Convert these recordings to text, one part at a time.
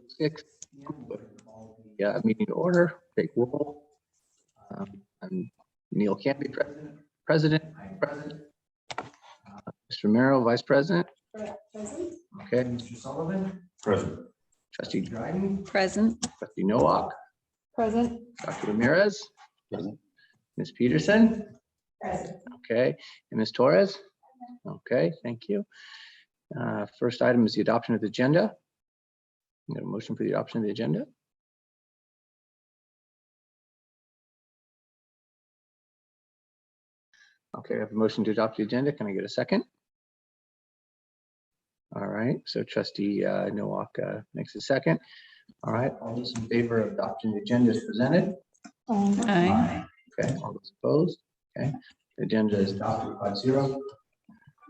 6 p.m. Meeting to order. Take roll. I'm Neil Campy, President. I'm President. Mr. Romero, Vice President. Present. Okay. Mr. Sullivan. Present. Trustee Dryden. Present. Trustee Nowak. Present. Dr. Ramirez. Present. Ms. Peterson. Present. Okay. And Ms. Torres. Okay. Thank you. First item is the adoption of the agenda. I'm going to motion for the adoption of the agenda. Okay, I have a motion to adopt the agenda. Can I get a second? All right, so Trustee Nowak makes a second. All right, all those in favor of adopting the agenda is presented. Aye. Okay, all those opposed. Okay, the agenda is adopted 5-0.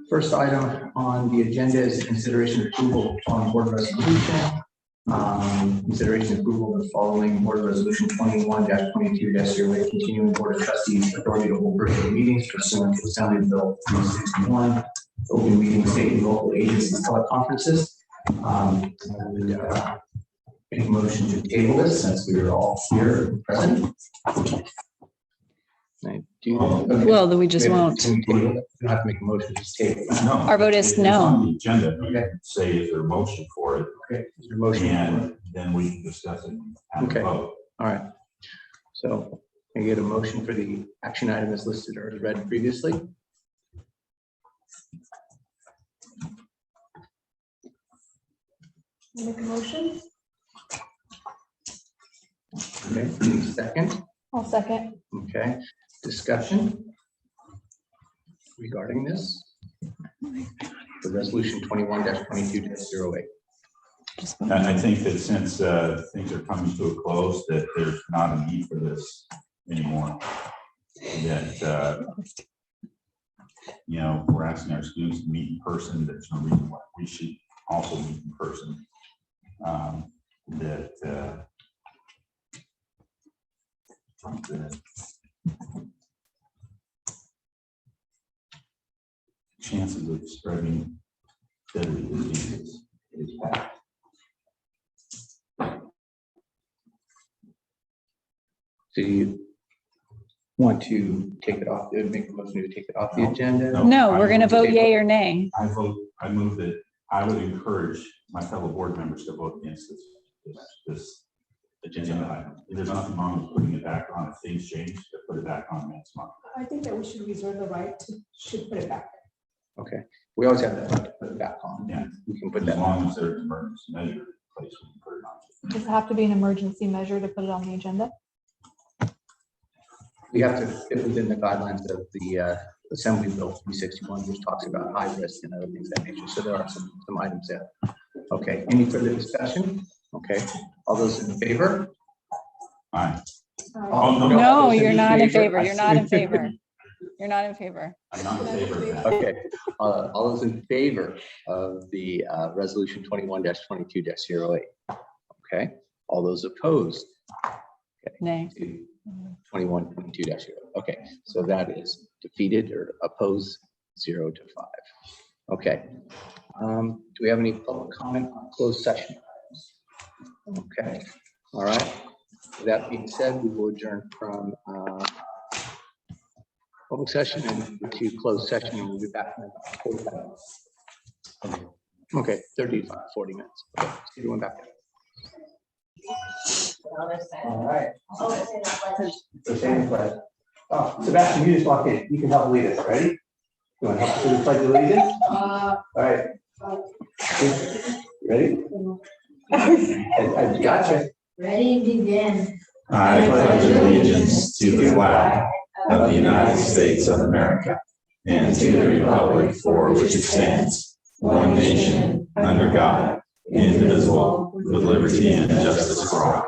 First item on the agenda is consideration approval on board resolution. Consideration approval of the following board resolution 21-22-08, continuing board of trustees authority to hold virtual meetings pursuant to Assembly Bill 361, open meeting state and local agencies teleconferences. I would make a motion to table this since we are all here and present. I do. Okay. Well, then we just won't. We don't have to make a motion, just table it. No. Our vote is It's no. on the agenda. You Okay. can say is there a motion for it, Okay, is there a motion? and then we can discuss it and have a Okay. vote. All right. So can I get a motion for the action item as listed or as read previously? Make a motion. Okay, second. I'll second. Okay, discussion regarding this. The resolution 21-22-08. I think that since things are coming to a close, that there's not a need for this anymore. That, we're asking our students to meet in person. There's no reason why we should also meet in person. The chances of spreading deadly diseases is bad. Do you want to take it off, make a motion to take it off the agenda? No, we're going to vote yay or nay. I move that I would encourage my fellow board members to vote against this agenda item. There's nothing wrong with putting it back on. If things change, to put it back on next month. I think that we should reserve the right to put it back. Okay, we always have that right to put it back on. Yeah. We can put As that on. long as there's an emergency measure in place, we can put it on. Does it have to be an emergency measure to put it on the agenda? We have to fit within the guidelines of the Assembly Bill 361, which talks about high risk and other things of that nature. So there are some items there. Okay, any further discussion? Okay, all those in favor? Aye. Oh, no. No, Those you're not in favor. I You're not in see. favor. You're not in favor. I'm not in favor of that. Okay, all those in favor of the resolution 21-22-08? Okay, all those opposed? Nay. 21-22-0. Okay, so that is defeated or opposed 0 to 5. Okay, do we have any public comment on closed session? Okay, all right. With that being said, we will adjourn from public session and to closed session, and we'll be back in about 45 minutes. Okay, 35, 40 minutes. Okay, see you back there. All right. The same place. Oh, Sebastian, you just walked in. You can help lead us. Ready? You want to help us with the pledge of allegiance? All right. Ready? I gotcha. Ready, begin. I pledge allegiance to the flag of the United States of America and to the republic for which it stands, one nation, under God, indivisible, with liberty and justice for all.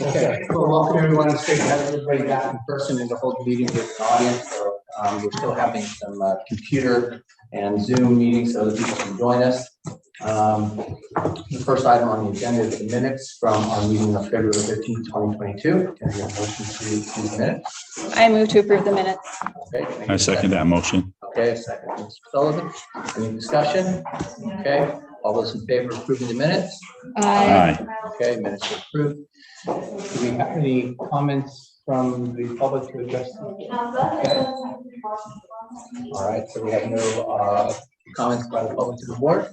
Okay, well, welcome everyone. It's great to have everybody back in person and to hold the meeting with the audience. So we're still having some computer and Zoom meetings so that people can join us. The first item on the agenda is the minutes from our meeting of February 15th, 2022. Can I get a motion to approve the minutes? I move to approve the minutes. Okay. can I get I a second that motion. Okay, a second. Mr. Sullivan, any discussion? Okay, all those in favor of approving the minutes? Aye. Okay, minutes are approved. Do we have any comments from the public to address? Okay. All right, so we have no comments by the public to the board.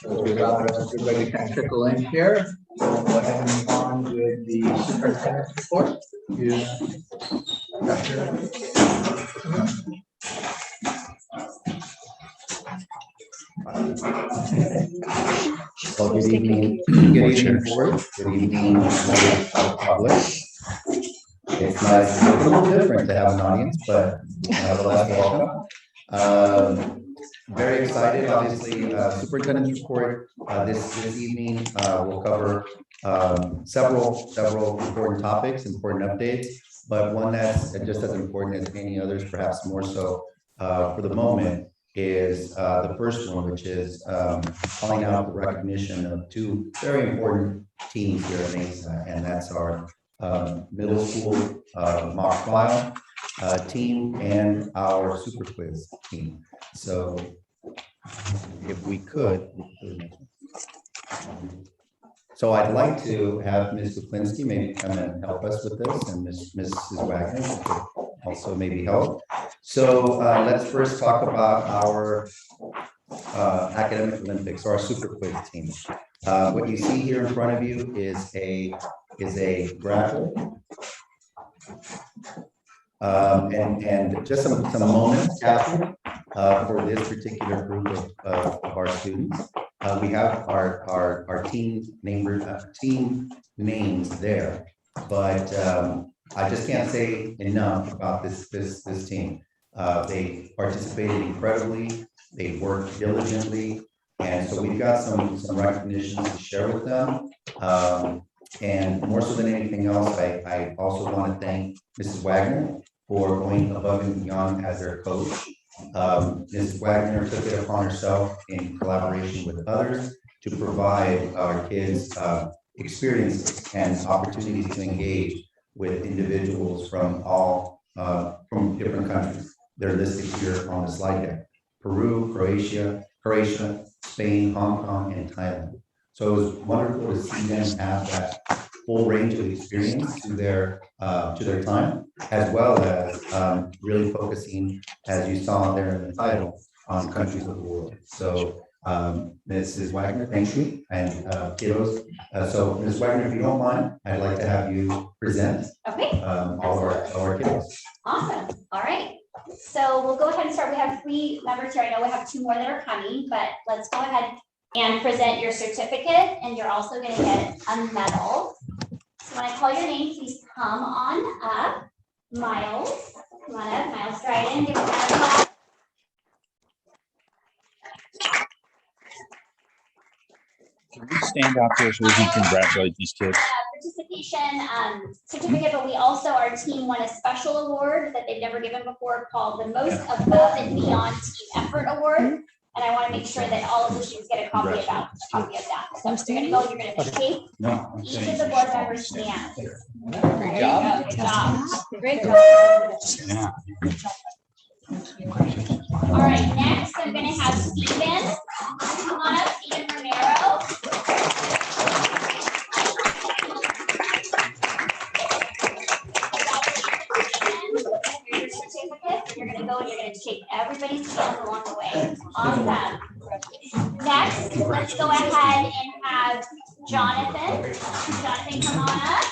So we allow the rest of everybody to kind of trickle in here. So we'll go ahead and move on with the superintendent's report. Well, good evening. Good evening, board. Good evening, members of the public. It's nice, it's a little different to have an audience, but nevertheless, welcome. Very excited, obviously, superintendent's report this evening will cover several important topics, important updates, but one that's just as important as any others, perhaps more so for the moment, is the first one, which is calling out the recognition of two very important teams here at Mesa, and that's our middle school mock trial team and our super quiz team. So if we could, so I'd like to have Ms. Kuklinski maybe come and help us with this, and Mrs. Wagner could also maybe help. So let's first talk about our academic Olympics, or our super quiz team. What you see here in front of you is a graphic. And just some moments captured for this particular group of our students. We have our team names there, but I just can't say enough about this team. They participated incredibly. They worked diligently, and so we've got some recognitions to share with them. And more so than anything else, I also want to thank Mrs. Wagner for going above and beyond as their coach. Mrs. Wagner took it upon herself in collaboration with others to provide our kids experiences and opportunities to engage with individuals from from different countries. They're listed here on the slide deck: Peru, Croatia, Spain, Hong Kong, and Thailand. So it was wonderful to see them have that full range of experience to their time, as well as really focusing, as you saw there in the title, on countries of the world. So Mrs. Wagner, thank you, and kiddos. So Ms. Wagner, if you don't mind, I'd like to have you present all our kiddos. Awesome. All right. So we'll go ahead and start. We have 3 members here. I know we have 2 more that are coming, but let's go ahead and present your certificate, and you're also going to get a medal. So when I call your name, please come on up. Miles, come on up. Miles Dryden, give us a call. Can we stand out there so we can congratulate these kids? Participation certificate, but we also, our team won a special award that they've never given before called the Most Above and Beyond Team Effort Award. And I want to make sure that all of the students get a copy of that. So you're going to go, you're going to take each of the board members' hands. Great job. Good job. Great job. Yeah. All right, next I'm going to have Steven. Come on up, Steven Romero. Here's your certificate. You're going to go and you're going to shake everybody's hands along the way. Awesome. Next, let's go ahead and have Jonathan. Jonathan, come on up.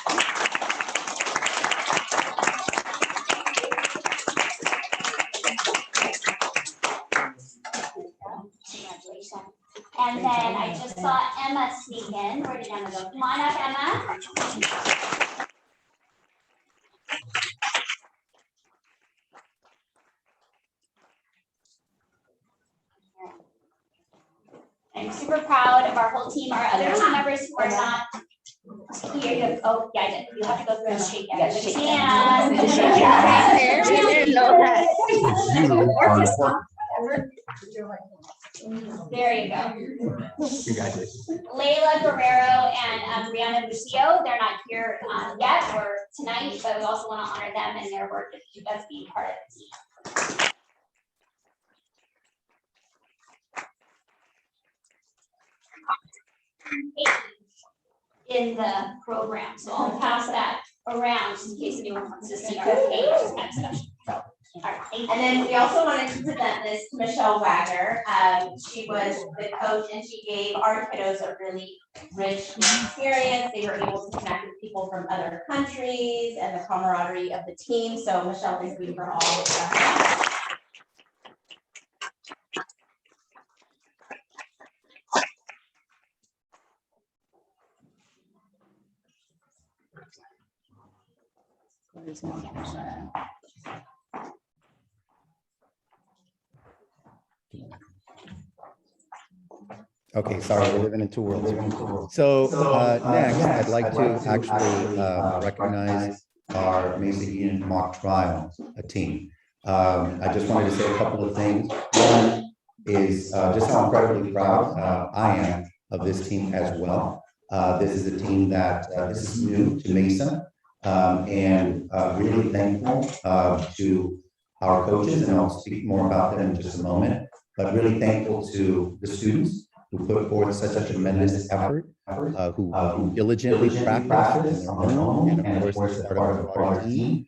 And then I just saw Emma sneak in. Where did Emma go? Come on up, Emma. I'm super proud of our whole team. Our other team members who are not here. Oh, yeah, I did. You have to go through and shake everybody's hand. We didn't know that. There you go. Congratulations. Layla Guerrero and Brianna Lucio, they're not here yet or tonight, but we also want to honor them and their work as being part of the team. In the program, so I'll pass that around just in case anyone wants to see our page kind of stuff. So, all right, thank you. And then we also wanted to present this to Michelle Wagner. She was the coach and she gave our kiddos a really rich experience. They were able to connect with people from other countries and the camaraderie of the team. So Michelle, thank you for all of that. Okay, sorry, we're living in two worlds. So next, I'd like to actually recognize our Mesa Union mock trial team. I just wanted to say a couple of things. One is just how incredibly proud I am of this team as well. This is a team that this is new to Mesa, and really thankful to our coaches, and I'll speak more about them in just a moment, but really thankful to the students who put forth such a tremendous effort, who diligently practice on their own, and of course, as part of our team.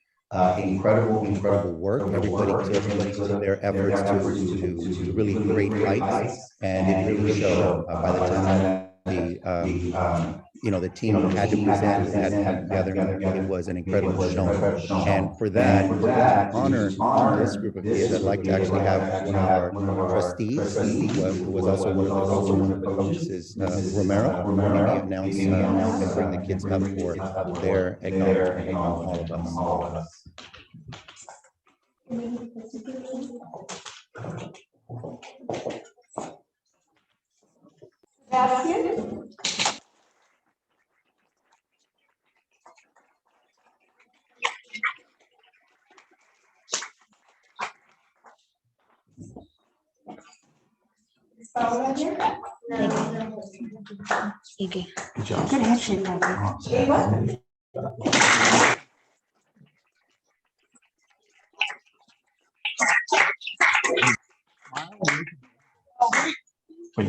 Incredible work. Everybody took their efforts to really great heights, and it really showed by the time the team had to present, had to come together. It was an incredible showing. And for that, to honor this group of kids, I'd like to actually have one of our trustees, who was also one of the coaches, is Romero, maybe announce and bring the kids up for their acknowledgement from all of us. Sebastian? Paula here? Iggy. Good job. Good handshake, Barbara. Ava? Wait,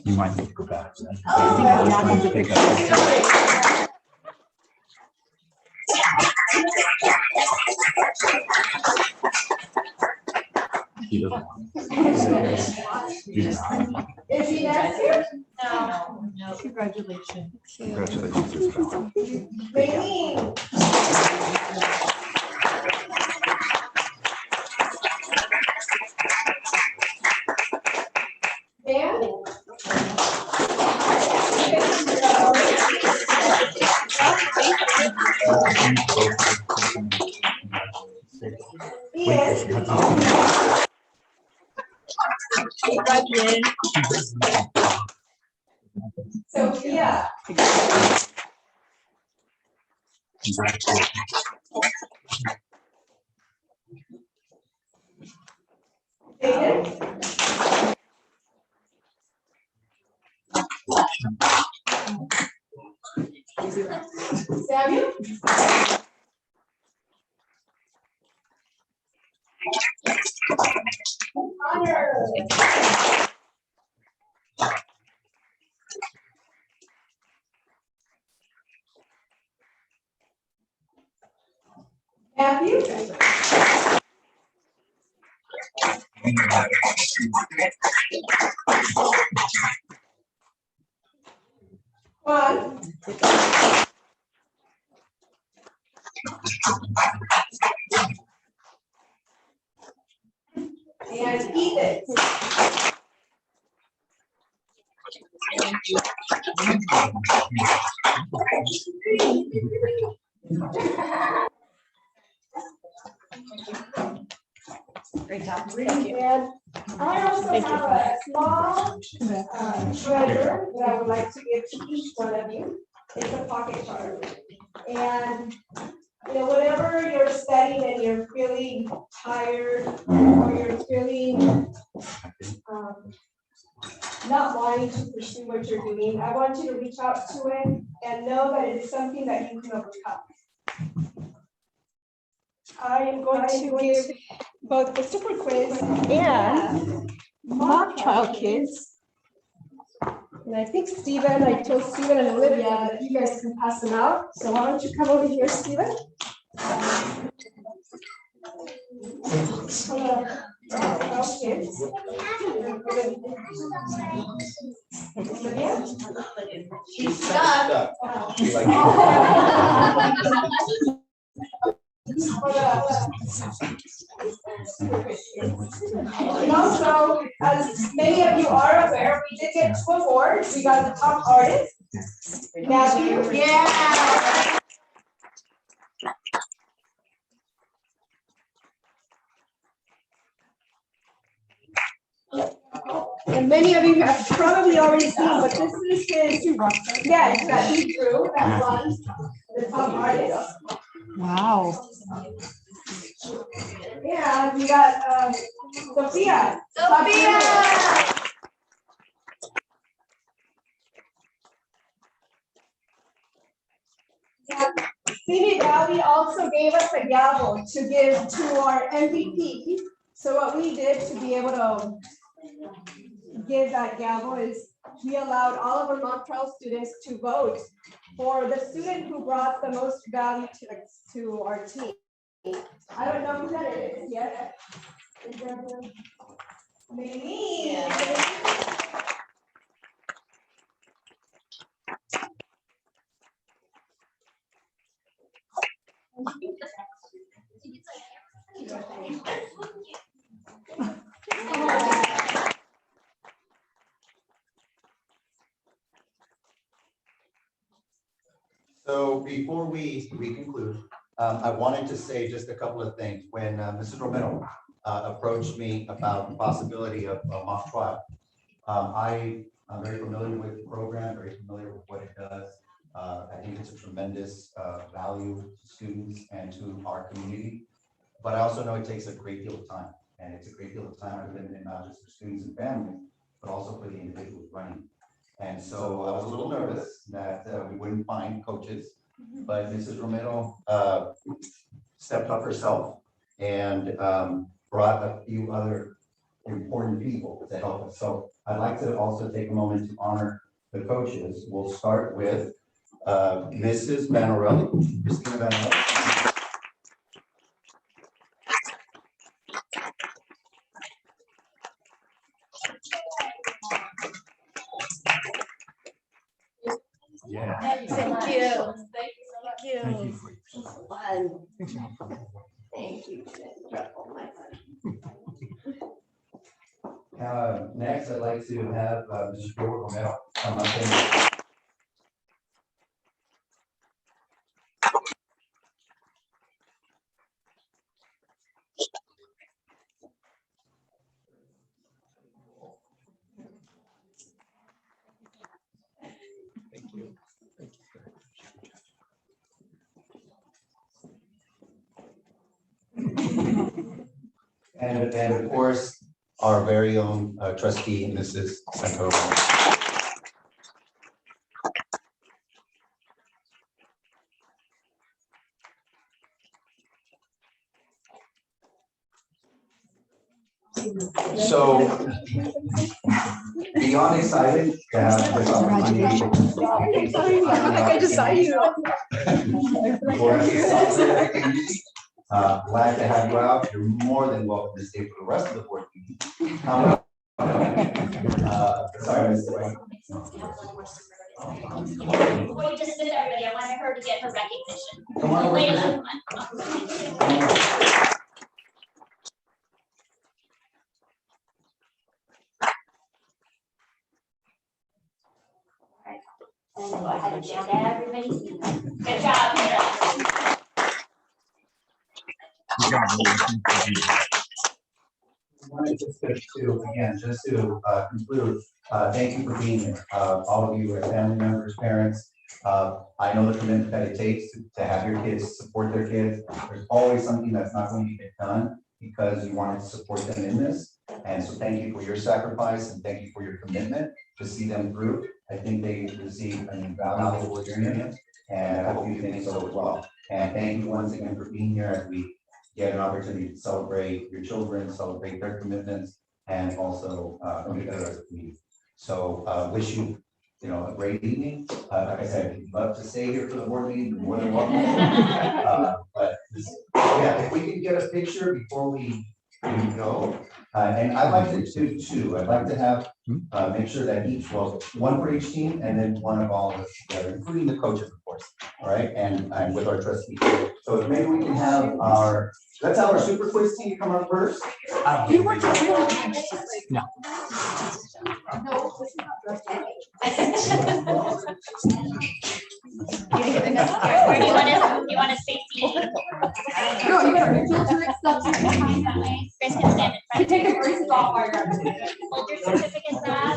you might need to go back. He doesn't want it. Is he next here? No. Congratulations. Congratulations. Raylene? Dan? Yes. Sophia? David? Samuel? Connor? Matthew? Juan? And Ethan? Great job. And I also have a small treasure that I would like to give to each one of you. It's a pocket card. And, whenever you're studying and you're feeling tired or you're feeling not wanting to pursue what you're doing. I want you to reach out to it and know that it is something that you can overcome. I am going to give both Christopher Quiz and mock trial kits. And I think Stephen, I told Stephen and Olivia that you guys can pass them out. So why don't you come over here, Stephen? Kids. Olivia? She's stuck. And also, as many of you are aware, we did get 2 awards. We got the top artist, Matthew. Yeah. And many of you have probably already seen, but this is his, yeah, that he drew, that one, the top artist. Wow. Yeah, we got Sophia. Sophia! Senior Valley also gave us a gavel to give to our MVP. So what we did to be able to give that gavel is we allowed all of our mock trial students to vote for the student who brought the most value to our team. I don't know who that is yet. Maybe. So before we conclude, I wanted to say just a couple of things. When Mrs. Romero approached me about the possibility of a mock trial, I'm very familiar with the program, very familiar with what it does. I think it's a tremendous value to students and to our community. But I also know it takes a great deal of time, and it's a great deal of time for them, not just for students and families, but also for the individuals running. And so I was a little nervous that we wouldn't find coaches, but Mrs. Romero stepped up herself and brought a few other important people to help us. So I'd like to also take a moment to honor the coaches. We'll start with Mrs. Vanarelli, Christina Vanarelli. Yeah. Thank you. Thank you. Thank you. Fun. Thank you. Next, I'd like to have Mr. Romero come up and and of course, our very own trustee, Mrs. Santoro. So, beyond excited to have this opportunity. I just saw you. Glad to have you out. You're more than welcome to stay for the rest of the board meeting. Sorry, Mr. White. Before you dismiss everybody, I wanted her to get her recognition. Come on over. Layla, come on. And go ahead and shake everybody's feet. Good job, Layla. Just to conclude, thank you for being here. All of you as family members, parents. I know the commitment that it takes to have your kids support their kids. There's always something that's not going to get done because you wanted to support them in this. And so thank you for your sacrifice and thank you for your commitment to see them through. I think they receive an invaluable experience and I hope you think so as well. And thank you once again for being here as we get an opportunity to celebrate your children, celebrate their commitments, and also come together as a community. So wish you, a great evening. Like I said, if you'd love to stay here for the board meeting, you're more than welcome. Yeah, if we could get a picture before we go. And I'd like to do two. I'd like to have, make sure that one for each team and then one of all of us together, including the coaches, of course. All right, and with our trustees. So maybe we can have let's have our super quiz team come up first. You weren't really. No. Where do you want to say seat? No, you better filter it stuff behind that way. Chris can stand in front. Take a great stop while you're up. Hold your certificates up.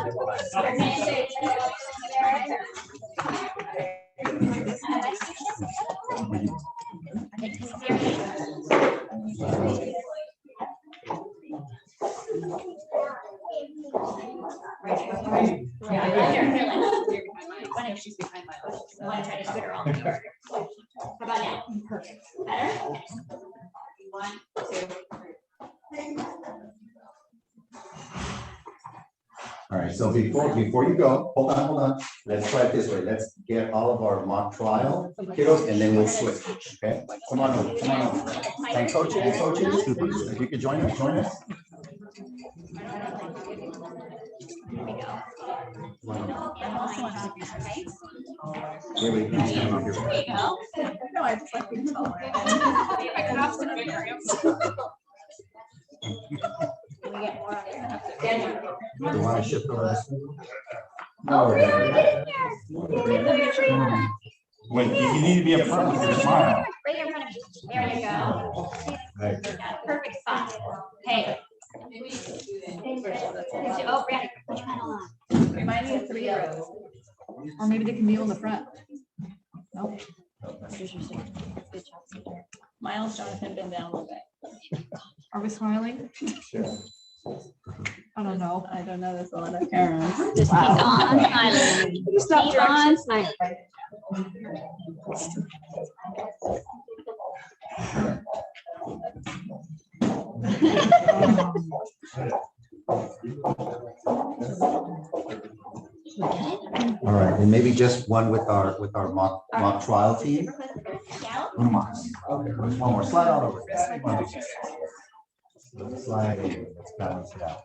She's behind my leg. I want to try to scoot her all over. How about now? Perfect. Better? Okay. 1, 2. All right, so before you go, hold on. Let's try it this way. Let's get all of our mock trial kiddos and then we'll switch, okay? Come on over. And coaches, if you could join us. Here we go. Really, There you go. No, I just like being taller. Do you want to shift over this? Oh, Brianna, get in here. When you need to be up front with your smile. Right here in front of me. There you go. Right. Perfect spot. Hey. Oh, Brianna, put your medal on. Remind me of 3 rows. Or maybe they can kneel in the front. Nope. Miles, Jonathan, bend down a little bit. Are we smiling? Sure. I don't know. I don't know this one. Parents. Just keep on smiling. Keep on smiling. All right, and maybe just one with our mock trial team. Yeah. One more. Slide all over. Slide over. Let's balance it out.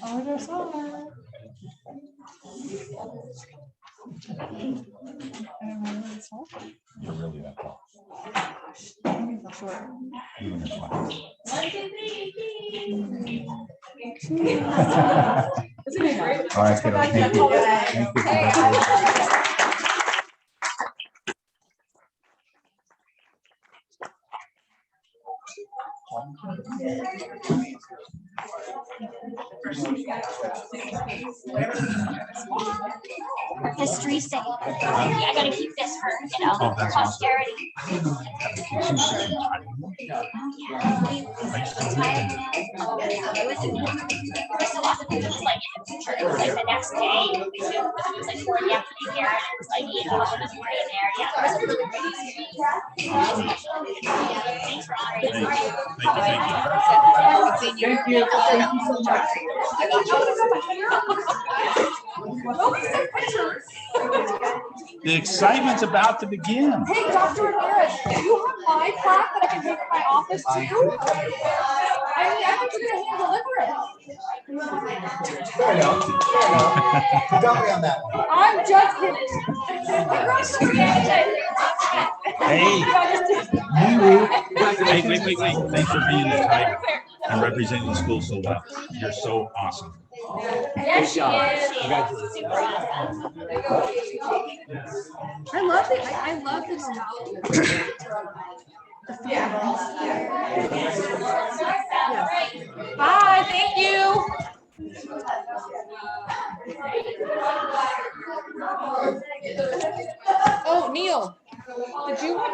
Oh, they're so You're really that tall. short. You and your smile. 1, 2, 3. Isn't it great? All right, kiddo, thank you. Thank you. For history's sake. I gotta keep this for, posterity. Yeah. First of all, it was like in the future, it was like the next day. It was like 4 in the afternoon here, and it was like 8 o'clock in the morning there. Yeah, it was a really great experience. Thanks for honoring us. Thank you so much. The excitement's about to begin. Hey, Dr. Ramirez, do you have my plaque that I can take to my office too? I mean, I want you to hand deliver it. Fair enough. You got me on that one. I'm just kidding. Hey. Wait. Thanks for being this tight and representing the school so well. You're so awesome. Yes, she is. Super awesome. I love the nostalgia. Yeah. Bye, thank you.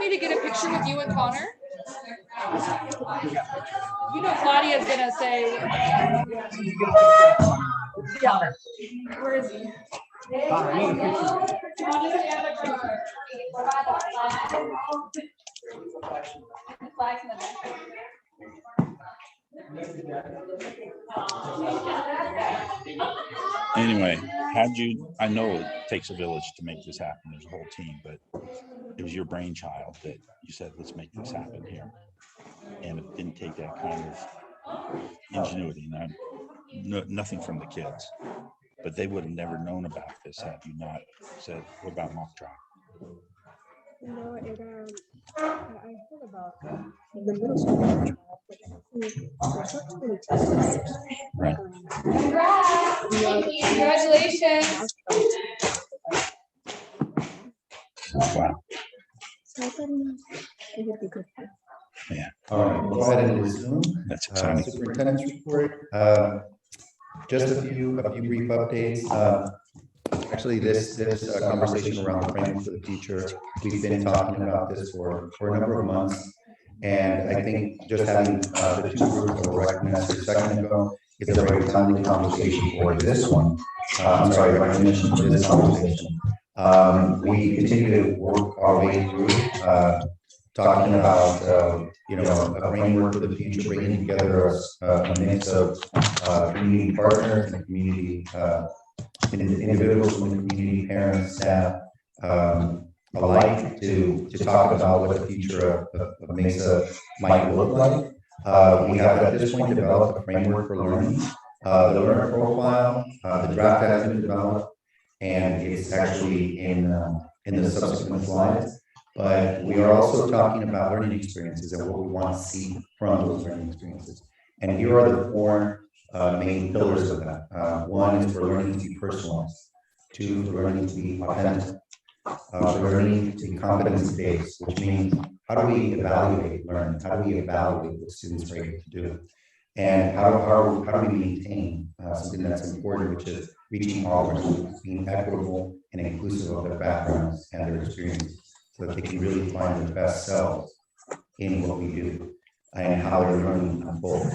me to get a picture with you and Connor? You know Claudia's gonna say. Yeah. Where is he? Anyway, I know it takes a village to make this happen. There's a whole team, but it was your brainchild that you said, let's make this happen here. And it didn't take that kind of ingenuity. And nothing from the kids, but they would have never known about this had you not said, what about mock trial? No, I heard about the middle school trial, but there's not too many tests. Right. Congratulations. Wow. So I thought it would be good. Yeah. All right, we'll go ahead and resume. That's exciting. Superintendent's report. Just a few brief updates. Actually, this conversation around the framework for the future, we've been talking about this for a number of months. And I think just having the two groups that were recognized a second ago is a very timely conversation for this one. I'm sorry, recognition for this conversation. We continue to work our way through talking about a framework for the future, bringing together a mix of community partners and community individuals from the community, parents, staff, alike to talk about what the future of Mesa might look like. We have at this point developed a framework for learning. The learner profile, the draft has been developed, and it's actually in the subsequent slides. But we are also talking about learning experiences and what we want to see from those learning experiences. And here are the four main pillars of that. One is for learning to be personalized. Two, for learning to be authentic. For learning to be competency-based, which means how do we evaluate learning? How do we evaluate what students are able to do? And how do we maintain something that's important, which is reaching all our students, being equitable and inclusive of their backgrounds and their experiences, so that they can really find their best selves in what we do and how they're learning unfolds.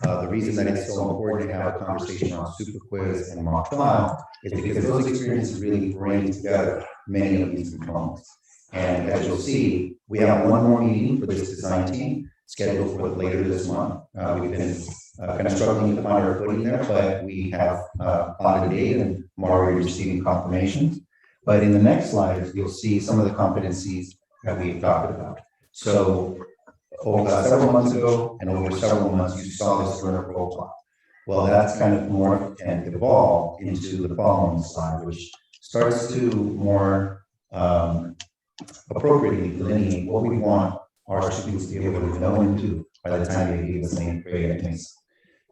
The reason that it's so important to have a conversation around super quiz and mock trial is because those experiences really bring together many of these components. And as you'll see, we have one more meeting for this design team scheduled for later this month. We've been kind of struggling to find our footing there, but we have found a date and I'm already receiving confirmations. But in the next slide, you'll see some of the competencies that we've talked about. So over several months ago and over several months, you saw this learner profile. Well, that's kind of morphed and evolved into the following slide, which starts to more appropriately delineate what we want our students to be able to know and do by the time they leave the same grade and things.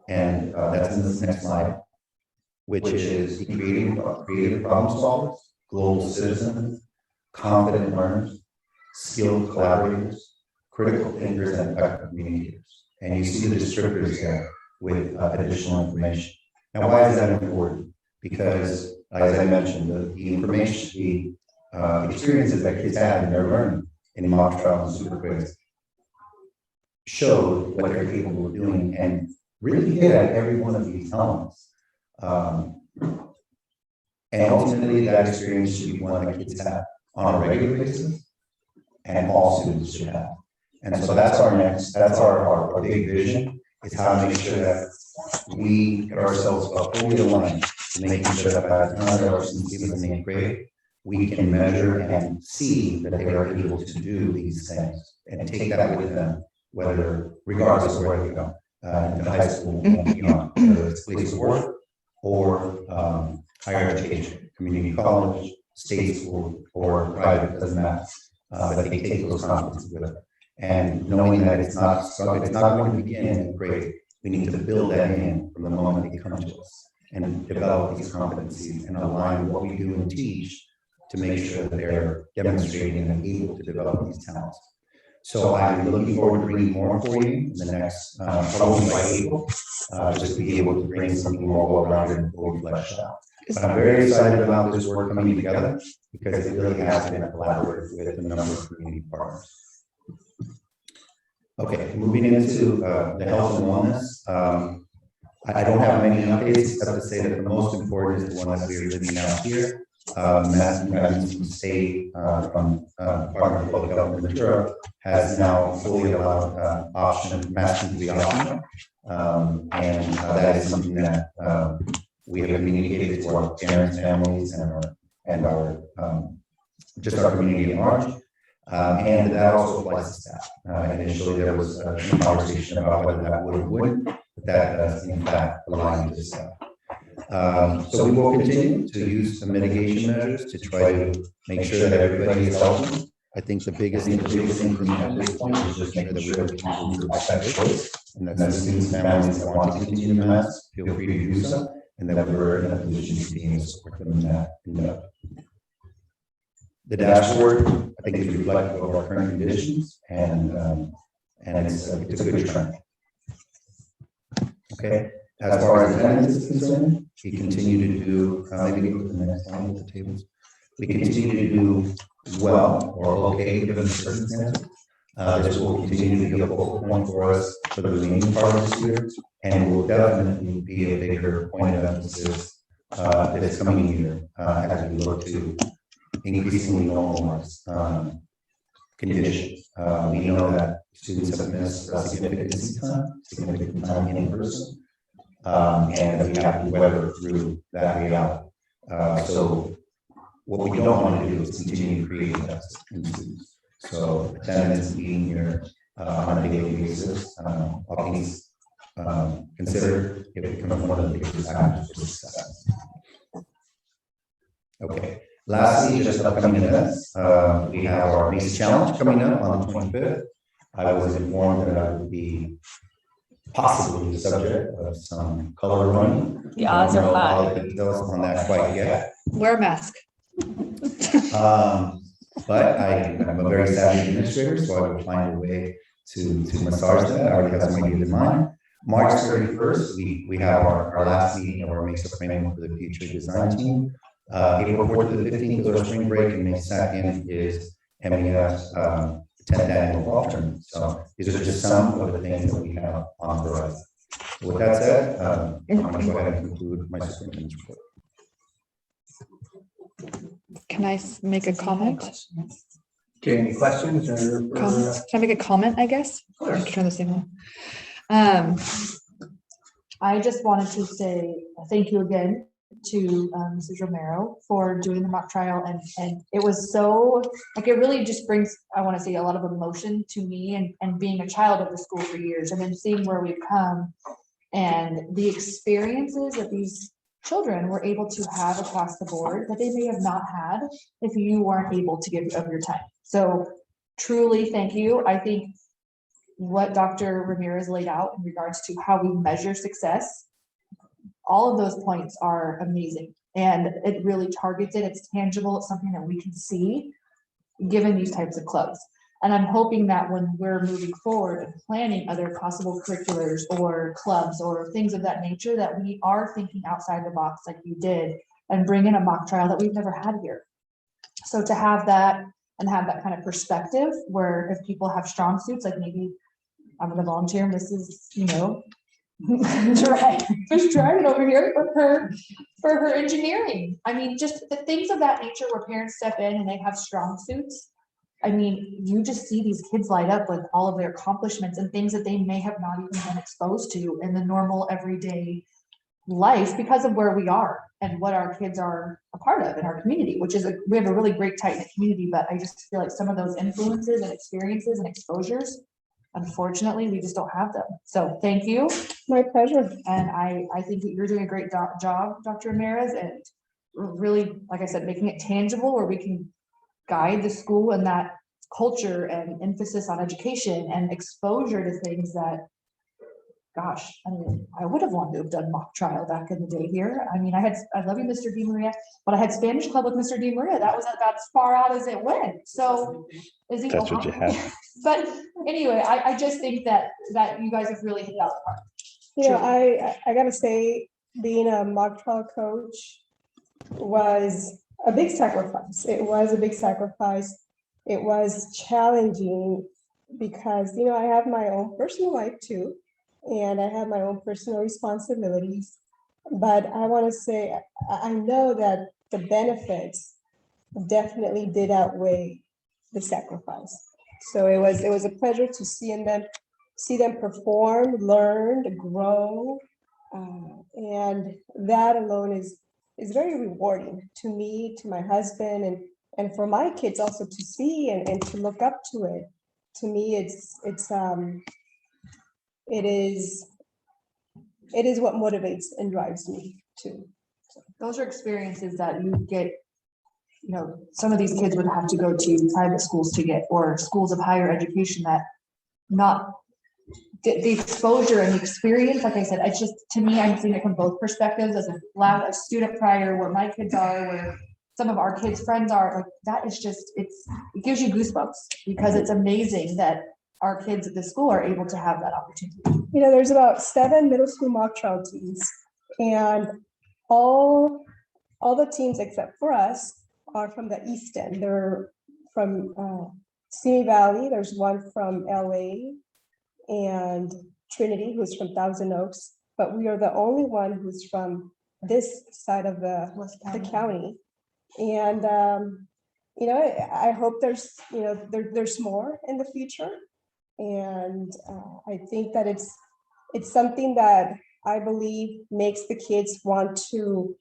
And that's in this next slide, which is creative problem solvers, global citizens, confident learners, skilled collaborators, critical thinkers, and effective communicators. And you see the descriptors there with additional information. Now, why is that important? Because, as I mentioned, the information, the experiences that kids had in their learning in mock trial and super quiz showed what they're capable of doing and really hit at every one of these elements. And ultimately, that experience should be one that kids have on a regular basis and all students should have. And so that's our big vision, is how to make sure that we get ourselves fully aligned to making sure that by the time that our students leave in the 8th grade, we can measure and see that they are able to do these things and take that with them, regardless of where they go, into high school and beyond, whether it's place of work or higher education, community college, state school, or private, doesn't matter. But they take those competencies with them. And knowing that it's not going to begin in grade, we need to build that in from the moment they come to us and develop these competencies and align what we do and teach to make sure that they're demonstrating and able to develop these talents. So I'm looking forward to bringing more for you in the next, probably by April, just to be able to bring something more well-rounded and fully fleshed out. But I'm very excited about this work coming together because it really has been a collaborative with a number of community partners. Okay, moving into the health and wellness. I don't have many updates except to say that the most important is the one that we are living out here. Mass guidance from state, from Department of Public Health and Ventura has now fully allowed masking to be optional. And that is something that we have communicated to our parents, families, and our just our community at large. And that also applies to staff. Initially, there was a conversation about whether that would or wouldn't, but that does in fact align to staff. So we will continue to use the mitigation measures to try to make sure that everybody is healthy. I think the biggest thing for me at this point is just make sure that we are able to respect choice, and that students and families that want to continue to mask, feel free to do so, and that we're in a position to be able to support them in that endeavor. The dashboard, I think, is reflective of our current conditions, and it's a good trend. Okay, as far as attendance is concerned, we continue to do, maybe go to the next slide with the tables. We continue to do well or okay given the circumstances. This will continue to be a focal point for us for the remaining part of this year, and will definitely be a bigger point of emphasis this coming year as we look to increasingly normalized conditions. We know that students have missed significant time in person, and that we have to weather through that reality. So what we don't want to do is continue to create deficit in students. So attendance being here on a daily basis, all things considered, it becomes one of the biggest factors for success. Okay. Lastly, just upcoming events. We have our Mesa Challenge coming up on the 25th. I was informed that I would be possibly the subject of some color running. The odds are high. All the details on that quite yet. Wear a mask. But I'm a very savvy administrator, so I will find a way to massage that. I already have some ideas in mind. March 31st, we have our last meeting of our Mesa Framework for the Future design team. April 4th to the 15th is our spring break, and May 2nd is MEF's 10th annual golf tournament. So these are just some of the things that we have on the horizon. So with that said, I'm going to go ahead and conclude my superintendent's report. Can I make a comment? Okay, any questions or? Comments? Can I make a comment, I guess? I can turn this thing on. I just wanted to say thank you again to Mrs. Romero for doing the mock trial, and it was so, like, it really just brings, I want to say, a lot of emotion to me, and being a child of the school for years, and then seeing where we've come and the experiences that these children were able to have across the board that they may have not had if you weren't able to give of your time. So truly, thank you. I think what Dr. Ramirez laid out in regards to how we measure success, all of those points are amazing, and it really targets it. It's tangible. It's something that we can see given these types of clubs. And I'm hoping that when we're moving forward and planning other possible curriculars or clubs or things of that nature, that we are thinking outside the box like you did and bring in a mock trial that we've never had here. So to have that and have that kind of perspective where if people have strong suits, like maybe I'm going to volunteer Mrs. Just driving over here for her engineering. I mean, just the things of that nature where parents step in and they have strong suits. I mean, you just see these kids light up with all of their accomplishments and things that they may have not even been exposed to in the normal everyday life because of where we are and what our kids are a part of in our community, which is we have a really great tight community, but I just feel like some of those influences and experiences and exposures, unfortunately, we just don't have them. So thank you. My pleasure. And I think that you're doing a great job, Dr. Ramirez, and really, like I said, making it tangible where we can guide the school and that culture and emphasis on education and exposure to things that, gosh, I mean, I would have wanted to have done mock trial back in the day here. I mean, I love you, Mr. Di Maria, but I had Spanish club with Mr. Di Maria. That was about as far out as it went. So is he? That's what you have. But anyway, I just think that you guys have really hit out the park. You know, I gotta say, being a mock trial coach was a big sacrifice. It was a big sacrifice. It was challenging because, you know, I have my own personal life too, and I have my own personal responsibilities. But I want to say, I know that the benefits definitely did outweigh the sacrifice. So it was a pleasure to see them perform, learn, grow. And that alone is very rewarding to me, to my husband, and for my kids also to see and to look up to it. To me, it is what motivates and drives me too. Those are experiences that you get, you know, some of these kids would have to go to private schools to get, or schools of higher education that not the exposure and the experience, like I said, it's just, to me, I'm seeing it from both perspectives as a student prior, where my kids are, where some of our kids' friends are, like, that is just, it gives you goosebumps, because it's amazing that our kids at the school are able to have that opportunity. You know, there's about 7 middle school mock trial teams, and all the teams except for us are from the East End. They're from Simi Valley. There's one from LA and Trinity, who's from Thousand Oaks, but we are the only one who's from this side of the county. And you know, I hope there's, you know, there's more in the future. And I think that it's something that I believe makes the kids want to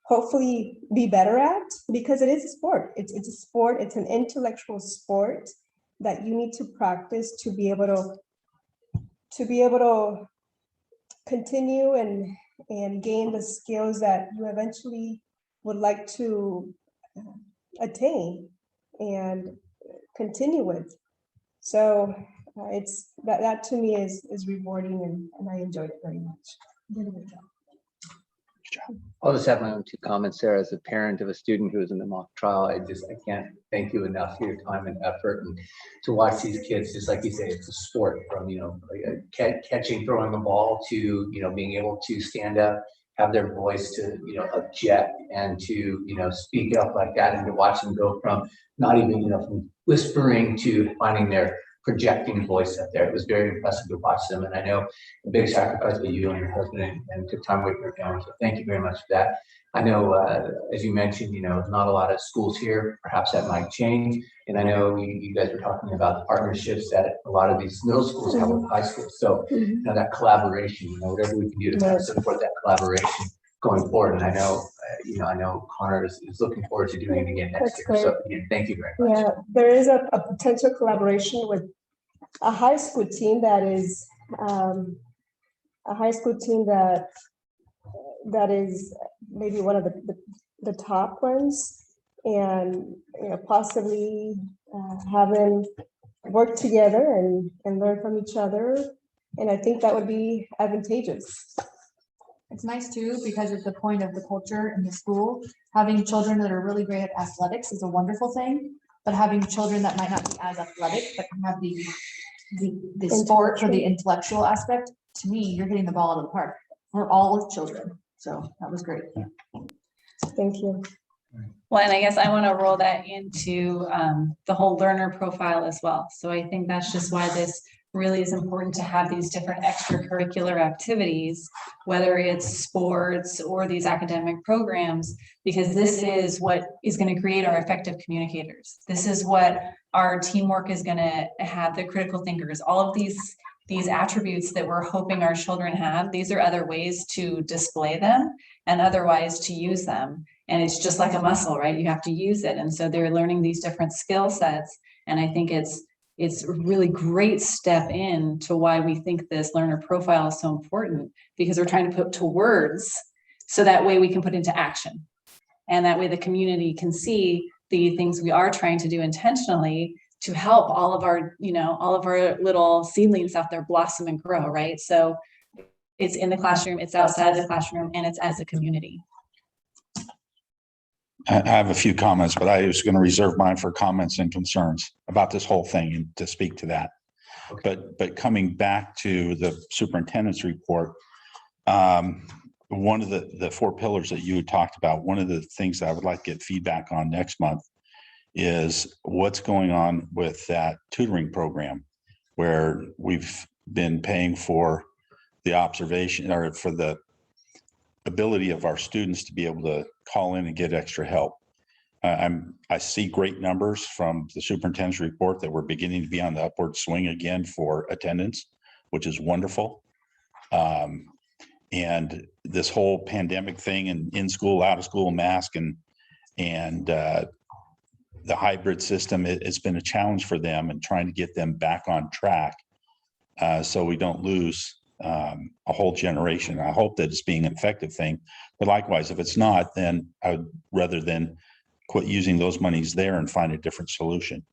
hopefully be better at, because it is a sport. It's a sport. It's an intellectual sport that you need to practice to be able to continue and gain the skills that you eventually would like to attain and continue with. So it's that to me is rewarding, and I enjoyed it very much. You did a good job. I'll just have my own 2 comments there. As a parent of a student who was in the mock trial, I can't thank you enough for your time and effort, and to watch these kids, just like you say, it's a sport, from, you know, catching, throwing the ball, to, you know, being able to stand up, have their voice, to, you know, object, and to, you know, speak up like that, and to watch them go from not even, you know, from whispering to finding their projecting voice up there. It was very impressive to watch them, and I know a big sacrifice that you and your husband and took time away from your family. So thank you very much for that. I know, as you mentioned, you know, not a lot of schools here. Perhaps that might change. And I know you guys were talking about the partnerships that a lot of these middle schools have with high schools. So, you know, that collaboration, you know, whatever we can do to kind of support that collaboration going forward. And I know, you know, I know Connor is looking forward to doing it again next year. So again, thank you very much. Yeah, there is a potential collaboration with a high school team that is maybe one of the top ones, and, you know, possibly have them work together and learn from each other. And I think that would be advantageous. It's nice too, because it's the point of the culture in the school. Having children that are really great at athletics is a wonderful thing, but having children that might not be as athletic, but can have the sport or the intellectual aspect, to me, you're hitting the ball out of the park. We're all with children. So that was great. Thank you. Well, and I guess I want to roll that into the whole learner profile as well. So I think that's just why this really is important to have these different extracurricular activities, whether it's sports or these academic programs, because this is what is going to create our effective communicators. This is what our teamwork is going to have, the critical thinkers, all of these attributes that we're hoping our children have. These are other ways to display them and otherwise to use them. And it's just like a muscle, right? You have to use it. And so they're learning these different skill sets. And I think it's a really great step in to why we think this learner profile is so important, because we're trying to put to words so that way we can put into action. And that way the community can see the things we are trying to do intentionally to help all of our little seedlings out there blossom and grow, right? So it's in the classroom, it's outside the classroom, and it's as a community. I have a few comments, but I was going to reserve mine for comments and concerns about this whole thing and to speak to that. Okay. But coming back to the superintendent's report, one of the 4 pillars that you had talked about, one of the things that I would like to get feedback on next month is what's going on with that tutoring program. where we've been paying for the observation or for the ability of our students to be able to call in and get extra help. I see great numbers from the superintendent's report that we're beginning to be on the upward swing again for attendance, which is wonderful. And this whole pandemic thing and in school, out of school mask and the hybrid system, it's been a challenge for them and trying to get them back on track so we don't lose a whole generation. I hope that it's being an effective thing, but likewise, if it's not, then I would rather than quit using those monies there and find a different solution.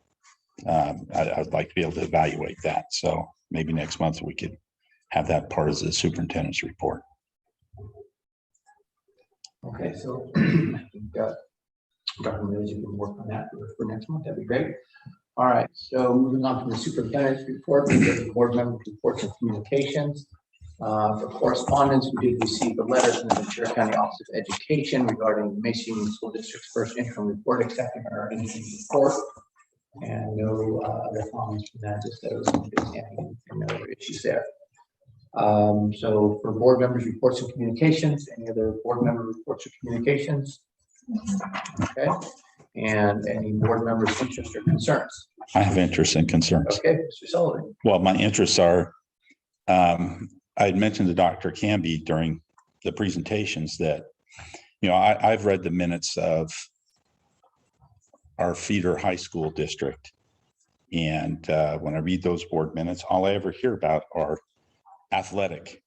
I'd like to be able to evaluate that. So maybe next month we could have that part of the superintendent's report. Okay, so we've got Dr. Mills, you can work on that for next month. That'd be great. All right, so moving on from the superintendent's report, we get the board member reports and communications. For correspondence, we did receive a letter from the Ventura County Office of Education regarding the Mesa Union School District's first interim report accepting our interim report. And no other comments from that, just that it was understanding and no other issues there. So for board members' reports and communications, any other board member reports or communications? Okay, and any board members' interests or concerns? I have interests and concerns. Okay, Mr. Sullivan. Well, my interests are, I had mentioned to Dr. Canby during the presentations that, I've read the minutes of our feeder high school district. And when I read those board minutes, all I ever hear about are athletic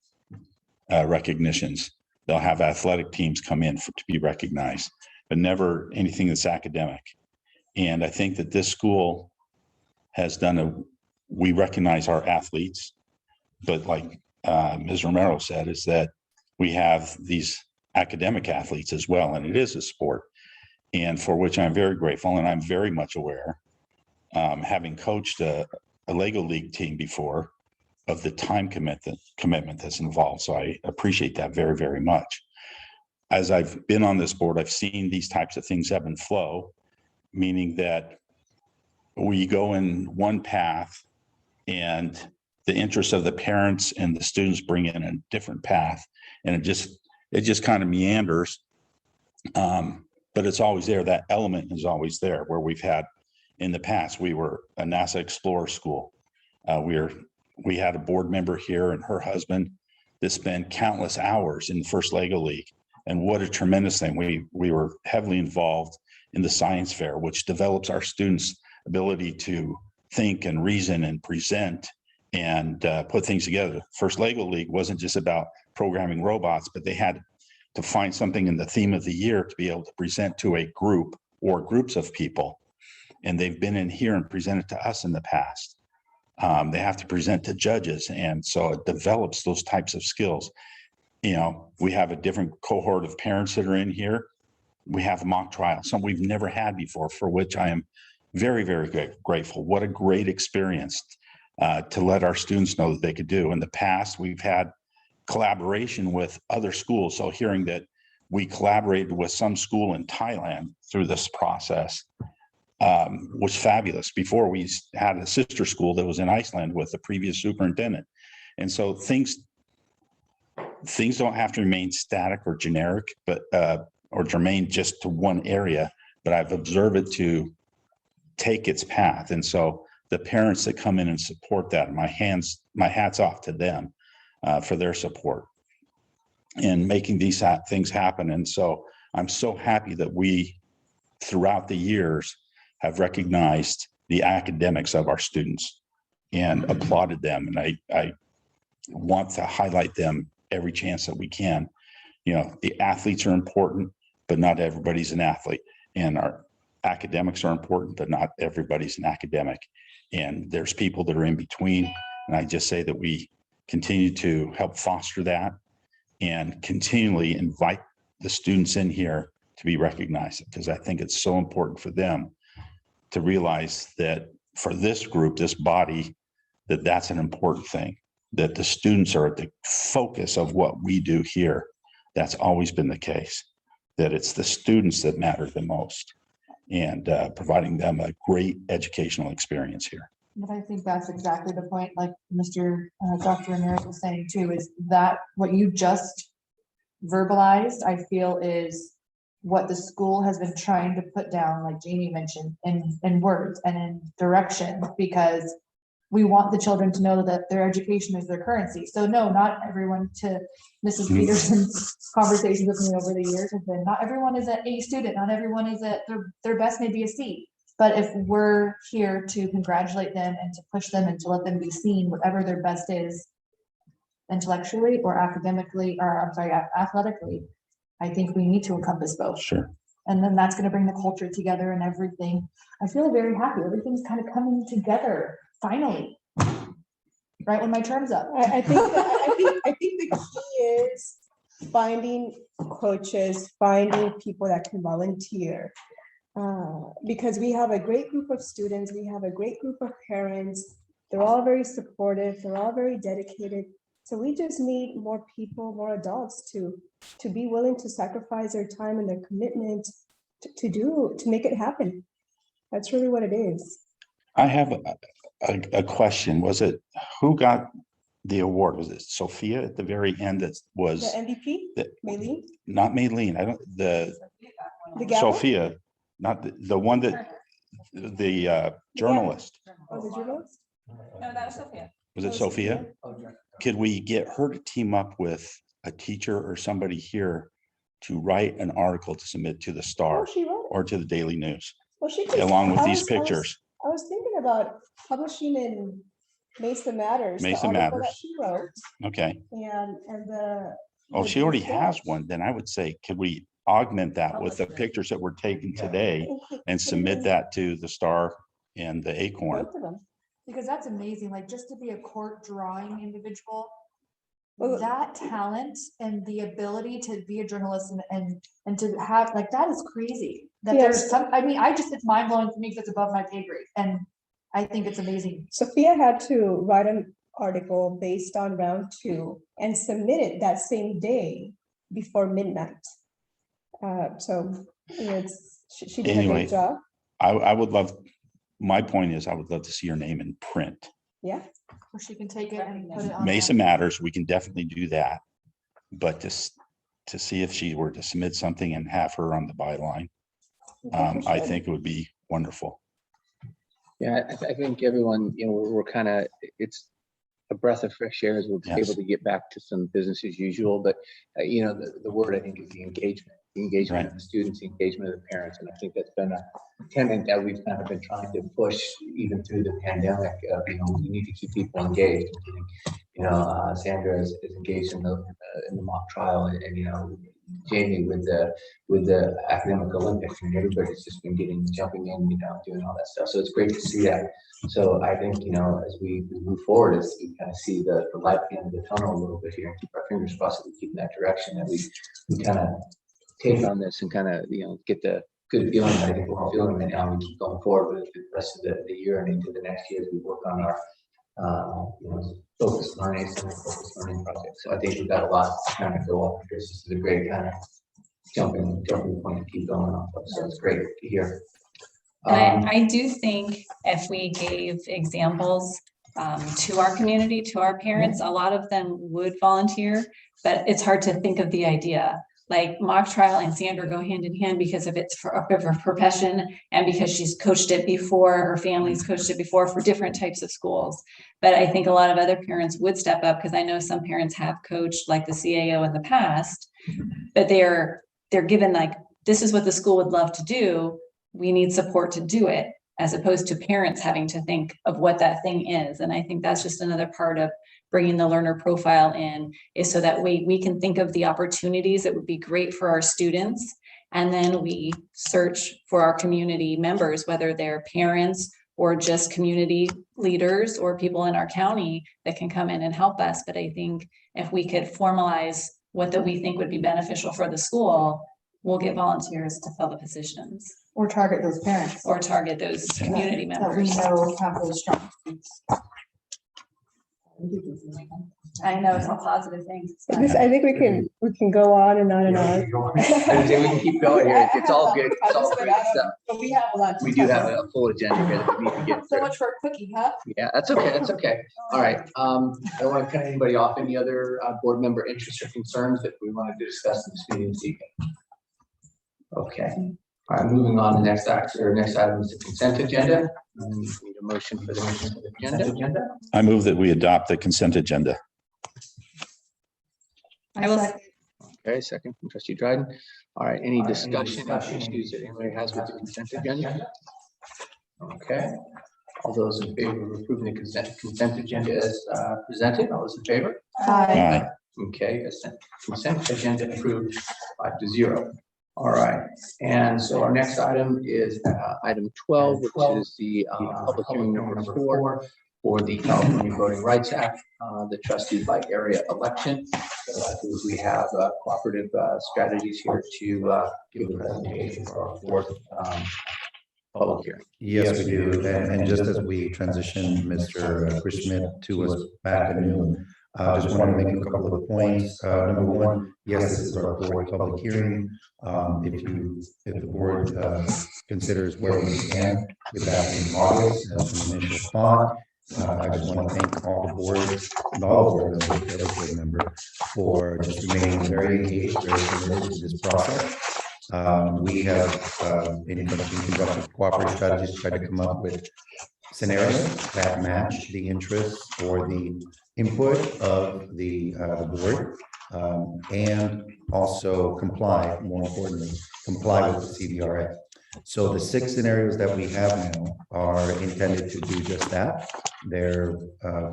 recognitions. They'll have athletic teams come in to be recognized, but never anything that's academic. And I think that this school has done we recognize our athletes, but like Ms. Romero said, is that we have these academic athletes as well, and it is a sport, and for which I'm very grateful, and I'm very much aware, having coached a Lego League team before, of the time commitment that's involved. So I appreciate that very, very much. As I've been on this board, I've seen these types of things ebb and flow, meaning that we go in one path and the interests of the parents and the students bring in a different path, and it just kind of meanders. But it's always there. That element is always there. Where we've had in the past, we were a NASA Explorer school. We had a board member here and her husband that spent countless hours in the first Lego League, and what a tremendous thing. We were heavily involved in the science fair, which develops our students' ability to think and reason and present and put things together. First Lego League wasn't just about programming robots, but they had to find something in the theme of the year to be able to present to a group or groups of people. And they've been in here and presented to us in the past. They have to present to judges. And so it develops those types of skills. We have a different cohort of parents that are in here. We have mock trials, something we've never had before, for which I am very, very grateful. What a great experience to let our students know that they could do. In the past, we've had collaboration with other schools. So hearing that we collaborated with some school in Thailand through this process was fabulous. Before, we had a sister school that was in Iceland with the previous superintendent. And so things don't have to remain static or generic, but or germane just to one area, but I've observed it to take its path. And so the parents that come in and support that, my hat's off to them for their support and making these things happen. And so I'm so happy that we, throughout the years, have recognized the academics of our students and applauded them. And I want to highlight them every chance that we can. The athletes are important, but not everybody's an athlete. And our academics are important, but not everybody's an academic. And there's people that are in between. And I just say that we continue to help foster that and continually invite the students in here to be recognized, because I think it's so important for them to realize that for this group, this body, that's an important thing, that the students are at the focus of what we do here. That's always been the case, that it's the students that matter the most, and providing them a great educational experience here. But I think that's exactly the point, like Dr. Ramirez was saying too, is that what you just verbalized, I feel is what the school has been trying to put down, like Jamie mentioned, in words and in direction, because we want the children to know that their education is their currency. So no, not everyone, to Mrs. Peterson's conversations with me over the years have been, not everyone is an A student, not everyone is their best may be a C. But if we're here to congratulate them and to push them and to let them be seen, whatever their best is intellectually or academically, or I'm sorry, athletically, I think we need to encompass both. Sure. And then that's going to bring the culture together and everything. I feel very happy. Everything's kind of coming together finally. Right when my term's up. I think the key is finding coaches, finding people that can volunteer. Because we have a great group of students, we have a great group of parents. They're all very supportive, they're all very dedicated. So we just need more people, more adults to be willing to sacrifice their time and their commitment to make it happen. That's really what it is. I have a question. Was it, who got the award? Was it Sophia at the very end that was? The MVP, Maylene? Not Maylene. I don't, The gavel? Sophia, not the one that, the journalist. Oh, the journalist? No, that was Sophia. Was it Sophia? Could we get her to team up with a teacher or somebody here to write an article to submit to the Star Oh, she wrote it. or to the Daily News, Well, she just, along with I these was- pictures? I was thinking about publishing in Mesa Matters. the Mesa article Matters. that She wrote, Okay. and the. Oh, the she already has results. one. Then I would say, could we augment that with the pictures that were taken today and submit that to the Star and the Acorn? Both of them. Because that's amazing, like just to be a court drawing individual, Well, that talent and the ability to be a journalist and to have, like, that is crazy. That Yes. there's some, I mean, it's mind blowing to me because it's above my pay grade, and I think it's amazing. Sophia had to write an article based on round 2 and submit it that same day before midnight. So she did a Anyway. great job. I would love, my point is, I would love to see your name in print. Yeah. Or she can take it and put it on. Mesa Matters, we can definitely do that. But to see if she were to submit something and have her on the byline, I think it would be wonderful. Yeah, I think everyone, we're kind of, it's a breath of fresh air as we're Yes. able to get back to some business as usual. But, the word I think is the engagement of the students, the engagement of the parents. And I think that's been a tenet that we've kind of been trying to push even through the pandemic. We need to keep people engaged. Sandra is engaged in the mock trial, and Jamie with the academic Olympics, and everybody's just been jumping in, doing all that stuff. So it's great to see that. So I think, as we move forward, as we kind of see the light at the end of the tunnel a little bit here, and keep our fingers crossed that we keep in that direction, that we kind of take on this and kind of, get the good feeling that I think we're all feeling right now. We keep going forward with the rest of the year and into the next year as we work on our, focused learning projects. So I think we've got a lot to kind of go off. This is a great kind of jumping point to keep going off of. So it's great to hear. And I do think if we gave examples to our community, to our parents, a lot of them would volunteer, but it's hard to think of the idea. Like mock trial and Sandra go hand in hand because of its of her profession and because she's coached it before, her family's coached it before for different types of schools. But I think a lot of other parents would step up, because I know some parents have coached like the CAO in the past, but they're given like, this is what the school would love to do. We need support to do it, as opposed to parents having to think of what that thing is. And I think that's just another part of bringing the learner profile in, is so that we can think of the opportunities that would be great for our students. And then we search for our community members, whether they're parents or just community leaders or people in our county that can come in and help us. But I think if we could formalize what that we think would be beneficial for the school, we'll get volunteers to fill the positions. Or target those parents. Or target those community That we members. know have those strong suits. I know some positive things. This, I think we can go on and on and on. I say we can keep going here. It's all good. It's all great stuff. But we have a lot. We do have a full agenda here that we need to get So through. much for a quickie, huh? Yeah, that's okay. That's okay. All right. I don't want to cut anybody off. Any other board member interests or concerns that we wanted to discuss in this meeting this evening? Okay. All right, moving on. The next item is the consent agenda. We need a motion for the consent agenda. I move that we adopt the consent agenda. I will. Okay, second from trustee Dryden. All right, any discussion issues that anybody has with the consent agenda? Okay. All those in favor of approving the consent agenda as presented, all those in favor? Aye. Okay, consent agenda approved 5-0. All right, and so our next item is item 12, which is the public hearing number 4 for the California Voting Rights Act, the trustees by area election. So we have cooperative strategies here to give a presentation for our fourth public hearing. Yes, we do. And just as we transition Mr. Chris Schmidt to us back at noon, I just want to make a couple of points. Number one, yes, this is our fourth public hearing. If the board considers where we stand with that in August as an initial thought, I just want to thank all the boards and all the board members, every board member, for just remaining very engaged, very committed to this process. We have, in conjunction with cooperative strategies, tried to come up with scenarios that match the interests or the input of the board, and also comply, more importantly, comply with the CVRA. So the 6 scenarios that we have now are intended to do just that. They're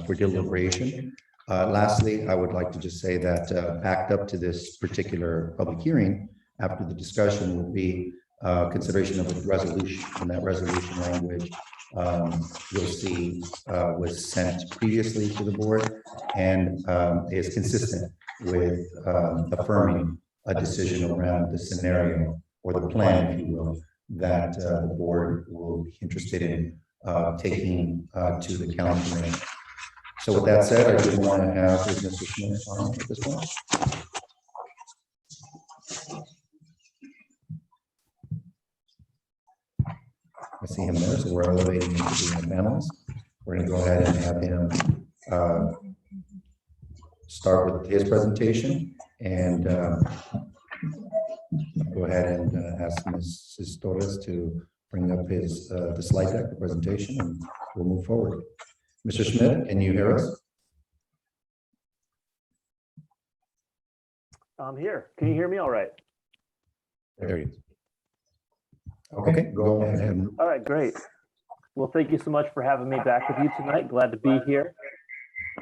for deliberation. Lastly, I would like to just say that backed up to this particular public hearing, after the discussion will be consideration of a resolution, and that resolution language you'll see was sent previously to the board and is consistent with affirming a decision around the scenario or the plan, if you will, that the board will be interested in taking to the county commission. So with that said, I did want to have Mr. Schmidt on at this point. I see him there, so we're elevating him to the panelist. We're going to go ahead and have him start with his presentation, and go ahead and ask Mrs. Torres to bring up his the slide deck, the presentation, and we'll move forward. Mr. Schmidt, can you hear us? I'm here. Can you hear me all right? There he is. Okay, go ahead. All right, great. Well, thank you so much for having me back with you tonight. Glad to be here.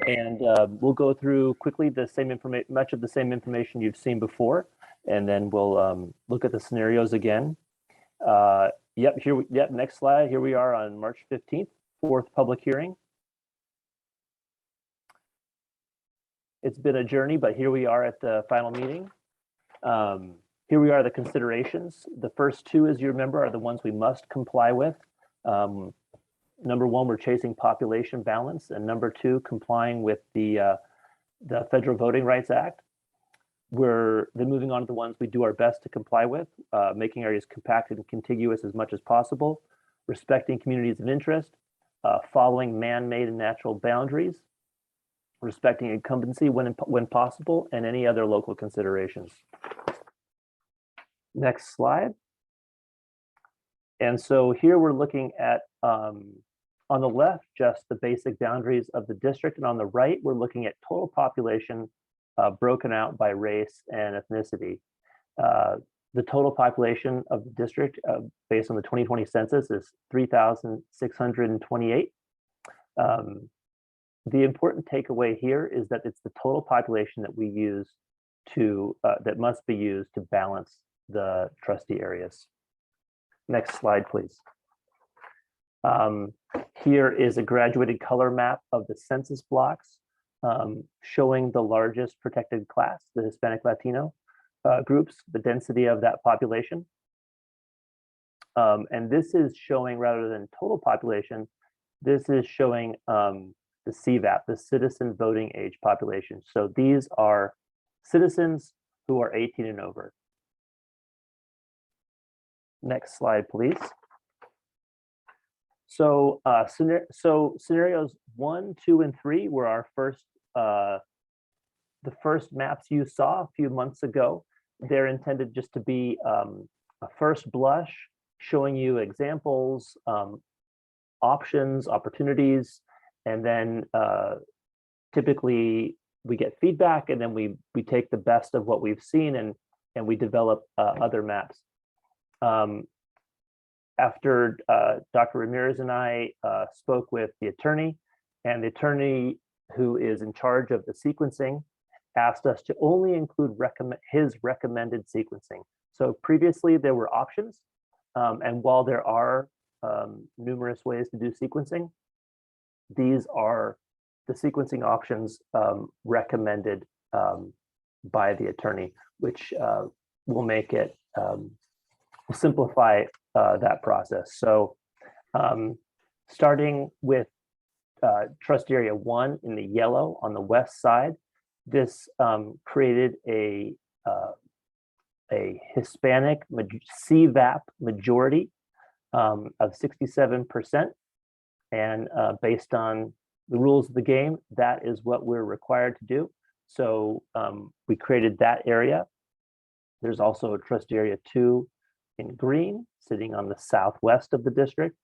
And we'll go through quickly the same information, much of the same information you've seen before, and then we'll look at the scenarios again. Next slide. Here we are on March 15th, 4th public hearing. It's been a journey, but here we are at the final meeting. Here we are, the considerations. The first 2, as you remember, are the ones we must comply with. Number 1, we're chasing population balance, and number 2, complying with the Federal Voting Rights Act. We're then moving on to the ones we do our best to comply with, making areas compacted and contiguous as much as possible, respecting communities of interest, following man-made and natural boundaries, respecting incumbency when possible, and any other local considerations. Next slide. And so here we're looking at, on the left, just the basic boundaries of the district, and on the right, we're looking at total population broken out by race and ethnicity. The total population of the district, based on the 2020 census, is 3,628. The important takeaway here is that it's the total population that we use to, that must be used to balance the trustee areas. Next slide, please. Here is a graduated color map of the census blocks, showing the largest protected class, the Hispanic Latino groups, the density of that population. And this is showing, rather than total population, this is showing the the CVAP, the citizen voting age population. So these are citizens who are 18 and over. Next slide, please. So, scenarios 1, 2, and 3 were our first, the first maps you saw a few months ago. They're intended just to be a first blush, showing you examples, options, opportunities, and then typically we get feedback, and then we take the best of what we've seen and we develop other maps. After Dr. Ramirez and I spoke with the attorney, and the attorney who is in charge of the sequencing asked us to only include his recommended sequencing. So previously there were options, and while there are numerous ways to do sequencing, these are the sequencing options recommended by the attorney, which will make it simplify that process. So starting with trust area 1 in the yellow on the west side, this created a Hispanic CVAP majority of 67%. And based on the rules of the game, that is what we're required to do. So we created that area. There's also a trust area 2 in green, sitting on the southwest of the district.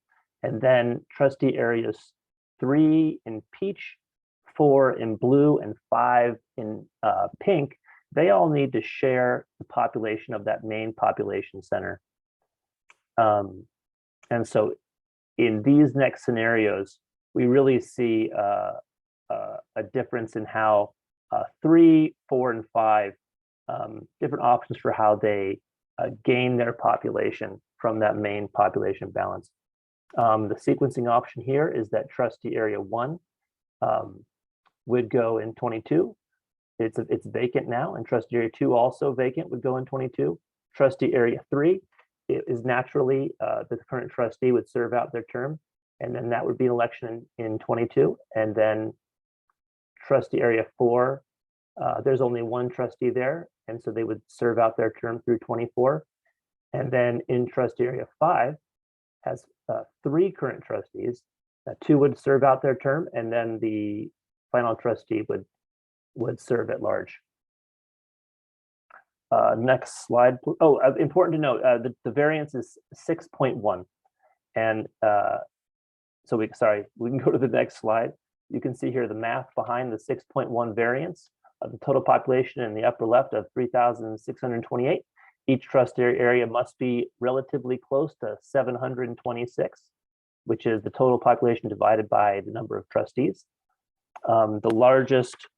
And then trustee areas 3 in peach, 4 in blue, and 5 in pink. They all need to share the population of that main population center. And so in these next scenarios, we really see a difference in how 3, 4, and 5, different options for how they gain their population from that main population balance. The sequencing option here is that trustee area 1 would go in 22. It's vacant now, and trustee area 2 also vacant would go in 22. Trustee area 3 is naturally the current trustee would serve out their term, and then that would be an election in 22. And then trustee area 4, there's only one trustee there, and so they would serve out their term through 24. And then in trustee area 5 has 3 current trustees. 2 would serve out their term, and then the final trustee would serve at large. Next slide. Oh, important to note, the variance is 6.1. And so we can go to the next slide. You can see here the math behind the 6.1 variance of the total population in the upper left of 3,628. Each trust area must be relatively close to 726, which is the total population divided by the number of trustees. The largest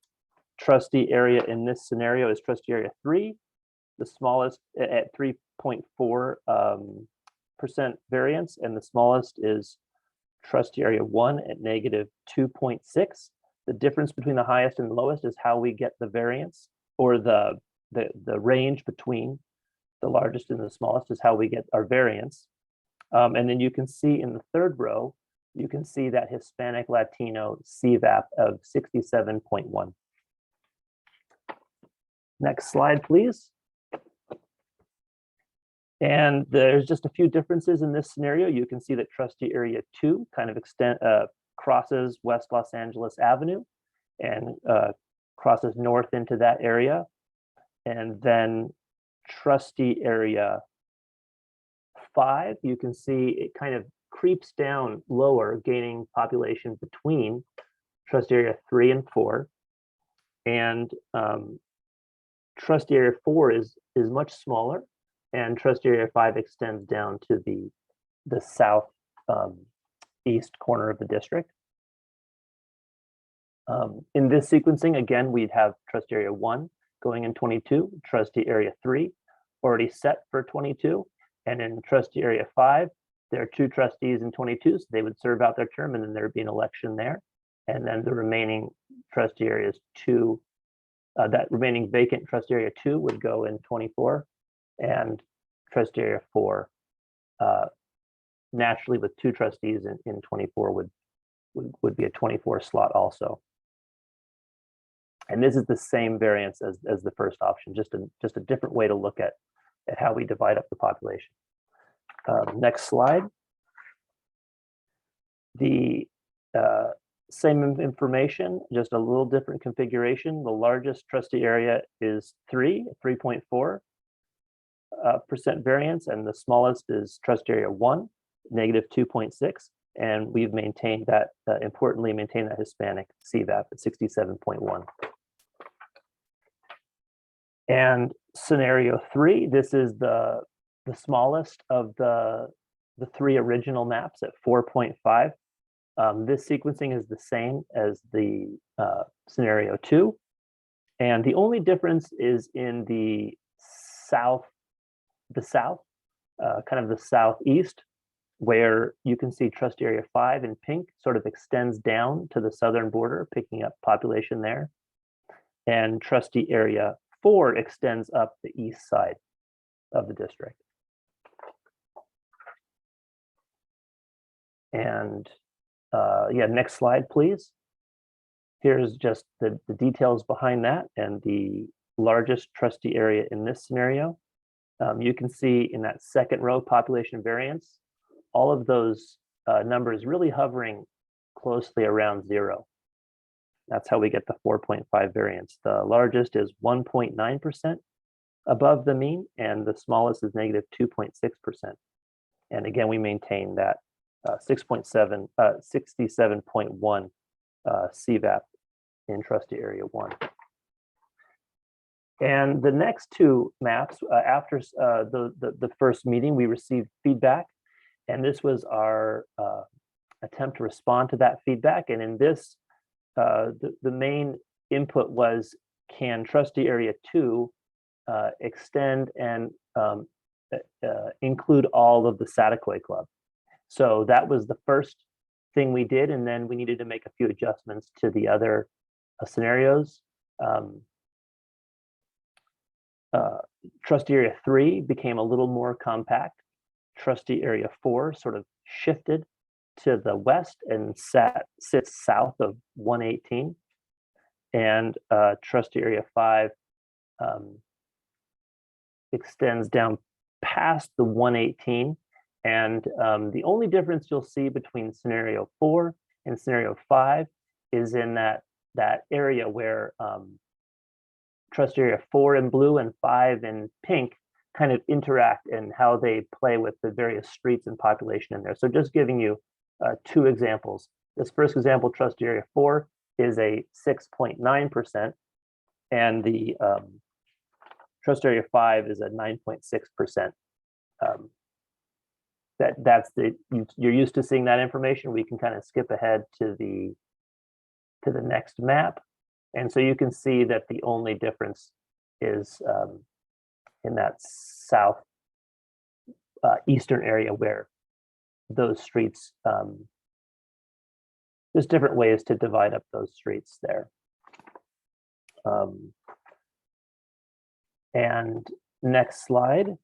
trustee area in this scenario is trustee area 3, the smallest at 3.4% variance, and the smallest is trustee area 1 at negative 2.6. The difference between the highest and the lowest is how we get the variance, or the range between the largest and the smallest is how we get our variance. And then you can see in the third row, you can see that Hispanic Latino CVAP of 67.1. Next slide, please. And there's just a few differences in this scenario. You can see that trustee area 2 kind of crosses West Los Angeles Avenue and crosses north into that area. And then trustee area 5, you can see it kind of creeps down lower, gaining population between trustee area 3 and 4. And trustee area 4 is much smaller, and trustee area 5 extends down to the south east corner of the district. In this sequencing, again, we'd have trustee area 1 going in 22, trustee area 3 already set for 22, and in trustee area 5, there are 2 trustees in 22, so they would serve out their term, and then there'd be an election there. And then the remaining trustee areas 2, that remaining vacant trustee area 2 would go in 24, and trustee area 4, naturally with 2 trustees in 24 would be a 24 slot also. And this is the same variance as the first option, just a different way to look at how we divide up the population. Next slide. The same information, just a little different configuration. The largest trustee area is 3.4% variance, and the smallest is trustee area 1, -2.6. And we've maintained that, importantly, maintained that Hispanic CVAP at 67.1. And scenario 3, this is the smallest of the 3 original maps at 4.5. This sequencing is the same as the scenario 2. And the only difference is in the south, kind of the southeast, where you can see trustee area 5 in pink sort of extends down to the southern border, picking up population there. And trustee area 4 extends up the east side of the district. And yeah, next slide, please. Here's just the details behind that and the largest trustee area in this scenario. You can see in that second row, population variance, all of those numbers really hovering closely around 0. That's how we get the 4.5 variance. The largest is 1.9% above the mean, and the smallest is -2.6%. And again, we maintain that 67.1 CVAP in trustee area 1. And the next 2 maps, after the first meeting, we received feedback, and this was our attempt to respond to that feedback. And in this, the main input was, can trustee area 2 extend and include all of the Saticoy Club? So that was the first thing we did, and then we needed to make a few adjustments to the other scenarios. Trustee area 3 became a little more compact. Trustee area 4 sort of shifted to the west and sits south of 118. And trustee area 5 extends down past the 118. And the only difference you'll see between scenario 4 and scenario 5 is in that area where trustee area 4 in blue and 5 in pink kind of interact and how they play with the various streets and population in there. So just giving you 2 examples. This first example, trustee area 4 is a 6.9%, and the trustee area 5 is a 9.6%. That's you're used to seeing that information. We can kind of skip ahead to the next map. And so you can see that the only difference is in that south eastern area where those streets, there's different ways to divide up those streets there. And next slide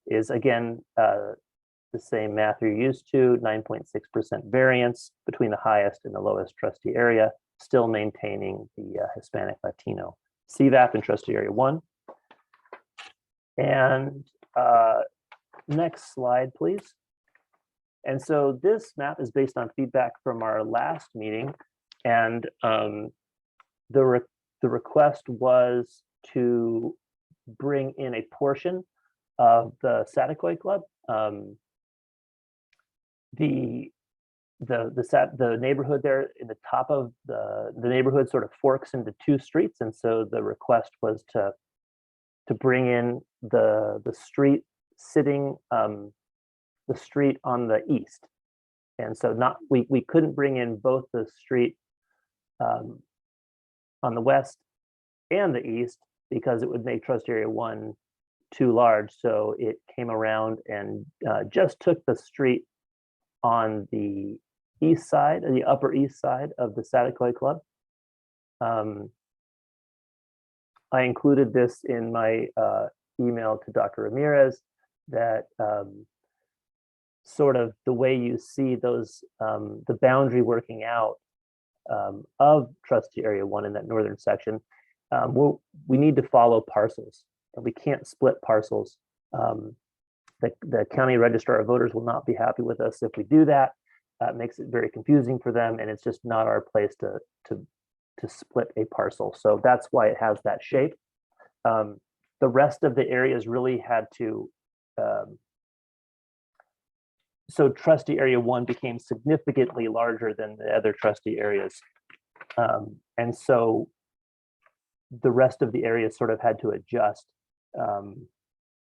is again, the same math you're used to, 9.6% variance between the highest and the lowest trustee area, still maintaining the Hispanic Latino CVAP in trustee area 1. And next slide, please. And so this map is based on feedback from our last meeting, and the request was to bring in a portion of the Saticoy Club. The neighborhood there in the top of the neighborhood sort of forks into 2 streets, and so the request was to bring in the street sitting the street on the east, and so we couldn't bring in both the street on the west and the east because it would make trustee area 1 too large. So it came around and just took the street on the east side, the upper east side of the Saticoy Club. I included this in my email to Dr. Ramirez that sort of the way you see those, the boundary working out of trustee area 1 in that northern section, we need to follow parcels, and we can't split parcels. The county registrar of voters will not be happy with us if we do that. That makes it very confusing for them, and it's just not our place to split a parcel. So that's why it has that shape. The rest of the areas really had to, so trustee area 1 became significantly larger than the other trustee areas. And so the rest of the areas sort of had to adjust.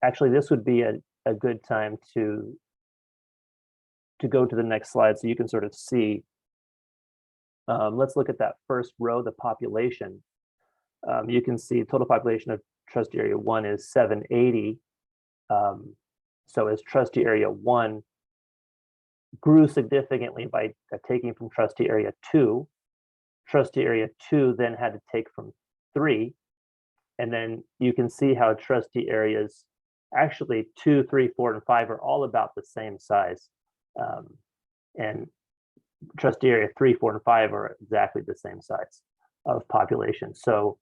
Actually, this would be a good time to go to the next slide so you can sort of see. Let's look at that first row, the population. You can see total population of trustee area 1 is 780. So as trustee area 1 grew significantly by taking from trustee area 2, trustee area 2 then had to take from 3. And then you can see how trustee areas, actually 2, 3, 4, and 5 are all about the same size. And trustee area 3, 4, and 5 are exactly the same size of population. So,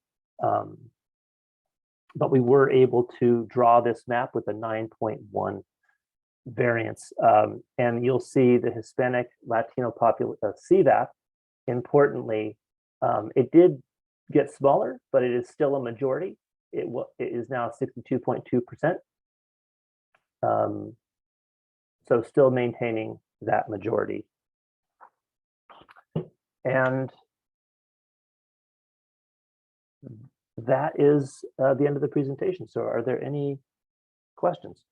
but we were able to draw this map with a 9.1 variance. And you'll see the Hispanic Latino CVAP, importantly, it did get smaller, but it is still a majority. It is now 62.2%. So still maintaining that majority. And that is the end of the presentation. So are there any questions?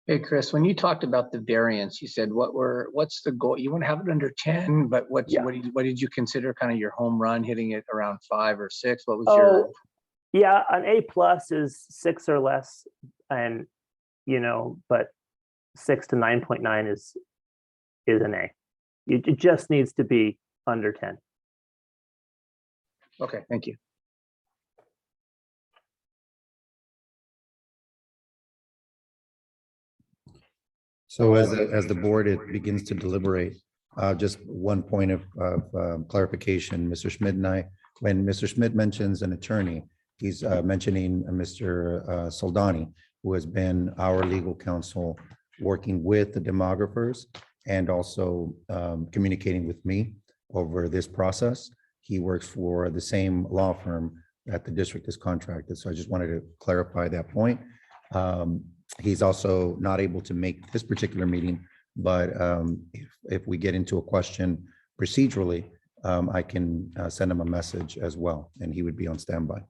Hey, Chris, when you talked about the variance, you said what's the goal? You want to have it under 10, but what did you consider kind of your home run, hitting it around 5 or 6? What was your? Yeah, an A+ is 6 or less, and but 6 to 9.9 is an A. It just needs to be under 10. Okay, thank you. So as the board begins to deliberate, just one point of clarification, Mr. Schmidt and I, when Mr. Schmidt mentions an attorney, he's mentioning Mr. Soldani, who has been our legal counsel working with the demographers and also communicating with me over this process. He works for the same law firm that the district is contracted. So I just wanted to clarify that point. He's also not able to make this particular meeting, but if we get into a question procedurally, I can send him a message as well, and he would be on standby.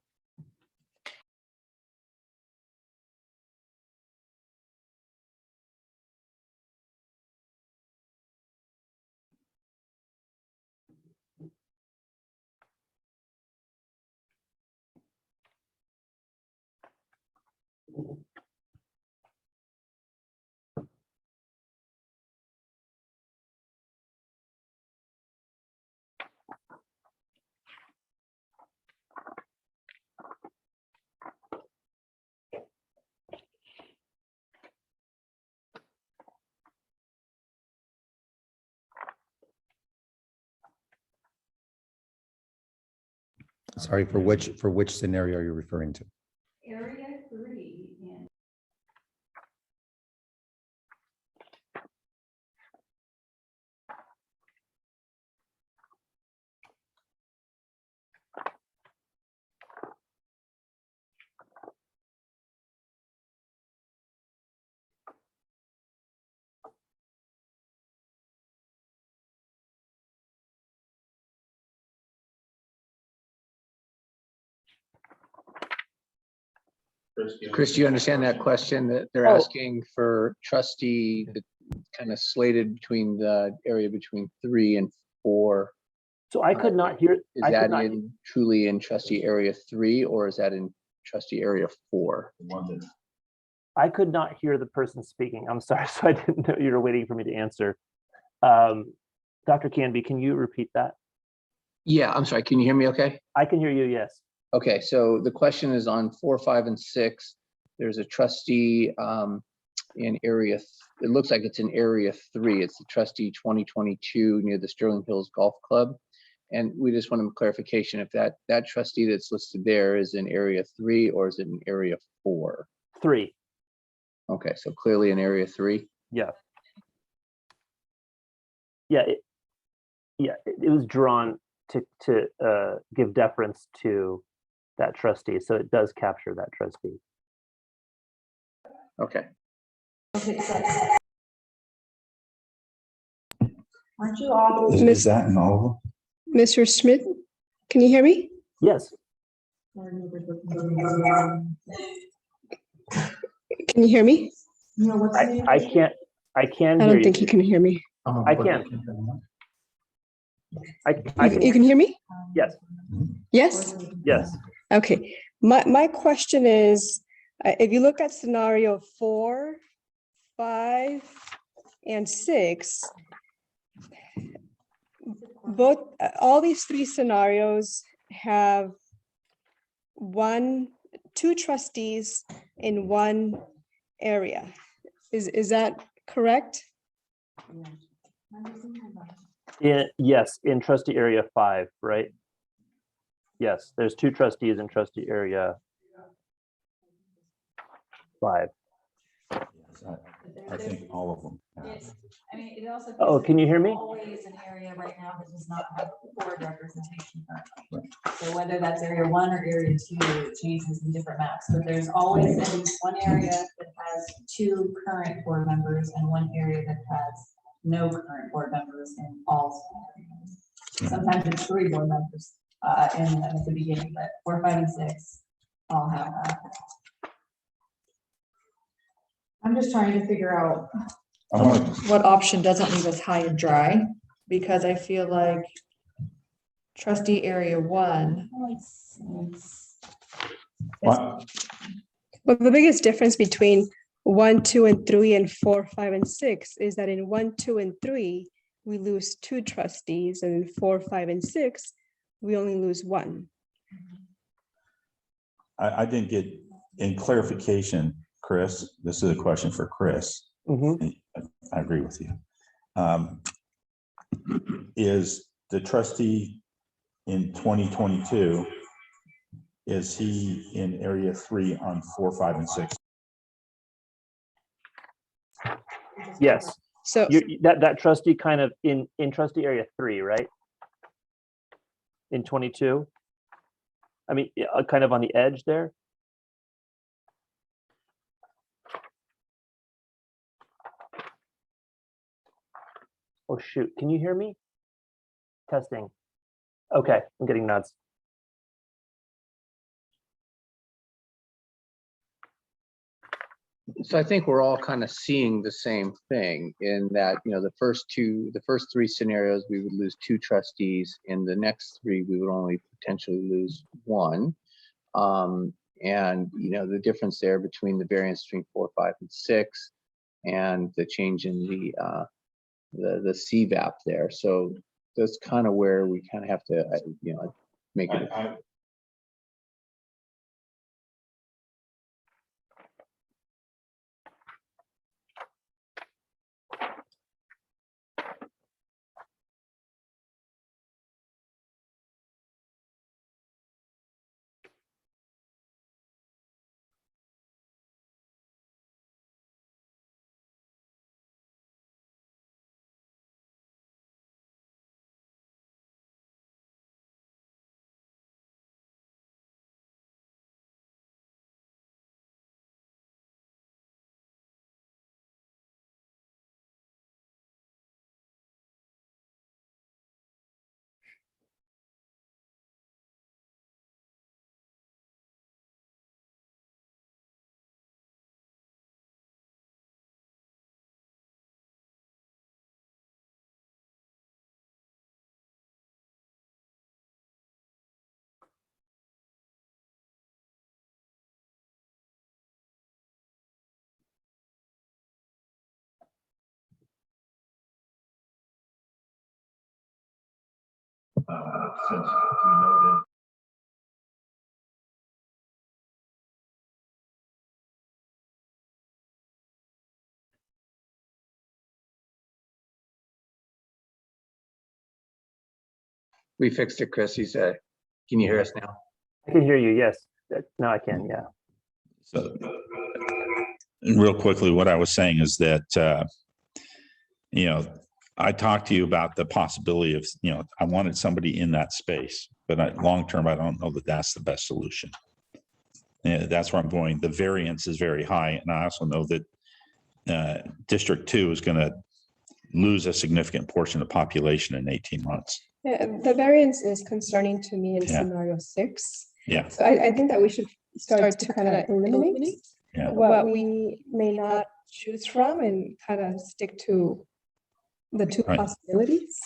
Sorry, for which scenario are you referring to? Area 3 in Chris, do you understand that question that they're asking for trustee that kind of slated between the area between 3 and 4? So I could not hear. Is that truly in trustee area 3, or is that in trustee area 4? I could not hear the person speaking. I'm sorry, so I didn't know you were waiting for me to answer. Dr. Canby, can you repeat that? Yeah, I'm sorry. Can you hear me okay? I can hear you, yes. Okay, so the question is on 4, 5, and 6. There's a trustee in area, it looks like it's in area 3. It's the trustee 2022 near the Sterling Hills Golf Club. And we just want a clarification if that trustee that's listed there is in area 3 or is it in area 4? 3. Okay, so clearly in area 3. Yeah. Yeah. It was drawn to give deference to that trustee, so it does capture that trustee. Okay. Aren't you all? Is that in all of them? Mr. Smith, can you hear me? Yes. Can you hear me? I can I hear don't you. think you can hear me. I can. You can hear me? Yes. Yes? Yes. Okay. My question is, if you look at scenario 4, 5, and 6, all these 3 scenarios have 2 trustees in one area. Is that correct? Yes, in trustee area 5, right? Yes, there's 2 trustees in trustee area 5. I think all of them. I mean, it also. Oh, can you hear me? Always an area right now that does not have board representation currently. So whether that's area 1 or area 2, it changes in different maps, but there's always at least one area that has 2 current board members and one area that has no current board members in all scenarios. Sometimes it's 3 board members at the beginning, but 4, 5, and 6 all have that. I'm just trying to figure out I want to what option doesn't leave us high and dry, because I feel like trustee area 1. What? Well, the biggest difference between 1, 2, and 3, and 4, 5, and 6 is that in 1, 2, and 3, we lose 2 trustees, and in 4, 5, and 6, we only lose 1. I didn't get in clarification, Chris. This is a question for Chris. Mm-hmm. I agree with you. Is the trustee in 2022, is he in area 3 on 4, 5, and 6? Yes. So That trustee kind of in trustee area 3, right? In 22. I mean, kind of on the edge there. Oh shoot, can you hear me? Testing. Okay, I'm getting nods. So I think we're all kind of seeing the same thing in that, the first 3 scenarios, we would lose 2 trustees. In the next 3, we would only potentially lose 1. And, the difference there between the variance between 4, 5, and 6 and the change in the CVAP there. So that's kind of where we kind of have to, make it. Since we know that We fixed it, Chris. He's, can you hear us now? I can hear you, yes. Now I can, yeah. So, real quickly, what I was saying is that, I talked to you about the possibility of, I wanted somebody in that space, but long term, I don't know that that's the best solution. And that's where I'm going. The variance is very high. And I also know that District 2 is going to lose a significant portion of the population in 18 months. Yeah, the variance is concerning to me in Yeah. scenario 6. Yeah. So I think that we should start to kind of eliminate Yeah. what we may not choose from and kind of stick to the two Right. possibilities.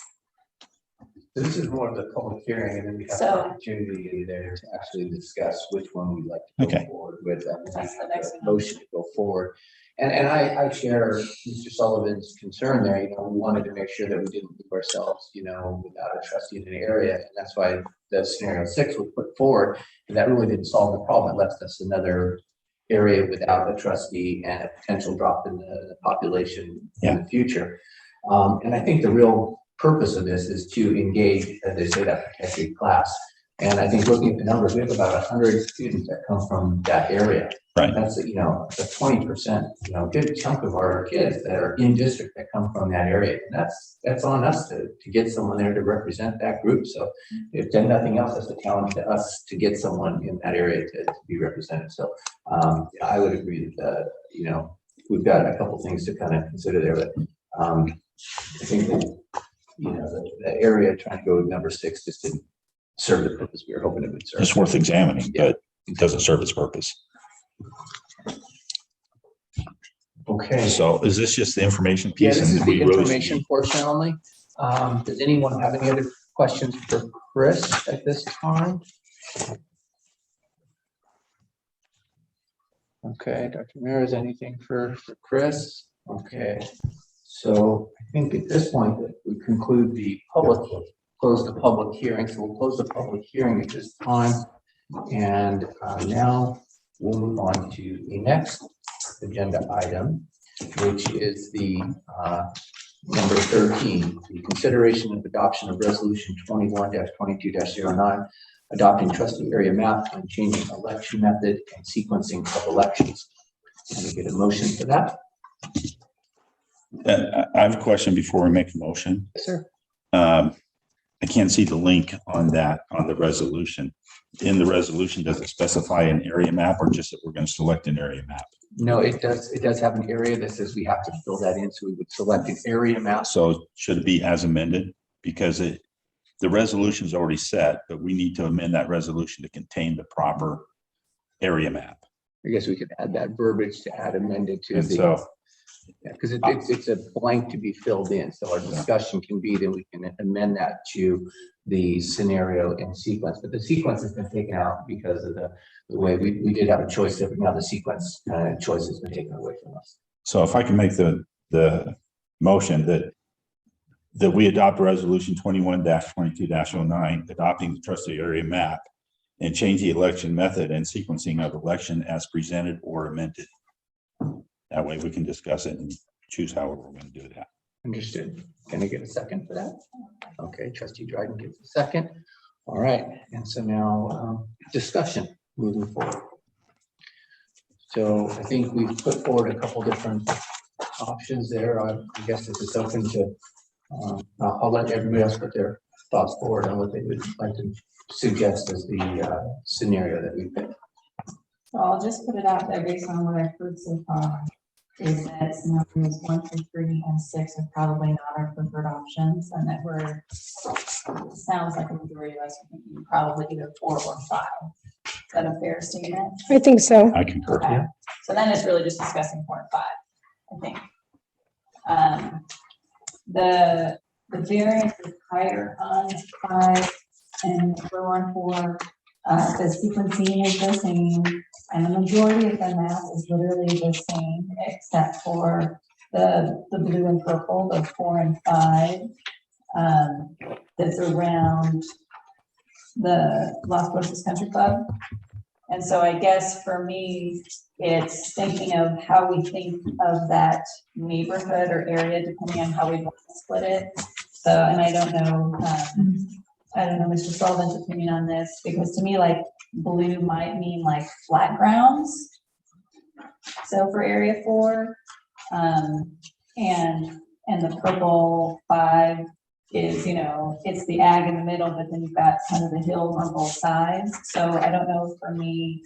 This is more of the public hearing, and then we have So- an opportunity there to actually discuss which one we'd like to Okay. go forward with. That's the next one. Motion to go forward. And I share Mr. Sullivan's concern there. We wanted to make sure that we didn't leave ourselves, without a trustee in an area. And that's why the scenario 6 was put forward. And that really didn't solve the problem. It left us another area without a trustee and a potential drop in the population in the future. And I think the real purpose of this is to engage, as they say, that protected class. And I think looking at the numbers, we have about 100 students that come from that area. Right. That's, a 20%, good chunk of our kids that are in district that come from that area. And that's on us to get someone there to represent that group. So if then nothing else, that's a challenge to us to get someone in that area to be represented. So I would agree that, we've got a couple things to kind of consider there, but I think that, the area trying to go with number 6 just didn't serve the purpose we were hoping it would serve. It's worth examining, but it doesn't serve its purpose. Okay. So is this just the information Yeah, piece? this is And the we really information portion only. Does anyone have any other questions for Chris at this time? Okay, Dr. Mears, anything for Chris? Okay. So I think at this point that we conclude close the public hearing. So we'll close the public hearing at this time. And now we'll move on to the next agenda item, which is the number 13, the consideration of adoption of resolution 21-22-09, adopting trustee area map and changing election method and sequencing of elections. Can we get a motion for that? I have a question before we make a motion. Yes, sir. I can't see the link on the resolution. In the resolution, does it specify an area map or just that we're going to select an area map? No, it does have an area that says we have to fill that in. So we would select an area map. So should it be as amended? Because the resolution is already set, but we need to amend that resolution to contain the proper area map. I guess we could add that verbiage to add amended to And the. so, Because it's a blank to be filled in, so our discussion can be, then we can amend that to the scenario and sequence, but the sequence has been taken out because of the way we did have a choice there, but now the sequence choice has been taken away from us. so if I can make the motion that we adopt resolution 21-22-09, adopting the trustee area map and change the election method and sequencing of election as presented or amended. That way we can discuss it and choose however we're going to do that. Understood. Can I get a second for that? Okay, trustee Dryden gets a second. All right, and so now discussion moving forward. So I think we've put forward a couple different options there. I guess this is open to, I'll let everybody else put their thoughts forward on what they would like to suggest as the scenario that we picked. So I'll just put it out there based on what I've heard so far, is that scenarios 1 through 3 and 6 are probably not our preferred options, and that sounds like a majority of us are thinking probably either 4 or 5. Is that a fair statement? I think so. I concur. Okay. So then it's really just discussing 4 and 5, I think. The variance is higher on 5 and lower on 4. The sequencing is the same, and the majority of the map is literally the same, except for the blue and purple, the 4 and 5, that's around the Las Rosas Country Club. And so I guess for me, it's thinking of how we think of that neighborhood or area, depending on how we want to split it. So, and I don't know, I don't know, Mr. Sullivan's opinion on this, because to me, like, blue might mean like flat grounds. So for area 4, and the purple 5 is, you know, it's the ag in the middle, but then you've got kind of the hills on both sides. So I don't know, for me,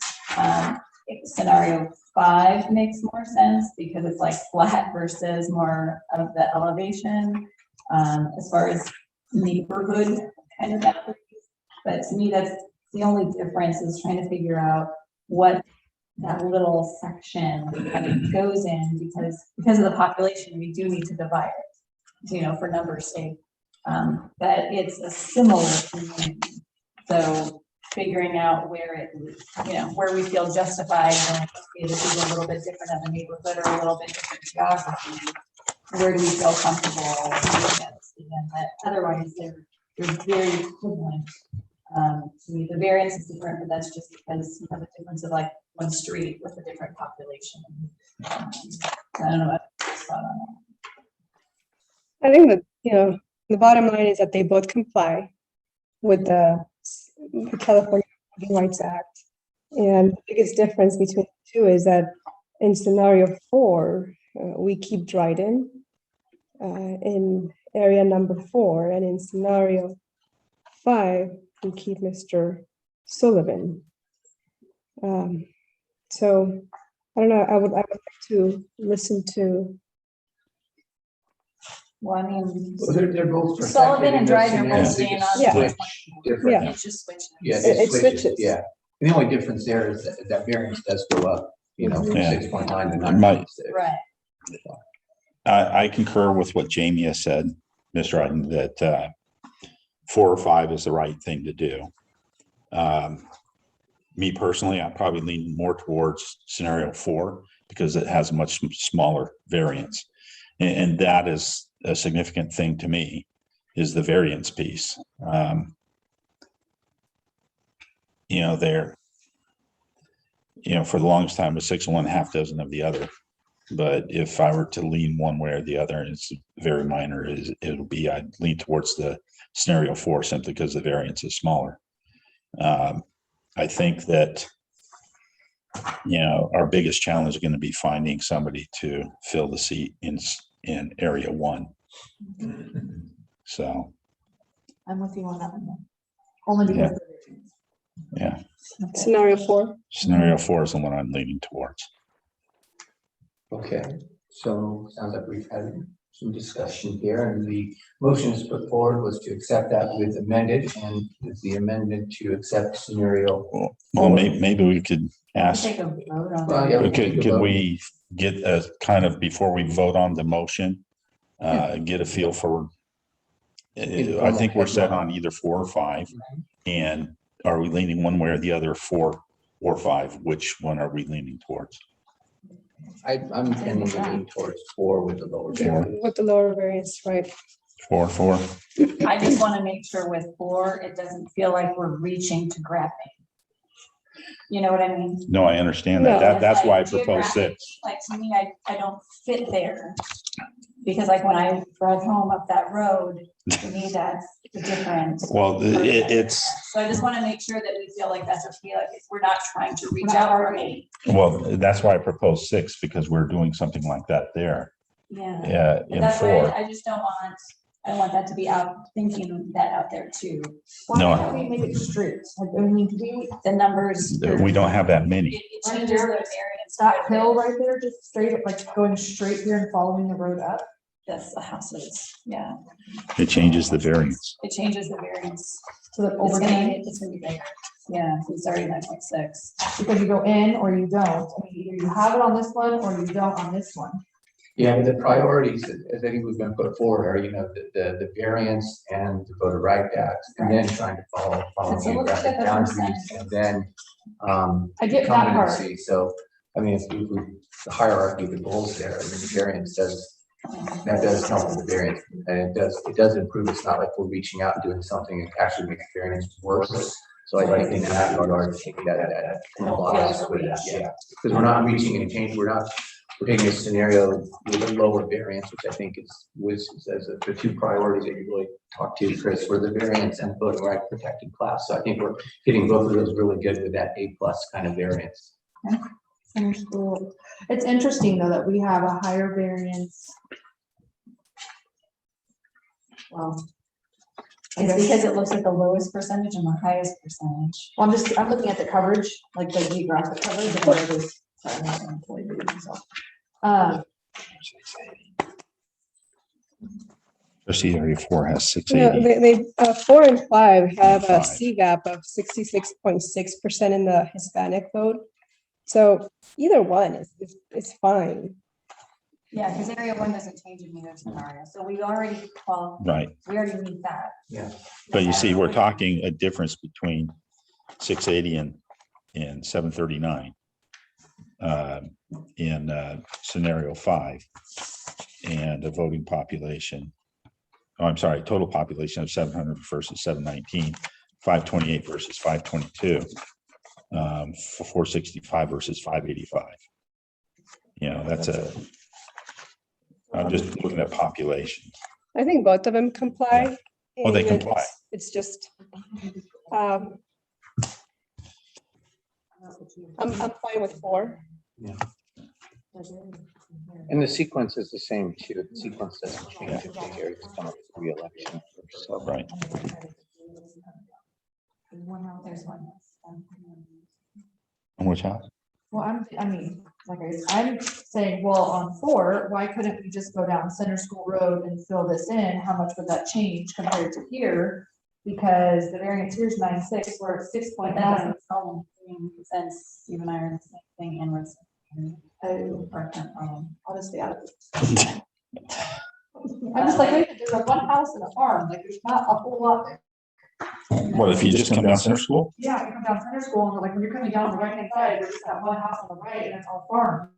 scenario 5 makes more sense because it's like flat versus more of the elevation, as far as neighborhood kind of boundaries. But to me, that's the only difference, is trying to figure out what that little section kind of goes in, because of the population, we do need to divide it, you know, for numbers sake. But it's a similar community. So figuring out where it, you know, where we feel justified, and okay, this is a little bit different of a neighborhood or a little bit different geography. Where do we feel comfortable doing this? But otherwise, they're very equivalent. To me, the variance is different, but that's just because you have a difference of like one street with a different population. I don't know what your thought on that. I think that, you know, the bottom line is that they both comply with the California Voting Rights Act. And the biggest difference between the two is that in scenario 4, we keep Dryden in area number 4, and in scenario 5, we keep Mr. Sullivan. So I don't know, I would like to listen to. Well, I mean, Well, they're both Sullivan and protected in Dryden are this both staying on. Yeah. switch different. Yeah. It's just switching. Yeah, It switches. Yeah, and the only difference there is that variance does go up, you know, from Yeah. 6.9 to It might- 9.6. Right. I concur with what Jamie has said, Ms. Ryden, that 4 or 5 is the right thing to do. Me personally, I'm probably leaning more towards scenario 4 because it has a much smaller variance. And that is a significant thing to me, is the variance piece. You know, for the longest time, it was 6 of one, half dozen of the other. But if I were to lean one way or the other, and it's very minor, I'd lean towards the scenario 4 simply because the variance is smaller. I think that, you know, our biggest challenge is going to be finding somebody to fill the seat in area 1. So. I'm with you on that one. Only because. Yeah. Scenario 4. Scenario 4 is the one I'm leaning towards. Okay, so sounds like we've had some discussion here, and the motion is put forward was to accept that with amended, and is the amendment to accept scenario. Well, maybe we could ask, Take a vote on Well, that. yeah, we can take a could vote. we get a kind of, before we vote on the motion, get a feel for, I think we're set on either 4 or 5. And are we leaning one way or the other, 4 or 5? Which one are we leaning towards? I'm tending to lean towards 4 with the lower variance. With the lower variance, right? 4. I just want to make sure with 4, it doesn't feel like we're reaching to grabbing. You know what I mean? No, I understand that. No. That's why I Like, proposed 6. Like, to me, I don't fit there. Because like when I drive home up that road, to me, that's the difference. Well, it's, So I just want to make sure that we feel like that's okay, like if we're not trying to reach out for me. well, that's why I proposed 6, because we're doing something like that there. Yeah. Yeah, But in that's 4. why I just don't want that to be thinking that out there too. Why No. don't we make it straight? Like, I mean, The numbers. We don't have that many. It changes the variance. that hill right there, just straight, like going straight here and following the road up. That's the houses, yeah. It changes the variance. It changes the variance. So that It's over gonna be bigger. Yeah, it's already 9.6. because you go in or you don't. I mean, either you have it on this one or you don't on this one. Yeah, but the priorities that I think we've been put forward are, you know, the variance and the voter right act, and then trying to follow So we'll look geographic at the boundaries, percentages. and then I get that part. competency. So, I mean, if the hierarchy of the goals there, I mean, the variance does help with the variance, and it does improve. It's not like we're reaching out and doing something that actually makes the variance worse. So I think in that regard, taking that complies with that, yeah, because we're not reaching and changing, we're we're taking a scenario with a lower variance, which I think was as the two priorities that you really talked to, Chris, were the variance and voting right protected class. So I think we're hitting both of those really good with that A+ kind of variance. Center school. It's interesting though that we have a higher variance. Well, It's because it looks at the lowest percentage and the highest percentage. I'm looking at the coverage, like the geographic coverage of where it is. Sorry, I'm totally reading myself. Especially area 4 has No, 680. they 4 and 5 have a 5. CVAP of 66.6% in the Hispanic vote. So either one is fine. Yeah, because area 1 doesn't change in either scenario. So we already, Right. we already need that. Yeah. But you see, we're talking a difference between 680 and 739 in scenario 5, and a voting population. Oh, I'm sorry, total population of 700 versus 719, 528 versus 522, 465 versus 585. You know, I'm just looking at population. I think both of them comply. Oh, they and comply. It's just, I'm fine with 4. And the sequence is the same too. The sequence doesn't change if the area comes re-election. So, Right. There's one. And which house? Well, I'm saying, well, on 4, why couldn't we just go down Center School Road and fill this in? How much would that change compared to here? Because the variance here is 9.6, we're at 6.9. That doesn't solve anything since Steve and I are the same thing and we're. I'll just stay out of it. I'm just like, wait, there's a one house and a farm, like there's not a whole lot there. What if you just come down Center School? Yeah, you come down Center School and we're like, when you're coming down the right hand side, there's just that one house on the right and it's all farm.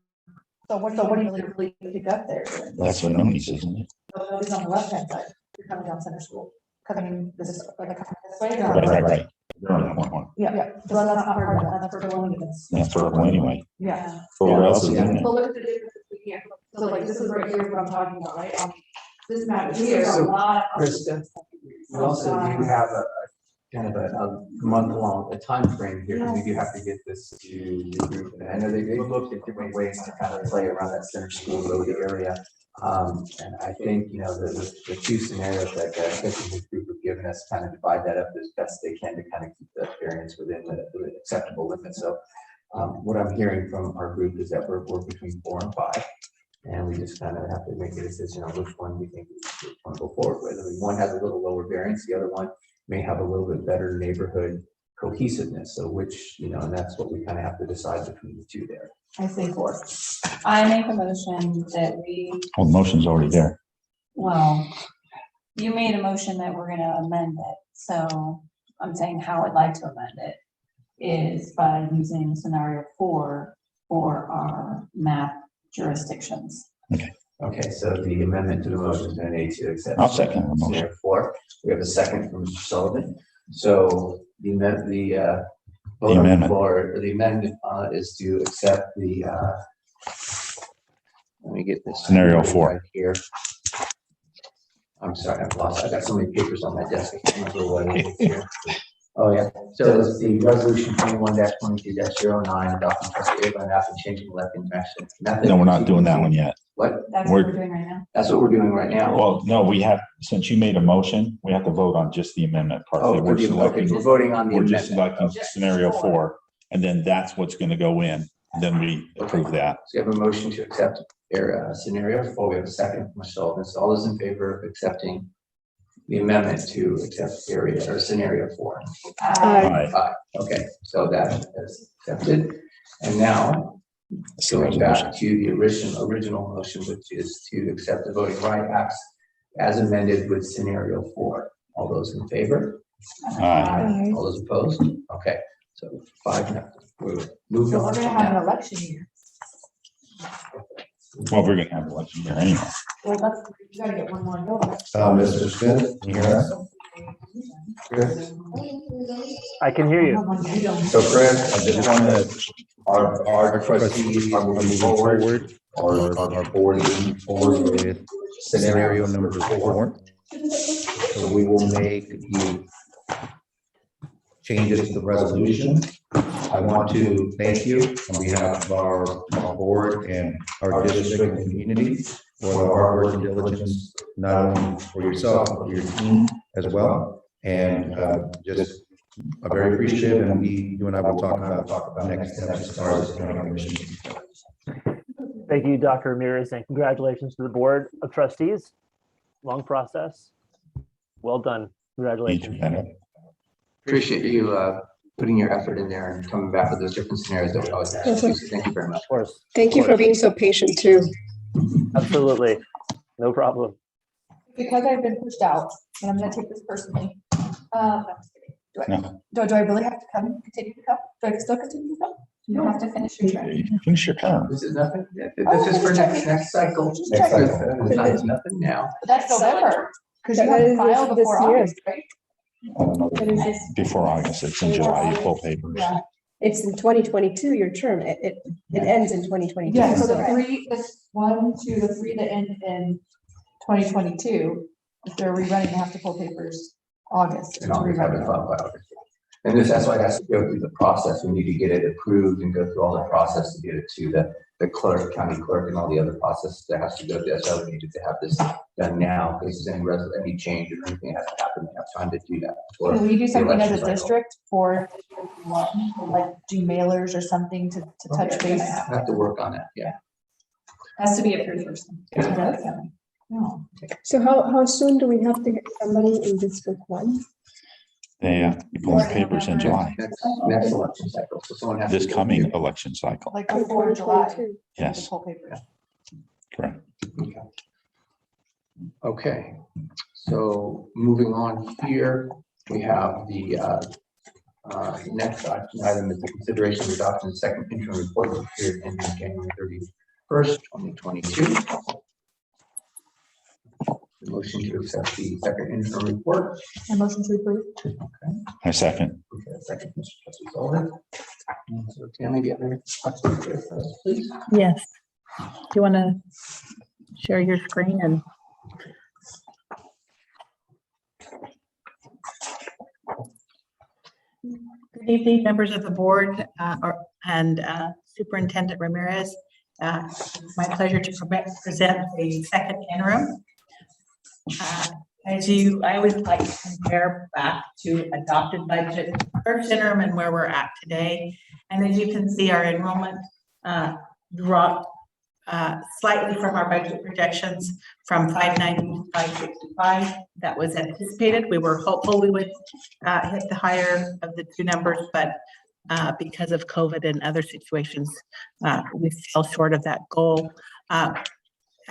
So what do you really pick up there? That's what Noni's, isn't it? So it's on the left hand side, you're coming down Center School, coming this way. Right. They're on that one. Yeah. So that's not hard, that's for Delaney. That's purple anyway. Yeah. So what else is in there? So look at the difference between, so like this is right here what I'm talking about, right? This map here, a lot of. Krista, we also do have a kind of a month-long time frame here, because we do have to get this to the group. And I know they looked at different ways to kind of play around that Center School Road area. And I think, you know, the two scenarios that this group have given us kind of divide that up as best they can to kind of keep the variance within the acceptable limit. So what I'm hearing from our group is that we're between 4 and 5. And we just kind of have to make a decision on which one we think we want to go forward with. I mean, one has a little lower variance, the other one may have a little bit better neighborhood cohesiveness. So which, you know, and that's what we kind of have to decide between the two there. I say 4. I make a motion that we, Well, the motion's already there. well, you made a motion that we're gonna amend it. So I'm saying how I'd like to amend it is by using scenario 4 for our map jurisdictions. Okay, so the amendment to the motion has been made to accept. I'll second the motion. Scenario 4. We have a second from Mr. Sullivan. So the vote on the floor, the amendment is to accept the let me get this Scenario 4 right here. I'm sorry, I've lost. I got so many papers on my desk. I can't remember what it is here. Oh, yeah. So it's the resolution 21-22-09 adopting trustee guideline map and changing electing method. No, we're not doing that one yet. What? That's what we're doing right now. That's what we're doing right now. Well, no, we have, since you made a motion, we have to vote on just the amendment part. Oh, that we're okay, selecting. we're voting on the We're just amendment. selecting scenario 4, and then that's what's going to go in. Then we approve that. So we have a motion to accept scenario 4. We have a second from Mr. Sullivan. So all those in favor of accepting the amendment to accept scenario 4? Aye. Okay, so that is accepted. And now going back to the original motion, which is to accept the voting right acts as amended with scenario 4. All those in favor? Aye. All those opposed? Okay, so 5-0. We're moving So on. we're gonna have an election year. Well, we're going to have an election here anyway. Well, that's, you gotta get one more vote. Mr. Smith, can you hear us? I can hear you. So Fred, I just want to, our trustees are moving forward our board is moving forward with scenario number 4. So we will make the changes to the resolution. I want to thank you on behalf of our board and our district and community for the hard work and diligence, not only for yourself, but for your team as well. And just very appreciative, and you and I will talk about next steps as far as the county commission. Thank you, Dr. Ramirez, and congratulations to the Board of Trustees. Long process. Well done. Congratulations. Appreciate you putting your effort in there and coming back with those different scenarios that we always ask. So thank you very much. Of course. Thank you for being so patient too. Absolutely. No problem. Because I've been pushed out, and I'm gonna take this personally. I'm just kidding. Do I really have to continue to come? Do I still continue to come? You don't have to finish your term. Finish your term. This is nothing. This is for next cycle. Just checking. It's nothing now. But that's November, because you have to file before August, right? Before August, it's in July, you pull papers. Yeah. It's in 2022, your term. It ends in 2022. Yeah, so the 1, 2, the 3 that end in 2022, if they're rerunning, they have to pull papers August. And August, have it filed by August. And that's why it has to go through the process. We need to get it approved and go through all the process to get it to the clerk, county clerk, and all the other processes that has to go through. So we needed to have this done now, because any change or anything has to happen. We have time to do that. Can we do something as a election cycle. district for, like, do mailers or something to touch base? I have to work on that, yeah. Has to be approved first. No. So how soon do we have to get somebody in District 1? They pull papers in July, Next election cycle. So someone has this to coming election cycle. Like before July. 2022. Yes, Pull papers. correct. Okay, so moving on here, we have the next action item is the consideration of adopting the second interim report for the period ending January 31st, 2022. The motion to accept the second interim report. A motion to approve. I second. Okay, second, Mr. Trustee Sullivan. So Tammy, get there, please. Yes. Do you want to share your screen and? Good evening, members of the board and Superintendent Ramirez. It's my pleasure to present the second interim. I always like to compare back to adopted budget, first interim and where we're at today. And as you can see, our enrollment dropped slightly from our budget projections from 590 to 565. That was anticipated. We were hopeful we would hit the higher of the two numbers, but because of COVID and other situations, we fell short of that goal.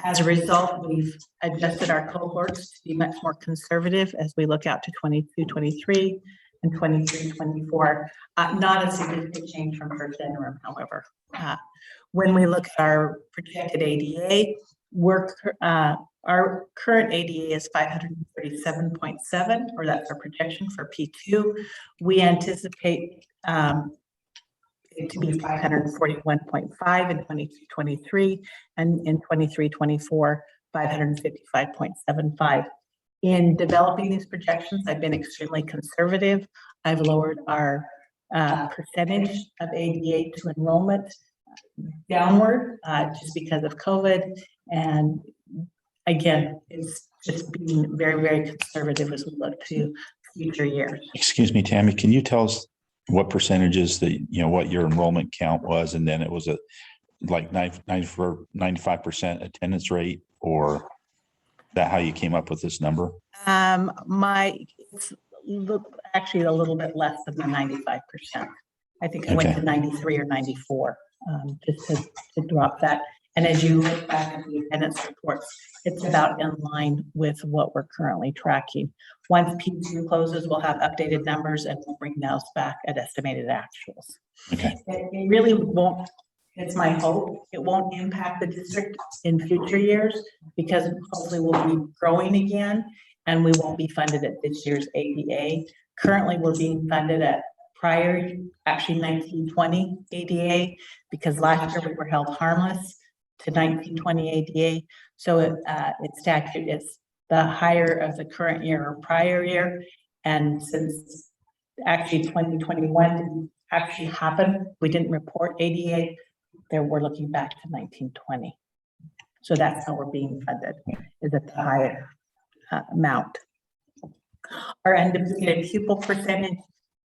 As a result, we've adjusted our cohorts to be much more conservative as we look out to 22-23 and 23-24. Not a significant change from first interim, however. When we look at our projected ADA, our current ADA is 537.7, or that's our projection for P2. We anticipate it to be 541.5 in 22-23, and in 23-24, 555.75. In developing these projections, I've been extremely conservative. I've lowered our percentage of ADA to enrollment downward just because of COVID. And again, it's just being very, very conservative as we look to future years. Excuse me, Tammy, can you tell us what percentages that, what your enrollment count was, and then it was a like 95% attendance rate, or that how you came up with this number? It's actually a little bit less than the 95%. I think I went to 93 or 94, just to drop that. And as you look back at the attendance reports, it's about in line with what we're currently tracking. Once P2 closes, we'll have updated numbers and we'll bring those back at estimated actuals. Okay. It really won't, it's my hope, it won't impact the district in future years, because hopefully we'll be growing again and we won't be funded at this year's ADA. Currently, we're being funded at actually 1920 ADA, because last year we were held harmless. to 1920 ADA. So its statute is the higher of the current year or prior year. And since actually 2021 didn't actually happen, we didn't report ADA, there we're looking back to 1920. So that's how we're being funded, is at the higher amount. Our unduplicated pupil percentage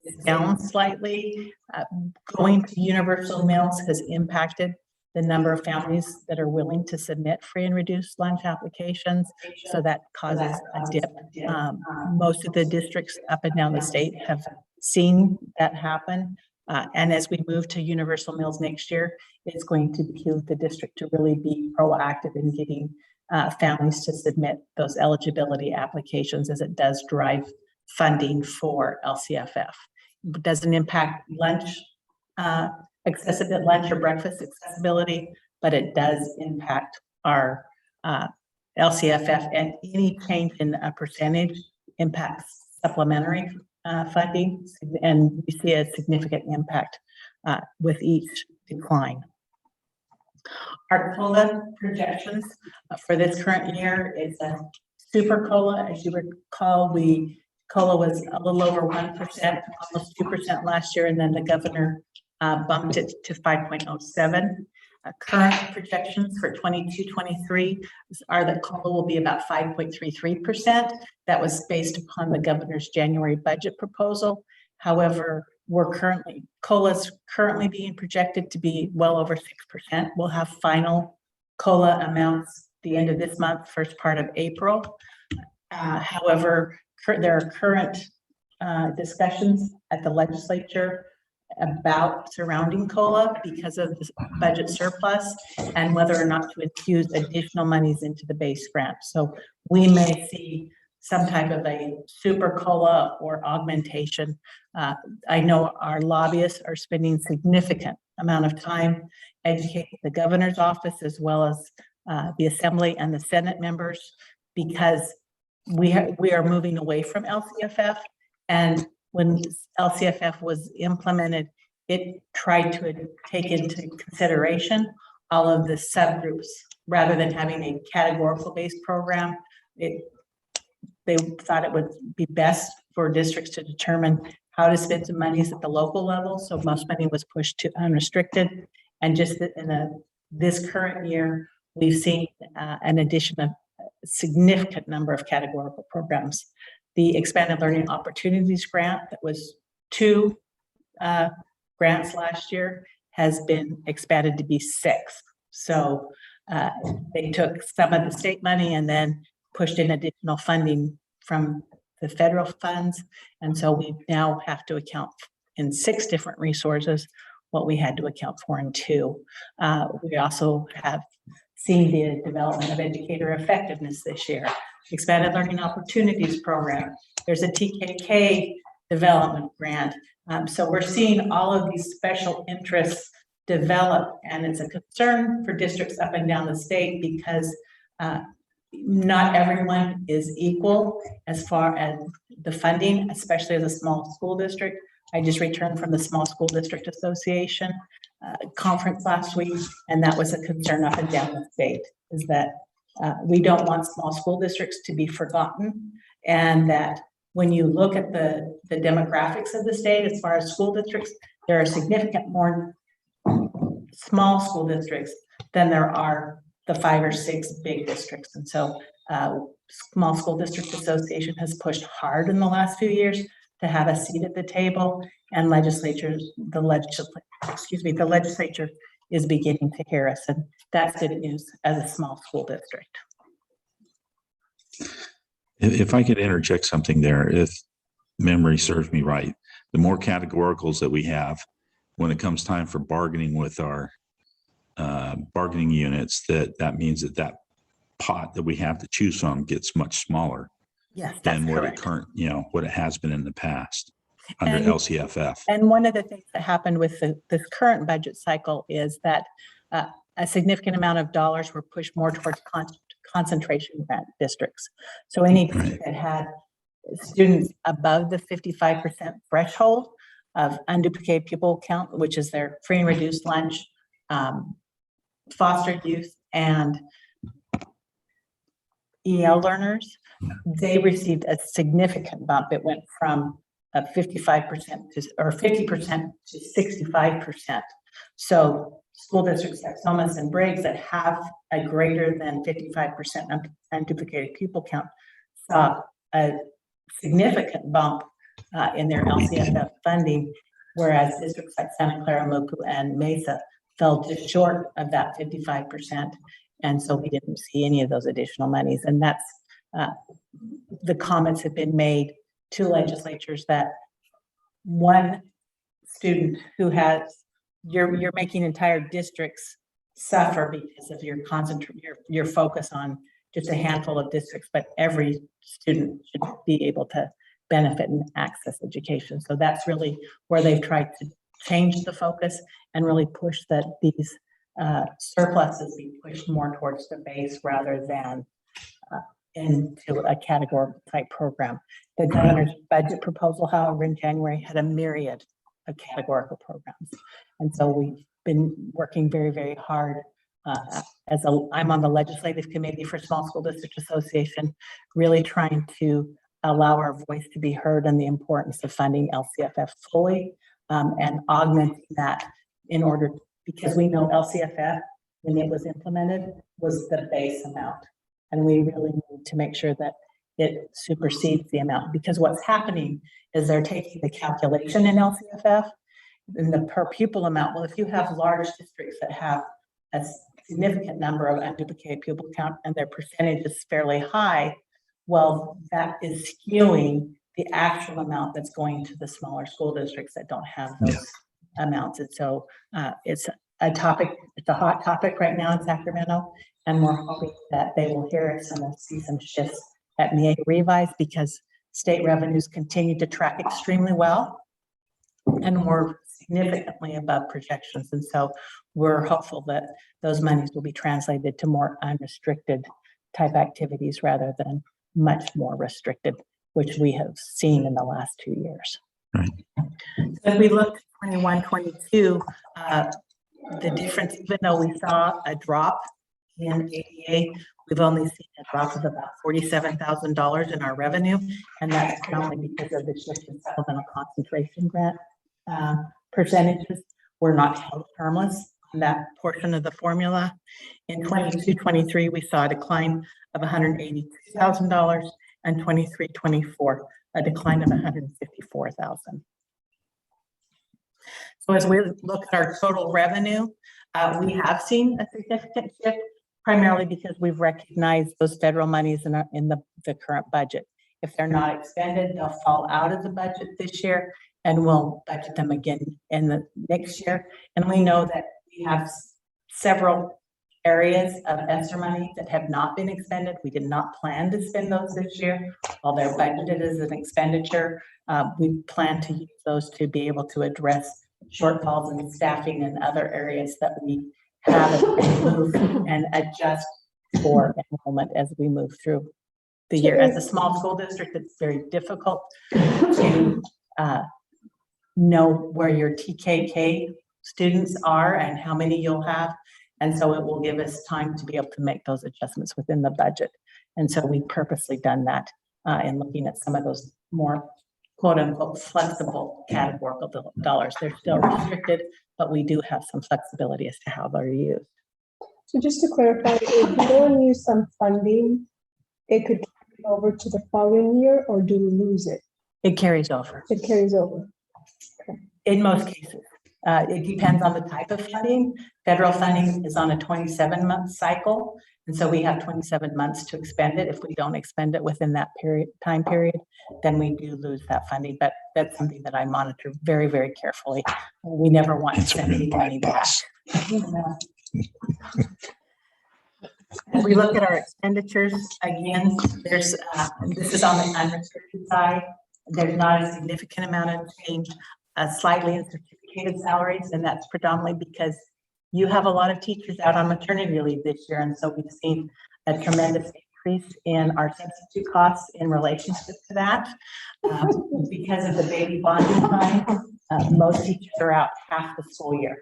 is down slightly. Going to universal meals has impacted the number of families that are willing to submit free and reduced lunch applications. So that causes a dip. Most of the districts up and down the state have seen that happen. And as we move to universal meals next year, it's going to behoove the district to really be proactive in getting families to submit those eligibility applications, as it does drive funding for LCFF. It doesn't impact lunch accessibility, lunch or breakfast accessibility, but it does impact our LCFF, and any change in a percentage impacts supplementary funding, and we see a significant impact with each decline. Our COLA projections for this current year is a super COLA. As you recall, COLA was a little over 1%, almost 2% last year, and then the governor bumped it to 5.07. Current projections for 22-23 are that COLA will be about 5.33%. That was based upon the governor's January budget proposal. However, COLA is currently being projected to be well over 6%. We'll have final COLA amounts the end of this month, first part of April. However, there are current discussions at the legislature about surrounding COLA because of this budget surplus and whether or not to infuse additional monies into the base grant. So we may see some type of a super COLA or augmentation. I know our lobbyists are spending significant amount of time educating the governor's office as well as the Assembly and the Senate members, because we are moving away from LCFF. And when LCFF was implemented, it tried to take into consideration all of the subgroups rather than having a categorical based program. They thought it would be best for districts to determine how to spend some monies at the local level. So most money was pushed to unrestricted. And just in this current year, we've seen an addition of a significant number of categorical programs. The Expanded Learning Opportunities Grant, that was 2 grants last year, has been expanded to be 6. So they took some of the state money and then pushed in additional funding from the federal funds. And so we now have to account in 6 different resources what we had to account for in 2. We also have seen the development of educator effectiveness this year. Expanded Learning Opportunities Program. There's a TKK development grant. So we're seeing all of these special interests develop, and it's a concern for districts up and down the state because not everyone is equal as far as the funding, especially as a small school district. I just returned from the Small School District Association conference last week, and that was a concern up and down the state, is that we don't want small school districts to be forgotten, and that when you look at the demographics of the state as far as school districts, there are significant more small school districts than there are the 5 or 6 big districts. And so Small School District Association has pushed hard in the last few years to have a seat at the table, and the legislature is beginning to hear us, and that's good news as a small school district. If I could interject something there, if memory serves me right, the more categoricals that we have, when it comes time for bargaining with our bargaining units, that means that pot that we have to choose from gets much smaller. Yes, than what correct. what it has been in the past under LCFF. And one of the things that happened with this current budget cycle is that a significant amount of dollars were pushed more towards concentration grant districts. So any district that had students above the 55% threshold of unduplicated pupil count, which is their free and reduced lunch, foster youth, and EL learners, they received a significant bump. It went from 55% to, or 50% to 65%. So school districts like Thomas and Briggs that have a greater than 55% unduplicated pupil count saw a significant bump in their LCFF funding, whereas districts like Santa Clara, Moku, and Mesa fell just short of that 55%. And so we didn't see any of those additional monies. And that's the comments have been made to legislatures that one student who has, you're making entire districts suffer because of your focus on just a handful of districts, but every student should be able to benefit and access education. So that's really where they've tried to change the focus and really push that these surpluses be pushed more towards the base rather than into a categorical type program. The governor's budget proposal, however, in January had a myriad of categorical programs. And so we've been working very, very hard. I'm on the legislative committee for Small School District Association, really trying to allow our voice to be heard and the importance of funding LCFF fully and augmenting that in order, because we know LCFF, when it was implemented, was the base amount. And we really need to make sure that it supersedes the amount, because what's happening is they're taking the calculation in LCFF and the per pupil amount. Well, if you have large districts that have a significant number of unduplicated pupil count and their percentage is fairly high, well, that is skewing the actual amount that's going to the smaller school districts that don't have those amounts. And so it's a topic, it's a hot topic right now in Sacramento, and we're hoping that they will hear us and we'll see some shifts at MEA Revise, because state revenues continue to track extremely well and we're significantly above projections. And so we're hopeful that those monies will be translated to more unrestricted type activities rather than much more restricted, which we have seen in the last 2 years. Right. So if we look at 21, 22, the difference, even though we saw a drop in ADA, we've only seen a drop of about $47,000 in our revenue, and that's only because of the shift in supplemental concentration grant percentages. We're not held harmless in that portion of the formula. In 22, 23, we saw a decline of $182,000, and 23, 24, a decline of $154,000. So as we look at our total revenue, we have seen a significant shift, primarily because we've recognized those federal monies in the current budget. If they're not expended, they'll fall out of the budget this year, and we'll budget them again in the next year. And we know that we have several areas of ESSER money that have not been expended. We did not plan to spend those this year. While they're budgeted as an expenditure, we plan to use those to be able to address shortfalls in staffing and other areas that we have and move and adjust for enrollment as we move through the year. As a small school district, it's very difficult to know where your TKK students are and how many you'll have. And so it will give us time to be able to make those adjustments within the budget. And so we've purposely done that in looking at some of those more quote unquote flexible categorical dollars. They're still restricted, but we do have some flexibility as to how they're used. So just to clarify, if we don't use some funding, it could carry over to the following year, or do we lose it? It carries over. It carries over. Okay. In most cases. It depends on the type of funding. Federal funding is on a 27-month cycle. And so we have 27 months to expend it. If we don't expend it within that time period, then we do lose that funding. But that's something that I monitor very, very carefully. We never want to send any money back. As we look at our expenditures, again, there's this is on the unrestricted side. There's not a significant amount of change, slightly in certificated salaries, and that's predominantly because you have a lot of teachers out on maternity leave this year, and so we've seen a tremendous increase in our substitute costs in relationship to that. Because of the baby bonding time, most teachers are out half the school year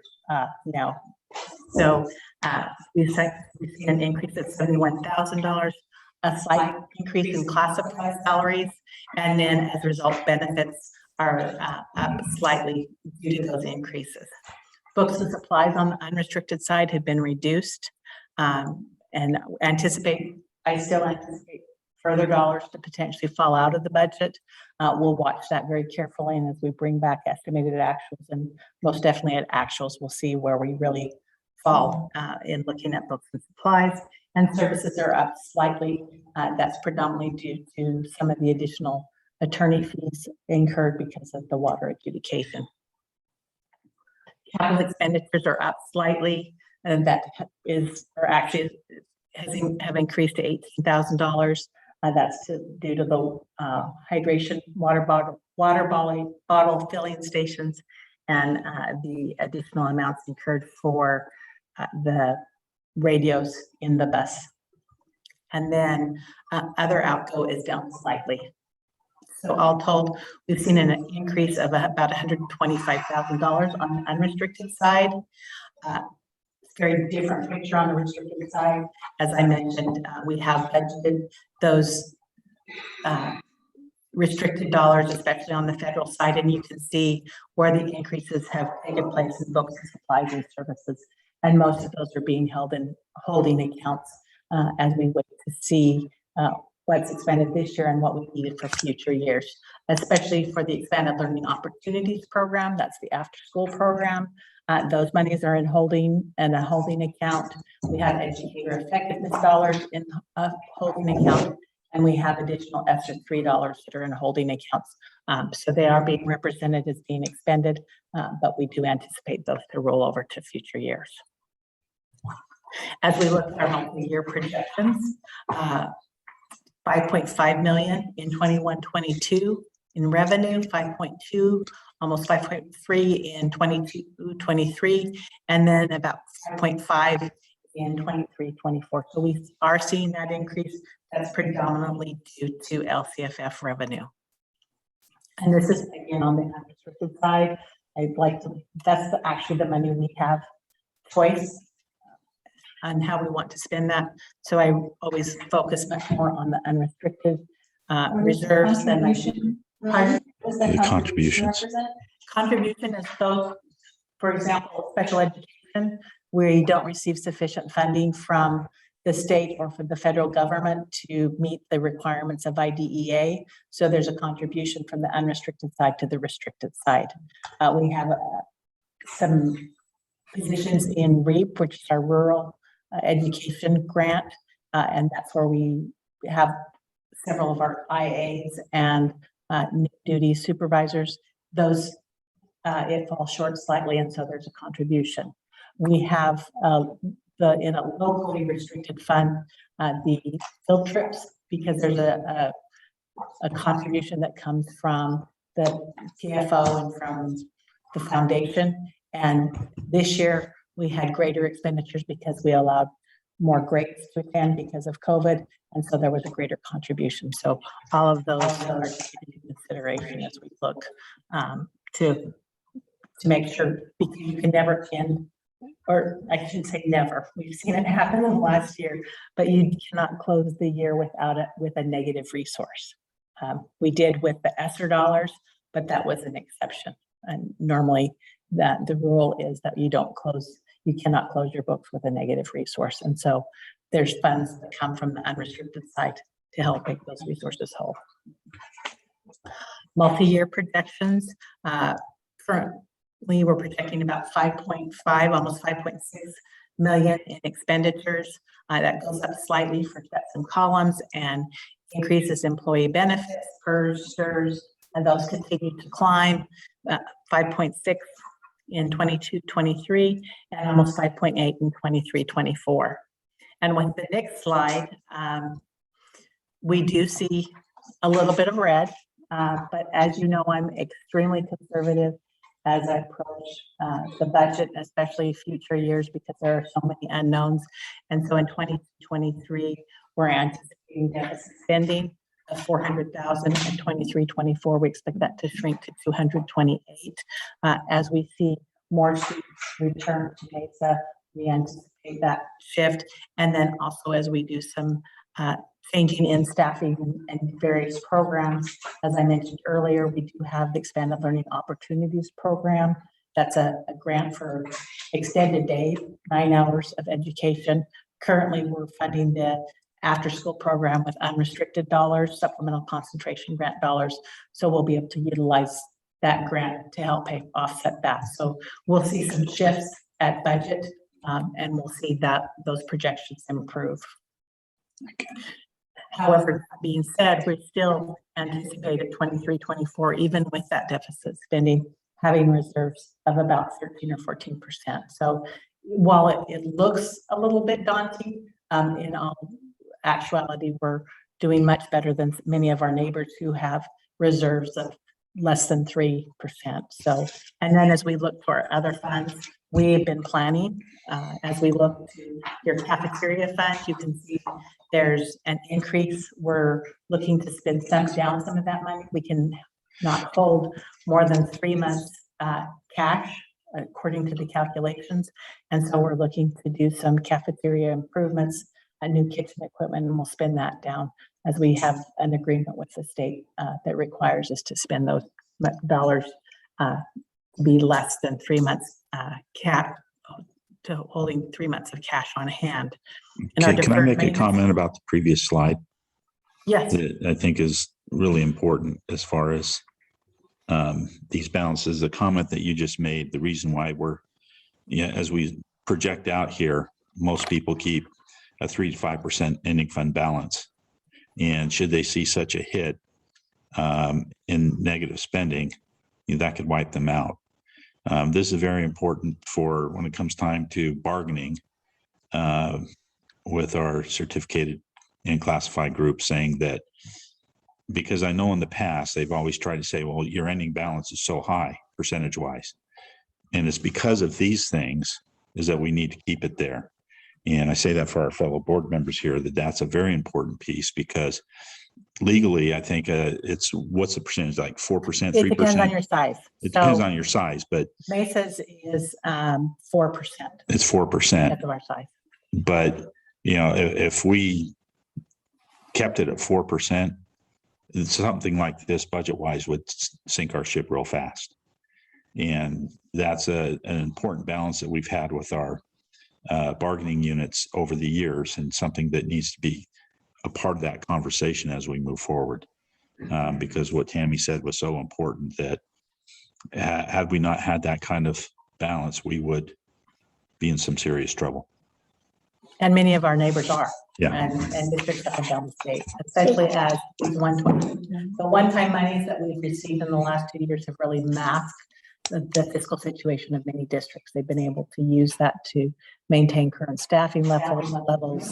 now So we've seen an increase of $71,000, a slight increase in classified salaries, and then as a result, benefits are up slightly due to those increases. Books and supplies on the unrestricted side have been reduced, and I still anticipate further dollars to potentially fall out of the budget. We'll watch that very carefully, and as we bring back estimated actuals, and most definitely at actuals, we'll see where we really fall in looking at books and supplies. And services are up slightly. That's predominantly due to some of the additional attorney fees incurred because of the water adjudication. Capital expenditures are up slightly, and that have increased to $18,000. That's due to the hydration water bottle filling stations and the additional amounts incurred for the radios in the bus. And then other outgo is down slightly. So all told, we've seen an increase of about $125,000 on the unrestricted side. Very different picture on the restricted side. As I mentioned, we have budgeted those restricted dollars, especially on the federal side, and you can see where the increases have taken place in books and supplies and services. And most of those are being held in holding accounts as we wait to see what's expended this year and what we needed for future years, especially for the Expanded Learning Opportunities Program. That's the after-school program. Those monies are in holding and a holding account. We have educator effectiveness dollars in a holding account, and we have additional ESSER III dollars that are in holding accounts. So they are being represented as being expended, but we do anticipate those to roll over to future years. As we look at our multi-year projections, 5.5 million in 21-22 in revenue, 5.2, almost 5.3 in 22-23, and then about 5.5 in 23-24. So we are seeing that increase. That's predominantly due to LCFF revenue. And this is again on the unrestricted side. I'd like to, that's actually the money we have choice on how we want to spend that. So I always focus much more on the unrestricted reserves than I do. The contributions. Contribution is those, for example, special education, where you don't receive sufficient funding from the state or from the federal government to meet the requirements of IDEA. So there's a contribution from the unrestricted side to the restricted side. We have some positions in REAP, which is our rural education grant, and that's where we have several of our IAs and duty supervisors. Those it falls short slightly, and so there's a contribution. We have in a locally restricted fund the field trips, because there's a contribution that comes from the TFO and from the foundation. And this year we had greater expenditures because we allowed more grades to attend because of COVID. And so there was a greater contribution. So all of those are taken into consideration as we look to make sure, because you can never end, or I shouldn't say never, we've seen it happen in the last year, but you cannot close the year with a negative resource. We did with the ESSER dollars, but that was an exception. And normally the rule is that you cannot close your books with a negative resource. And so there's funds that come from the unrestricted side to help make those resources whole. Multi-year projections, currently we're projecting about 5.5, almost 5.6 million in expenditures. That goes up slightly for sets and columns, and increases employee benefits, PERS, and those continue to climb. 5.6 in 22-23, and almost 5.8 in 23-24. And with the next slide, we do see a little bit of red, but as you know, I'm extremely conservative as I approach the budget, especially future years, because there are so many unknowns. And so in 2023, we're anticipating deficit spending of 400,000. In 23-24, we expect that to shrink to 228 as we see more students return to Mesa, we anticipate that shift. And then also as we do some changing in staffing and various programs, as I mentioned earlier, we do have the Expanded Learning Opportunities Program. That's a grant for extended day, 9 hours of education. Currently, we're funding the after-school program with unrestricted dollars, supplemental concentration grant dollars. So we'll be able to utilize that grant to help offset that. So we'll see some shifts at budget, and we'll see that those projections improve. However, that being said, we still anticipate at 23-24, even with that deficit spending, having reserves of about 13 or 14%. So while it looks a little bit daunting, in all actuality, we're doing much better than many of our neighbors who have reserves of less than 3%. So, and then as we look for other funds, we've been planning, as we look to your cafeteria fund, you can see there's an increase. We're looking to spend down some of that money. We can not hold more than 3 months cash according to the calculations. And so we're looking to do some cafeteria improvements, a new kitchen equipment, and we'll spend that down as we have an agreement with the state that requires us to spend those dollars be less than 3 months cap to holding 3 months of cash on hand. Okay, can I make a comment about the previous slide? Yes. That I think is really important as far as these balances. The comment that you just made, the reason why as we project out here, most people keep a 3 to 5% ending fund balance. And should they see such a hit in negative spending, that could wipe them out. This is very important for when it comes time to bargaining with our certificated and classified group, saying that, because I know in the past, they've always tried to say, well, your ending balance is so high percentage wise. And it's because of these things is that we need to keep it there. And I say that for our fellow board members here, that's a very important piece, because legally, I think it's, what's the percentage, like 4%, 3%? It depends on your size. It depends on your size, but Mesa's is 4%. It's 4% of our size. But if we kept it at 4%, something like this budget-wise would sink our ship real fast. And that's an important balance that we've had with our bargaining units over the years, and something that needs to be a part of that conversation as we move forward. Because what Tammy said was so important, that had we not had that kind of balance, we would be in some serious trouble. And many of our neighbors are. Yeah. And districts up and down the state, especially as the one-time monies that we've received in the last 2 years have really masked the fiscal situation of many districts. They've been able to use that to maintain current staffing levels,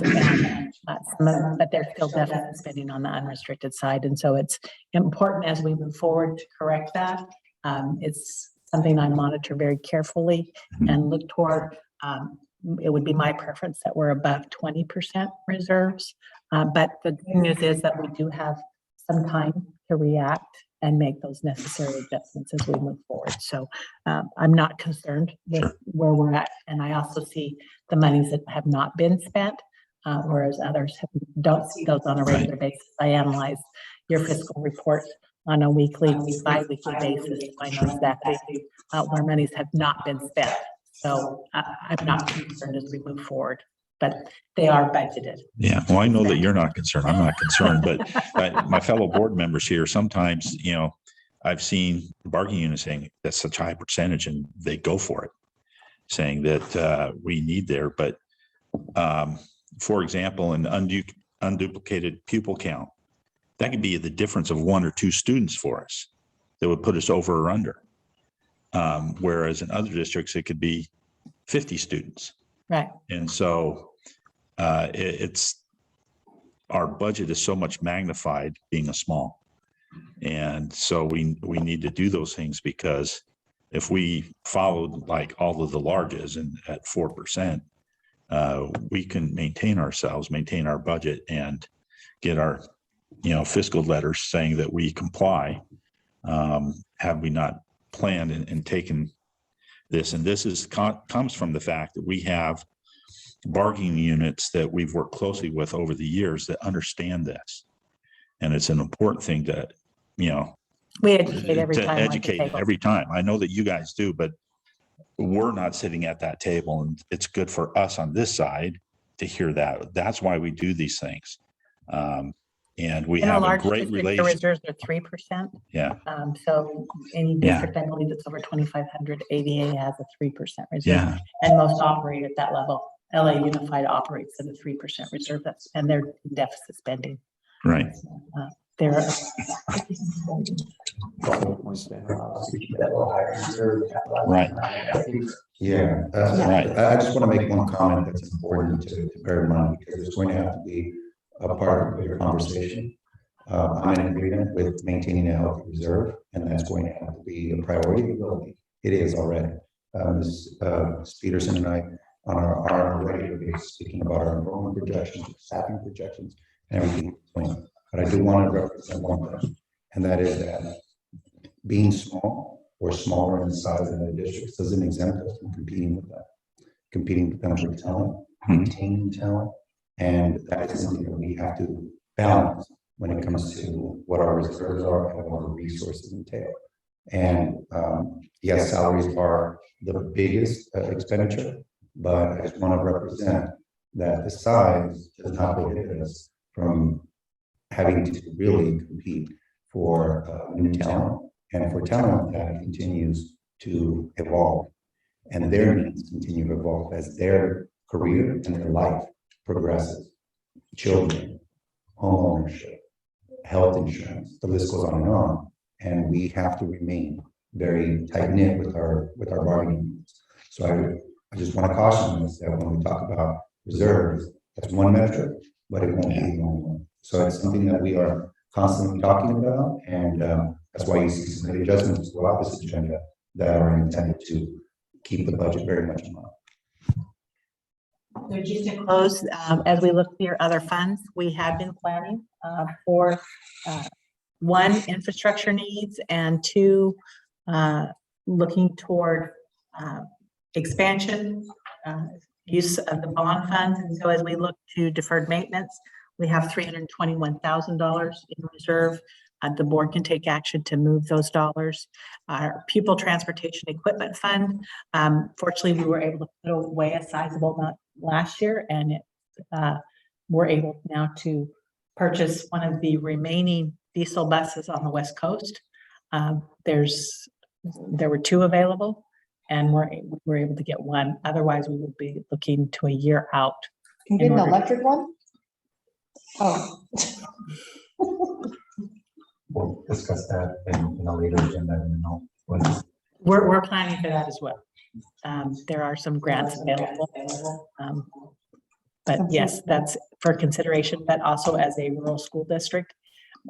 and but they're still deficit spending on the unrestricted side. And so it's important as we move forward to correct that. It's something I monitor very carefully and look toward. It would be my preference that we're above 20% reserves. But the good news is that we do have some time to react and make those necessary adjustments as we move forward. So I'm not concerned with where we're at. And I also see the monies that have not been spent, whereas others don't see those on a regular basis. I analyze your fiscal report on a weekly, bi-weekly basis to find out exactly where monies have not been spent. So I'm not concerned as we move forward, but they are budgeted. Yeah, well, I know that you're not concerned. I'm not concerned, but my fellow board members here, sometimes, I've seen the bargaining unit saying that's such a high percentage, and they go for it, saying that we need there. But for example, an unduplicated pupil count, that could be the difference of 1 or 2 students for us that would put us over or under. Whereas in other districts, it could be 50 students. Right. And so it's, our budget is so much magnified being a small. And so we need to do those things, because if we followed like all of the larges and at 4%, we can maintain ourselves, maintain our budget, and get our, fiscal letters saying that we comply. Have we not planned and taken this. And this is comes from the fact that we have bargaining units that we've worked closely with over the years that understand this. And it's an important thing to, We educate every to time. we're at the educate table. every time. I know that you guys do, but we're not sitting at that table, and it's good for us on this side to hear that. That's why we do these things. And we In a have a large great district, the relationship. reserves are 3%. Yeah. So any Yeah. district, I believe it's over 2,500, ADA has a 3% reserve. Yeah. And most operate at that level. LA Unified operates at a 3% reserve, and they're in deficit spending. Right. They're Right. Yeah, Right. I just want to make one comment that's important to bear in mind, because it's going to have to be a part of your conversation. I'm in agreement with maintaining a healthy reserve, and that's going to have to be a priority. It is already. Ms. Peterson and I on our regular basis speaking about our enrollment projections, staffing projections, and everything. But I do want to represent one thing, and that is that being small or smaller in size than the districts doesn't exempt us from competing with them for talent, maintaining talent, and that is something that we have to balance when it comes to what our reserves are and what our resources entail. And yes, salaries are the biggest expenditure, but I just want to represent that the size does not prohibit us from having to really compete for new talent and for talent that continues to evolve, and their needs continue to evolve as their career and their life progresses. Children, home ownership, health insurance, the list goes on, and we have to remain very tight knit with our bargaining units. So I just want to caution us that when we talk about reserves, that's one metric, but it won't be the only one. So it's something that we are constantly talking about, and that's why you see some adjustments throughout this agenda that are intended to keep the budget very much in mind. So just to close, as we look at your other funds, we have been planning for one, infrastructure needs, and two, looking toward expansion, use of the bond funds. And so as we look to deferred maintenance, we have $321,000 in reserve. The board can take action to move those dollars. Our pupil transportation equipment fund, fortunately, we were able to put away a sizable amount last year, and we're able now to purchase one of the remaining diesel buses on the West Coast. There were two available, and we're able to get one. Otherwise, we would be looking to a year out. Can you get an electric one? Oh. We'll discuss that in a later agenda. We're planning for that as well. There are some grants available. But yes, that's for consideration, but also as a rural school district,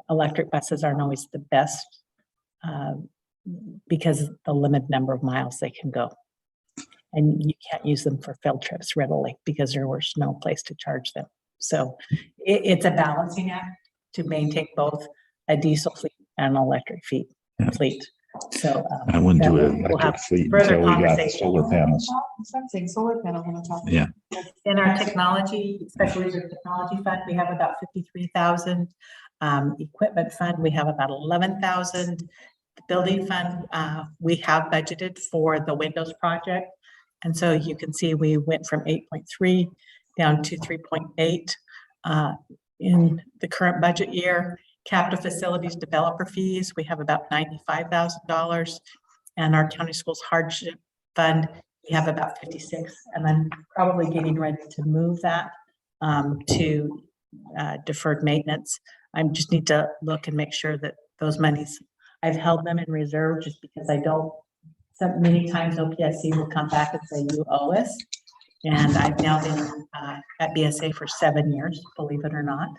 electric buses aren't always the best because of the limited number of miles they can go. And you can't use them for field trips readily because there was no place to charge them. So it's a balancing act to maintain both a diesel fleet and an electric fleet. So I wouldn't do we'll an electric have fleet further until we got the conversation. solar panels. Something solar panels on the top. Yeah. In our technology, special reserve technology fund, we have about 53,000. Equipment fund, we have about 11,000. The building fund, we have budgeted for the Windows project. And so you can see we went from 8.3 down to 3.8 in the current budget year. Capital facilities developer fees, we have about $95,000. And our county schools hardship fund, we have about 56. And I'm probably getting ready to move that to deferred maintenance. I just need to look and make sure that those monies, I've held them in reserve just because I don't, so many times OPSC will come back and say, you owe us. And I've now been at BSA for 7 years, believe it or not.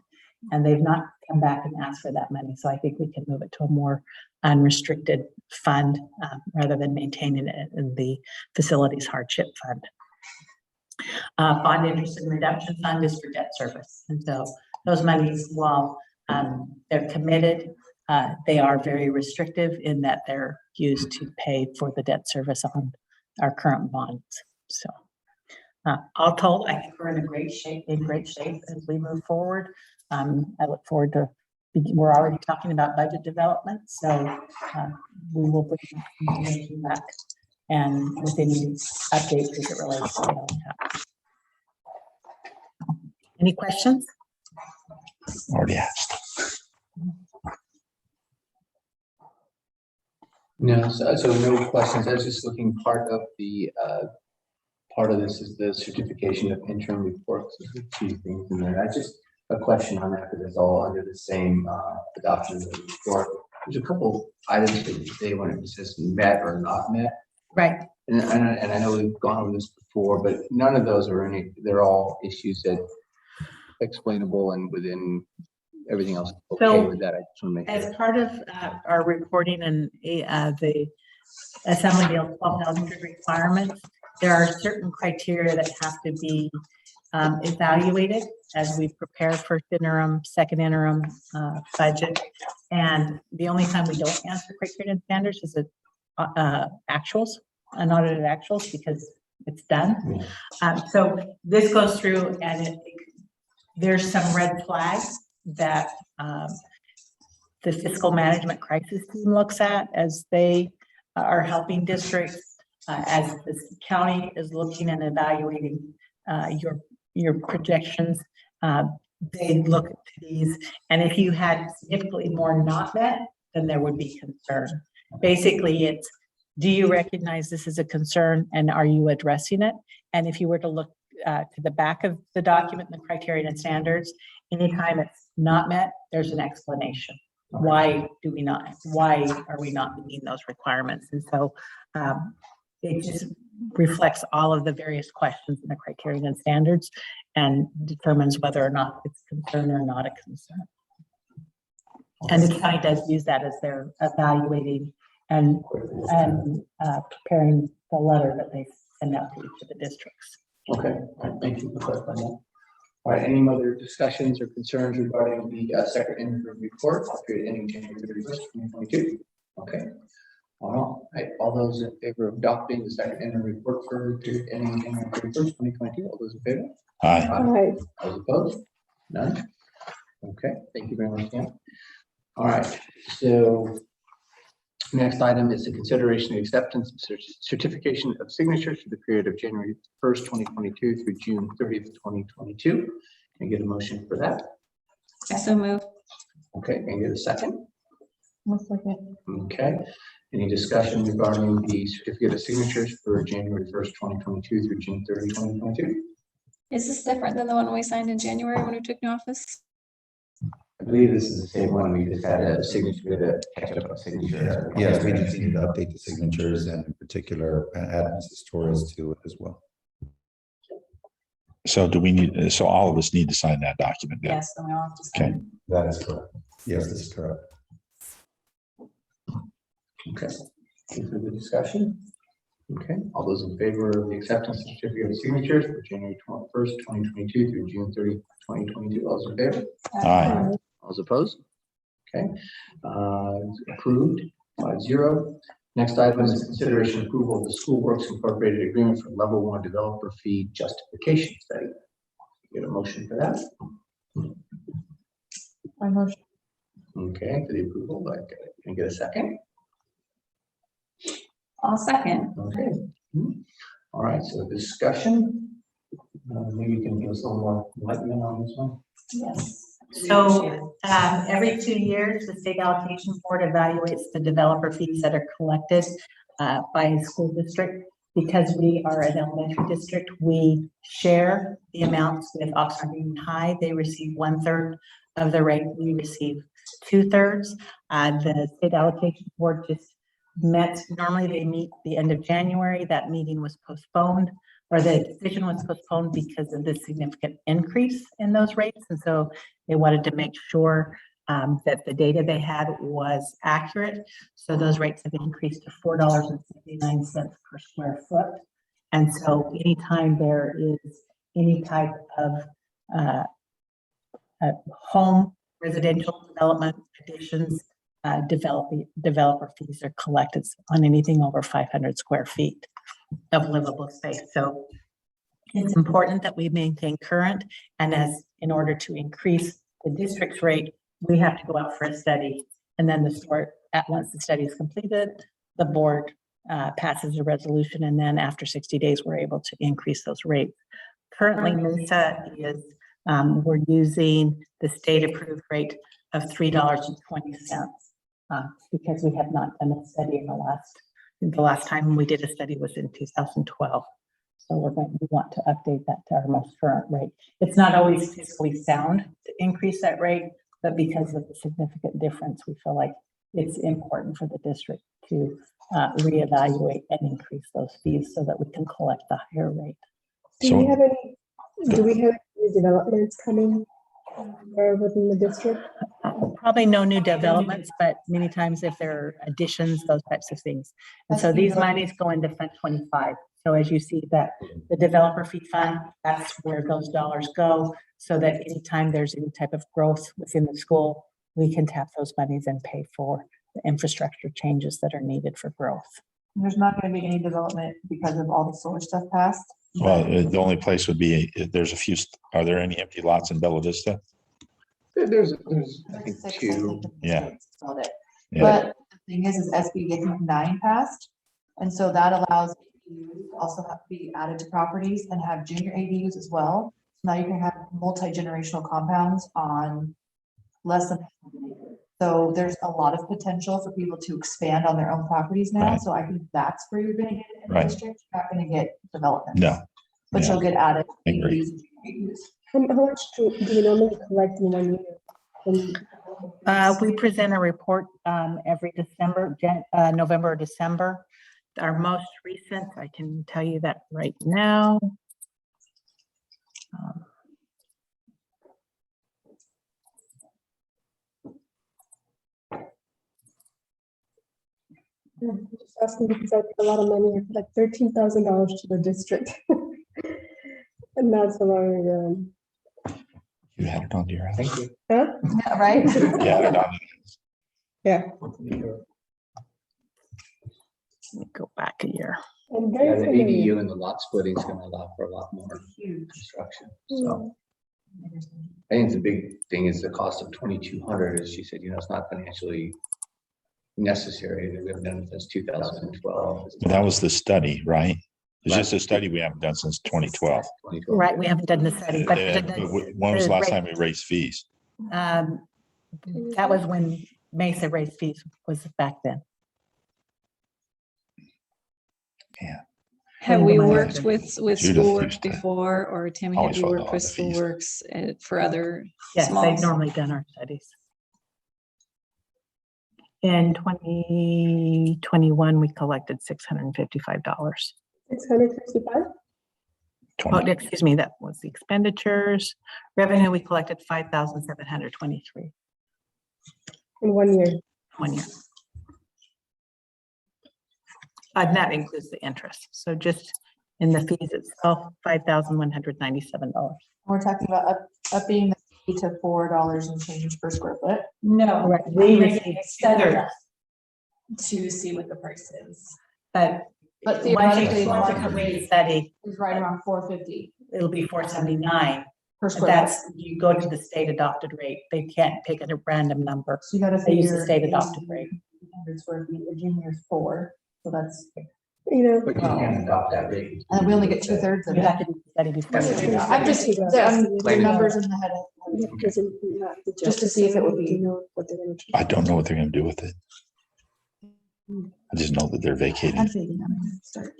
And they've not come back and asked for that money. So I think we can move it to a more unrestricted fund rather than maintaining it in the facilities hardship fund. Bond interest and redemption fund is for debt service. And so those monies, while they're committed, they are very restrictive in that they're used to pay for the debt service on our current bonds. So all told, I think we're in great shape as we move forward. I look forward to, we're already talking about budget development, so we will bring information back and with any updates as it relates to that. Any questions? Already asked. No, so no questions. I was just looking, part of this is the certification of interim reports. There's a few things in there. I just a question on that, because it's all under the same adoption of the report. There's a couple items that they want it says met or not met. Right. And I know we've gone over this before, but none of those are any, they're all issues that explainable and within everything else. Okay, So with that, I just want to make as sure. part of our reporting and the Assembly Bill 12,000 requirements, there are certain criteria that have to be evaluated as we prepare first interim, second interim budget. And the only time we don't answer criteria and standards is actuals, unaudited actuals, because it's done. So this goes through, and there's some red flags that the fiscal management crisis team looks at as they are helping districts, as the county is looking and evaluating your projections. They look at these, and if you had significantly more not met, then there would be concern. Basically, it's, do you recognize this is a concern, and are you addressing it? And if you were to look to the back of the document, the criteria and standards, anytime it's not met, there's an explanation. Why do we not? Why are we not meeting those requirements? And so it just reflects all of the various questions in the criteria and standards and determines whether or not it's a concern or not a concern. And the county does use that as they're evaluating and preparing the letter that they send out to each of the districts. Okay, all right, thank you for clarifying that. All right, any other discussions or concerns regarding the second interim report period ending January 31st, 2022? Okay. All right, all those in favor of adopting the second interim report for period ending January 31st, 2022, all those in favor? Aye. Aye. Those opposed? None? Okay, thank you very much, Dan. All right, so next item is the consideration of acceptance of certification of signatures for the period of January 1st, 2022 through June 30th, 2022. Can I get a motion for that? I so move. Okay, can I get a second? One second. Okay, any discussion regarding the certificate of signatures for January 1st, 2022 through June 30, 2022? Is this different than the one we signed in January when we took new office? I believe this is the same one. We just had a signature, to catch up on signature. Yes, we just need to update the signatures and in particular add Mrs. Torres to it as well. So do we need, so all of us need to sign that document? then? Yes, then we all have to sign. Okay. That is correct. Yes, this is correct. Okay, any further discussion? Okay, all those in favor of the acceptance of certificate of signatures for January 21st, 2022 through June 30, 2022, all those in favor? Aye. All those opposed? Okay, approved 5-0. Next item is consideration approval of the School Works Incorporated agreement for level 1 developer fee justification study. Get a motion for that? My motion. Okay, for the approval, but can I get a second? I'll second. Okay. All right, so discussion. Maybe you can give us a little more enlightenment on this one. Yes. So every 2 years, the state allocation board evaluates the developer fees that are collected by a school district. Because we are an elementary district, we share the amounts with Oxnard Union High. They receive 1/3 of the rate. We receive 2/3. The state allocation board just met. Normally they meet the end of January. That meeting was postponed, or the decision was postponed because of the significant increase in those rates. And so they wanted to make sure that the data they had was accurate. So those rates have increased to $4.69 per square foot. And so anytime there is any type of home, residential development additions, developer fees are collected on anything over 500 square feet. of livable space. So it's important that we maintain current, and in order to increase the district's rate, we have to go out for a study. And then once the study is completed, the board passes a resolution, and then after 60 days, we're able to increase those rates. Currently, Mesa is, we're using the state approved rate of $3.20 because we have not done a study in the last time we did a study was in 2012. So we want to update that to our most current rate. It's not always fiscally sound to increase that rate, but because of the significant difference, we feel like it's important for the district to reevaluate and increase those fees so that we can collect the higher rate. Do we have any developments coming within the district? Probably no new developments, but many times if there are additions, those types of things. And so these monies go into Fund 25. So as you see that the developer fee fund, that's where those dollars go, so that anytime there's any type of growth within the school, we can tap those monies and pay for the infrastructure changes that are needed for growth. There's not going to be any development because of all the solar stuff passed. Well, the only place would be, there's a few, are there any empty lots in Bella Vista? There's I think 2. Yeah. Yeah. But the thing is SB 9 passed. And so that allows ADUs also have to be added to properties and have junior ADUs as well. Now you can have multi-generational compounds on less than. So there's a lot of potential for people to expand on their own properties now. Right. So I think that's where you're going to get it in Right. the district. You're not going to get development. No. But Yeah. you'll get added I agree. ADUs and junior ADUs. How much do you normally collect in 1 year? We present a report every December, November or December. Our most recent, I can tell you that right now. I'm just asking because I pay a lot of money, like $13,000 to the district. And that's a lot of, You had it on your house. Thank you. huh? Yeah, right? Yeah, it on. Yeah. Let me go back a year. I'm Yeah, very the familiar. ADU and the lot splitting is going to allow for a lot more construction. So I think the big thing is the cost of 2,200, as she said, it's not financially necessary. We haven't done it since 2012. That was the study, right? It's just a study we haven't done since 2012. 2012. Right, we haven't done the study, but When was the last time we raised fees? that was when Mesa raised fees, was back then. Yeah. Have we worked with Judith Schoolworks used to before, or Tammy, have always you felt worked with all the fees. Schoolworks for other Yes, small? they've normally done our studies. In 2021, we collected $655. 655? Oh, excuse me, that was the expenditures. Revenue, we collected $5,723 In 1 year. 1 year. And that includes the interest. So just in the fees itself, $5,197. We're talking about upping the fee to $4 and change per square foot. No. Right, I'm we making received a study better. to see what the price is. But But once theoretically, you complete the study, it's right around $450 it'll be $479. per But square foot. that's, you go to the state adopted rate. They can't pick a random number. So you gotta They use the figure state adopted rate. 100 square feet, a junior's 4, so that's, You know, But you can't adopt that rate. and we only get 2/3 of You it. have to do the study before. you adopt. I'm just, the numbers in the head, just to see if it would be. I don't know what they're going to do with it. I just know that they're vacating. I'm thinking I'm gonna start.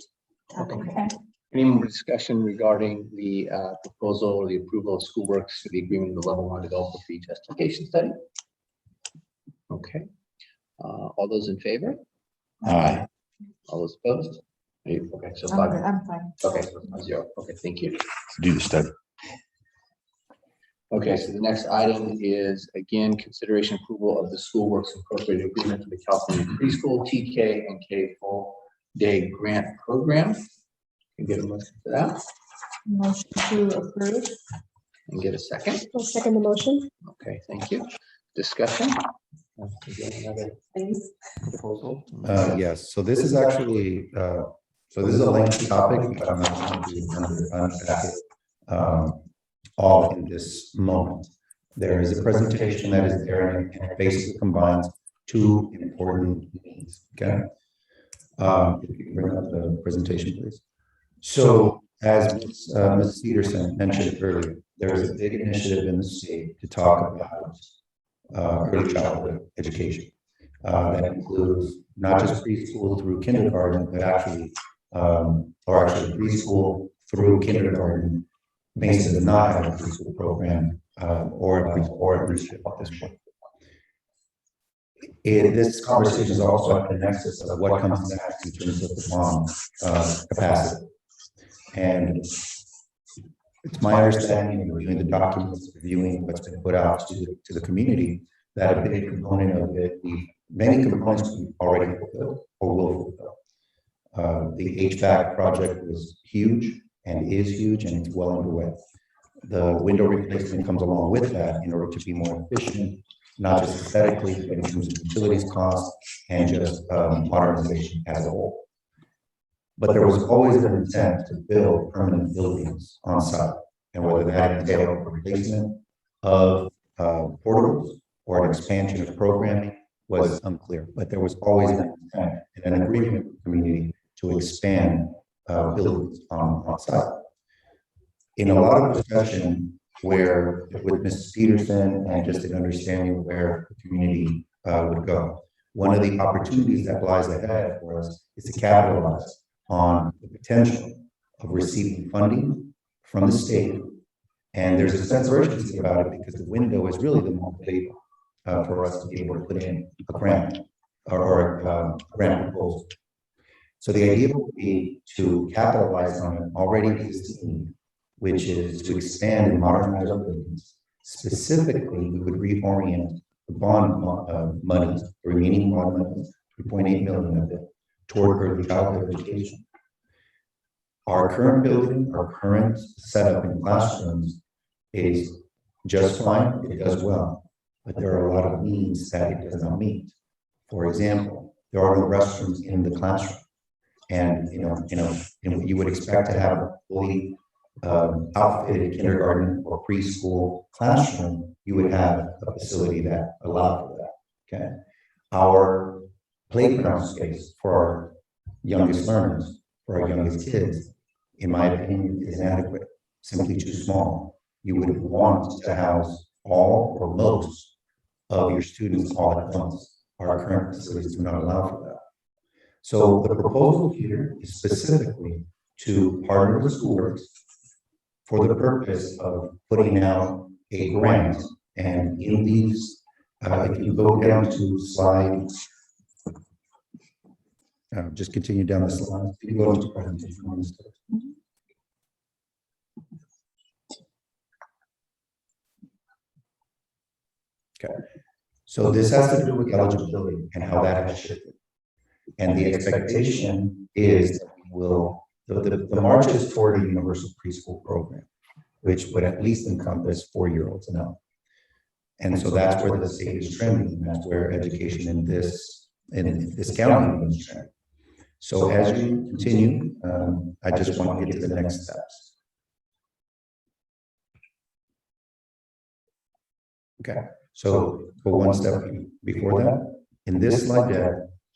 Okay. Any more discussion regarding the proposal or the approval of Schoolworks for the agreement of the level 1 developer fee justification study? Okay. All those in favor? Aye. All those opposed? Okay, so I'm 5. good, I'm fine. Okay, so 0. Okay, thank you. Do the study. Okay, so the next item is, again, consideration approval of the Schoolworks Incorporated Agreement for the California Preschool, TK, and K Full Day Grant Program. Can get a motion for that Motion to approve. and get a second. I'll second the motion. Okay, thank you. Discussion? Is there another Please. proposal? Yes, so this is actually So this is a lengthy topic, but I'm not going to unpack it all in this moment. There is a presentation that is there, and it basically combines two important needs, okay? If you can bring up the presentation, please. So as Ms. Peterson mentioned earlier, there is a big initiative in the state to talk about early childhood education. That includes not just preschool through kindergarten, but actually preschool through kindergarten. Mason does not have a preschool program or a preschool at this point. This conversation is also at the nexus of what comes next in terms of the bond capacity. And it's my understanding, reviewing the documents, reviewing what's been put out to the community, that a big component of it, many components we've already fulfilled or will fulfill. The HVAC project was huge and is huge, and it's well underway. The window replacement comes along with that in order to be more efficient, not just aesthetically, but in terms of utilities costs and just modernization as a whole. But there was always an intent to build permanent buildings on site, and whether that entailed a replacement of portables or an expansion of programming was unclear. But there was always an intent and an agreement with the community to expand buildings on site. In a lot of discussion where with Mrs. Peterson and just an understanding of where the community would go, one of the opportunities that lies ahead for us is to capitalize on the potential of receiving funding from the state. And there's a sense of urgency about it because the window is really the most valuable for us to be able to put in a grant or a grant proposal. So the idea would be to capitalize on an already existing need, which is to expand and modernize our buildings. Specifically, we would reorient the bond money, the remaining bond money, 3.8 million of it, toward early childhood education. Our current building, our current setup in classrooms is just fine, it does well, but there are a lot of needs that it does not meet. For example, there are no restrooms in the classroom. And you would expect to have a fully outfitted kindergarten or preschool classroom, you would have a facility that allowed for that, okay? Our playground space for our youngest learners, for our youngest kids, in my opinion, is inadequate, simply too small. You would want to house all or most of your students all at once. Our current facilities do not allow for that. So the proposal here is specifically to partner with schools for the purpose of putting out a grant. And in these, if you go down to slide, just continue down the slide. If you go into presentation. Okay, so this has to do with eligibility and how that has shifted. And the expectation is that we will, the march is toward a universal preschool program, which would at least encompass 4-year-olds and up. And so that's where the state is trending, and that's where education in this county is trending. So as you continue, I just want to get to the next steps. Okay, so for one step before that, in this slide deck,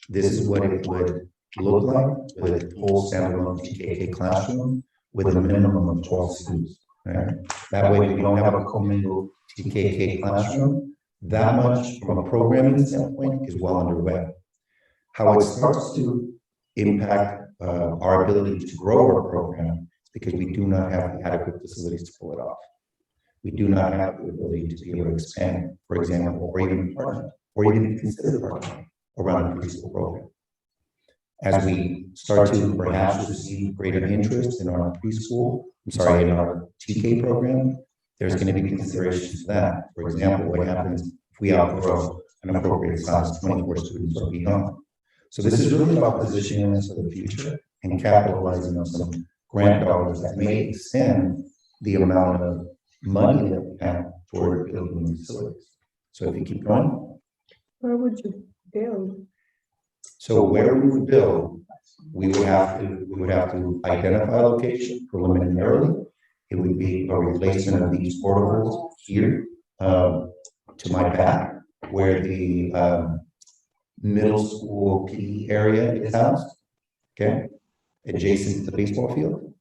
this is what it would look like with a full standalone TKK classroom with a minimum of 12 students. Right? That way we don't have a commingled TKK classroom. That much from a programming standpoint is well underway. How it starts to impact our ability to grow our program is because we do not have the adequate facilities to pull it off. We do not have the ability to be able to expand, for example, or even partner, or even consider partnering around a preschool program. As we start to perhaps receive greater interest in our preschool, in our TK program, there's going to be considerations for that. For example, what happens if we outgrow an appropriate size, 24 students or beyond? So this is really about positioning us for the future and capitalizing on some grant dollars that may extend the amount of money that we have toward building facilities. So if you keep going. Where would you build? So where we would build we would have to identify a location preliminarily. It would be a replacement of these portables here to my back, where the middle school PE area is housed, okay, adjacent to the baseball field.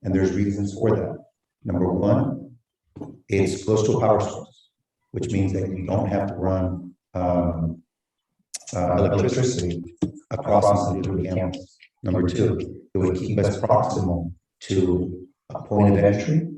And there's reasons for that. Number one, it's close to a power source, which means that you don't have to run electricity across the campus. Number two, it would keep us proximal to a point of entry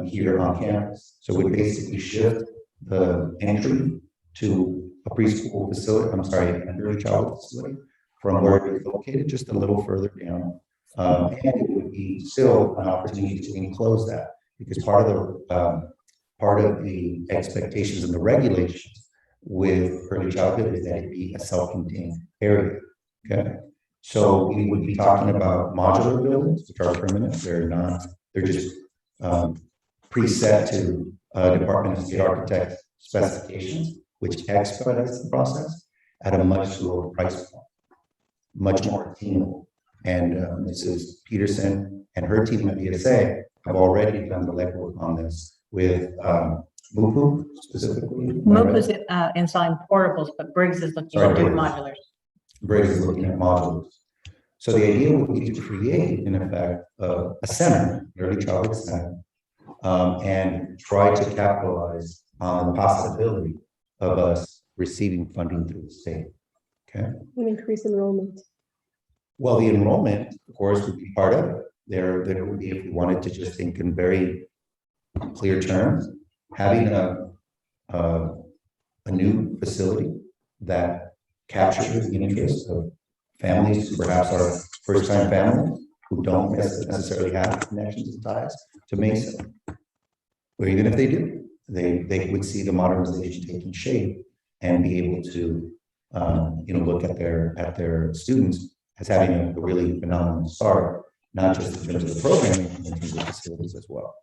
here on campus. So it would basically shift the entry to a preschool facility, I'm sorry, an early childhood facility from where it's located just a little further down. And it would be still an opportunity to enclose that, because part of the expectations and the regulations with early childhood is that it be a self-contained area. Okay, so we would be talking about modular buildings, which are permanent. They're just preset to Department of State Architect specifications, which expedites the process at a much lower price point, much more attainable. And Mrs. Peterson and her team at BSA have already done the legwork on this with MUPU specifically. MOOC is installing portables, but Briggs is looking to do modulars. Briggs is looking at modulars. So the idea would be to create, in effect, a center, an early childhood center, and try to capitalize on the possibility of us receiving funding through the state. Okay. And increase enrollment. Well, the enrollment, of course, would be part of it. There would be, if we wanted to just think in very clear terms, having a new facility that captures the interest of families who perhaps are first-time families who don't necessarily have connections and ties to Mesa. Or even if they do, they would see the modernization taking shape and be able to look at their students as having a really phenomenal start, not just in terms of the programming, but in terms of facilities as well.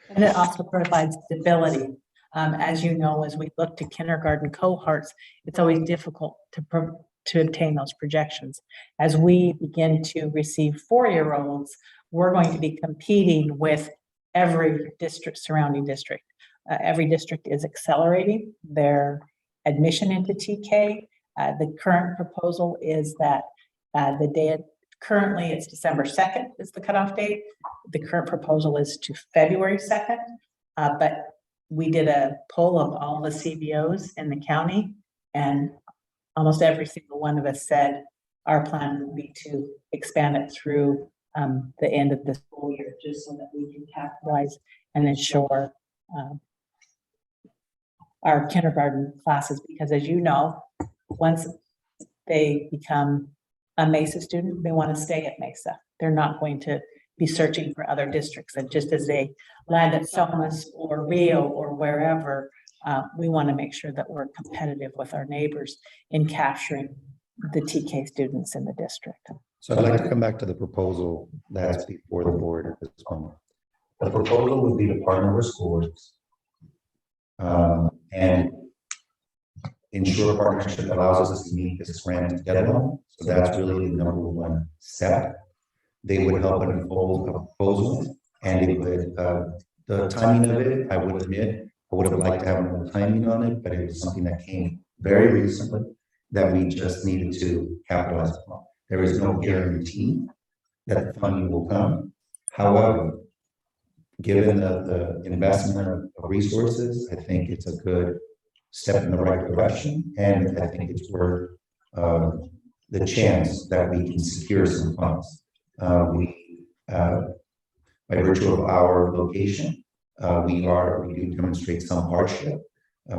And it also provides stability. As you know, as we look to kindergarten cohorts, it's always difficult to obtain those projections. As we begin to receive 4-year-olds, we're going to be competing with every surrounding district. Every district is accelerating their admission into TK. The current proposal is that currently it's December 2nd is the cutoff date. The current proposal is to February 2nd, but we did a poll of all the CBOs in the county, and almost every single one of us said our plan would be to expand it through the end of the school year, just so that we can capitalize and ensure our kindergarten classes, because as you know, once they become a Mesa student, they want to stay at Mesa. They're not going to be searching for other districts. And just as they land at Somas or Rio or wherever, we want to make sure that we're competitive with our neighbors in capturing the TK students in the district. So I'd like to come back to the proposal that's before the board at this moment. The proposal would be to partner with schools and ensure partnership allows us to meet this grant deadline. So that's really the number one step. They would help unfold a proposal, and it would, the timing of it, I would admit, I would have liked to have more timing on it, but it was something that came very recently that we just needed to capitalize upon. There is no guarantee that the funding will come. However, given the investment of resources, I think it's a good step in the right direction, and I think it's worth the chance that we can secure some funds. By virtue of our location, we do demonstrate some hardship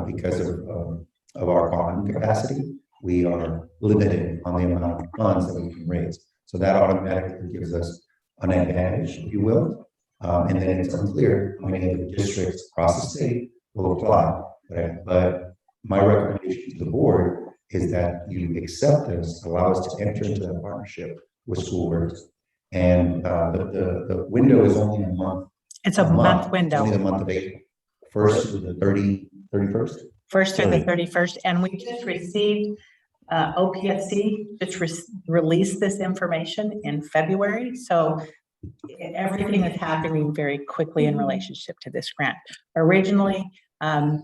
because of our bond capacity. We are limited on the amount of funds that we can raise. So that automatically gives us an advantage, if you will. And then it's unclear how many other districts across the state will apply. But my recommendation to the board is that you accept this, allow us to enter into that partnership with SchoolWorks. And the window is only a month. It's a month window. Only the month of April, 1st to the 31st. 1st through the 31st, and we just received OPSC just released this information in February, so everything is happening very quickly in relationship to this grant. Originally,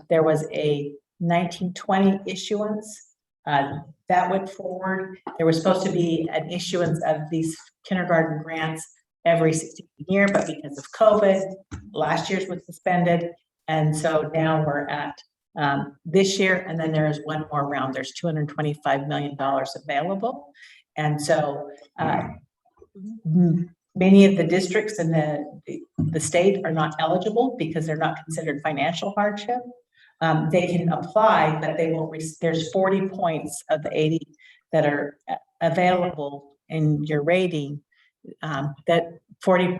there was a 1920 issuance that went forward. There was supposed to be an issuance of these kindergarten grants every 16th year, but because of COVID, last year's was suspended. And so now we're at this year, and then there is one more round. There's $225 million available. And so many of the districts in the state are not eligible because they're not considered financial hardship. They can apply, but they won't. There's 40 points of the 80 that are available in your rating. That 40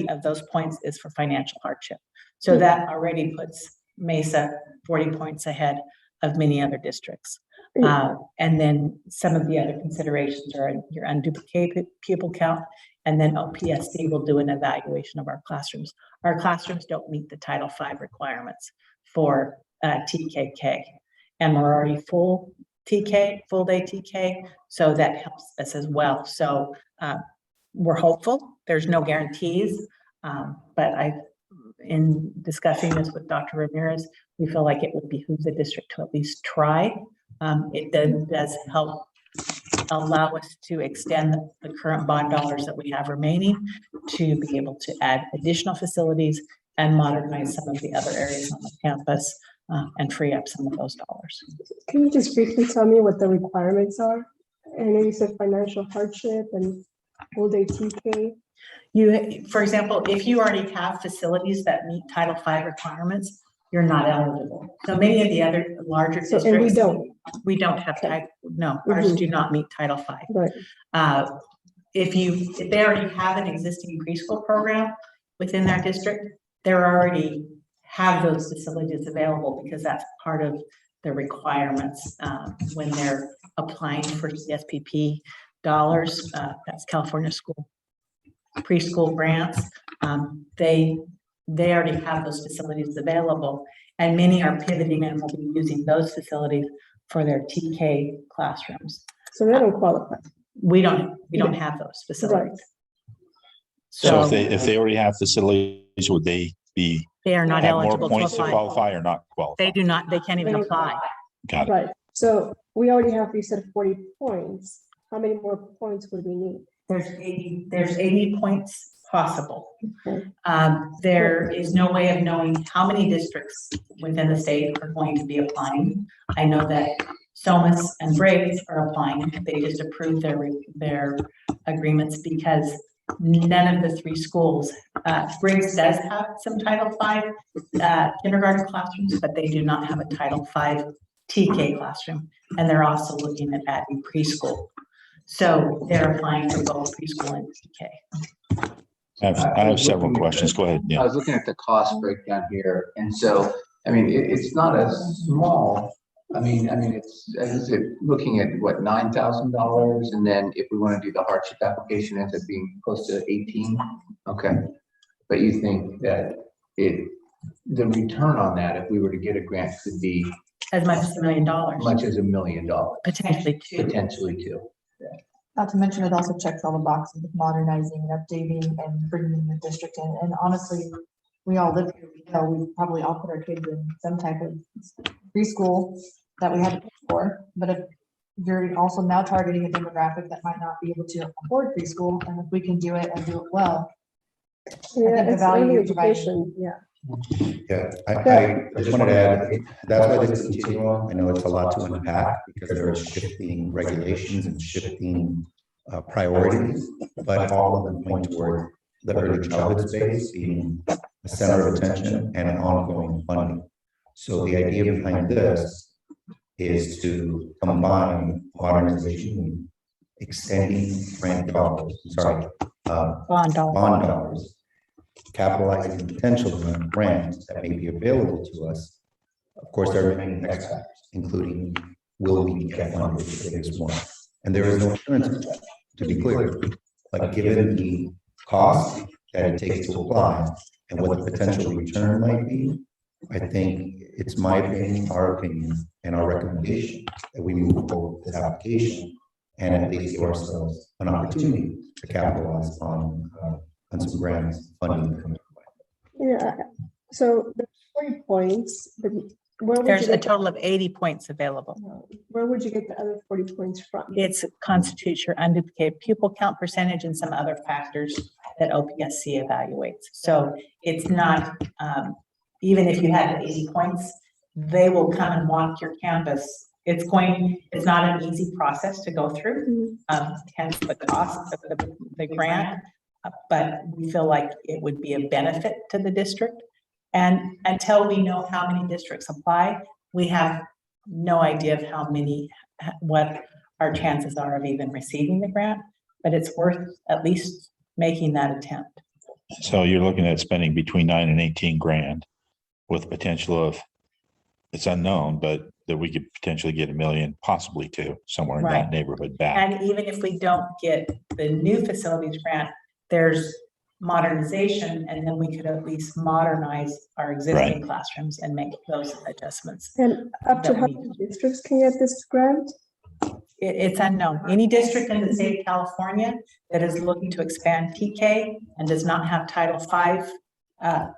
of those points is for financial hardship. So that already puts Mesa 40 points ahead of many other districts. And then some of the other considerations are your unduplicated pupil count, and then OPSC will do an evaluation of our classrooms. Our classrooms don't meet the Title V requirements for TKK, and we're already full day TK, so that helps us as well. So we're hopeful. There's no guarantees, but in discussing this with Dr. Ramirez, we feel like it would behoove the district to at least try. It then does help allow us to extend the current bond dollars that we have remaining to be able to add additional facilities and modernize some of the other areas on the campus and free up some of those dollars. Can you just briefly tell me what the requirements are? I know you said financial hardship and full day TK. For example, if you already have facilities that meet Title V requirements, you're not eligible. So many of the other larger districts, and we don't have Title. No, ours do not meet Title V. Right. If they already have an existing preschool program within their district, they already have those facilities available because that's part of the requirements when they're applying for CSPP dollars. That's California School Preschool Grants. They already have those facilities available, and many are pivoting and will be using those facilities for their TK classrooms. So they don't qualify. We don't have those facilities. Right. So if they already have facilities, would they be? They are not have eligible more points to apply. to qualify or not qualify? They do not. They can't even apply. Got it. Right. So we already have, you said 40 points. How many more points would we need? There's 80 points possible. Okay. There is no way of knowing how many districts within the state are going to be applying. I know that Somas and Briggs are applying. They just approved their agreements because none of the three schools, Briggs does have some Title V kindergarten classrooms, but they do not have a Title V TK classroom. And they're also looking at adding preschool. So they're applying for both preschool and TK. I have several questions. Go ahead. Yeah. I was looking at the cost breakdown here, and so, I mean, it's not a small, I mean, is it looking at what, $9,000? And then if we want to do the hardship application, it ends up being close to 18. Okay. But you think that the return on that, if we were to get a grant, could be as much as $1 million. Much as $1 million. Potentially two. Potentially two. Yeah. Not to mention, it also checks all the boxes of modernizing and updating and bringing the district in. And honestly, we all live here. We know we probably all put our kids in some type of preschool that we had to pay for. But if you're also now targeting a demographic that might not be able to afford preschool, and if we can do it and do it well, yeah, the it's value you're education. Yeah. Yeah, I just wanted to add, that's why this is continual. I know it's a lot to unpack because there are shifting regulations and shifting priorities, but all of them point toward the early childhood space being a center of attention and an ongoing funding. So the idea behind this is to combine modernization, extending grant dollars, Bond dollars, capitalizing the potential of grants that may be available to us. Of course, there are many X factors, including will we get funded for this more? And there is no assurance of that, to be clear. But given the cost that it takes to apply and what the potential return might be, I think it's my opinion, our opinion, and our recommendation that we move forward with this application and at least give ourselves an opportunity to capitalize on some grants funding that comes our way. Yeah, so the 40 points, but where would There's you a get, total of 80 points available. where would you get the other 40 points from? It's constitutes your unduplicated pupil count percentage and some other factors that OPSC evaluates. So it's not, even if you had 80 points, they will come and walk your campus. It's not an easy process to go through, hence the cost of the grant, but we feel like it would be a benefit to the district. And until we know how many districts apply, we have no idea of what our chances are of even receiving the grant, but it's worth at least making that attempt. So you're looking at spending between 9 and 18 grand with potential of, it's unknown, but that we could potentially get $1 million, possibly $2, somewhere in that neighborhood back. And even if we don't get the new facilities grant, there's modernization, and then we could at least modernize our existing classrooms and make those adjustments. And up to how many districts can get this grant? It's unknown. Any district in the state of California that is looking to expand TK and does not have Title V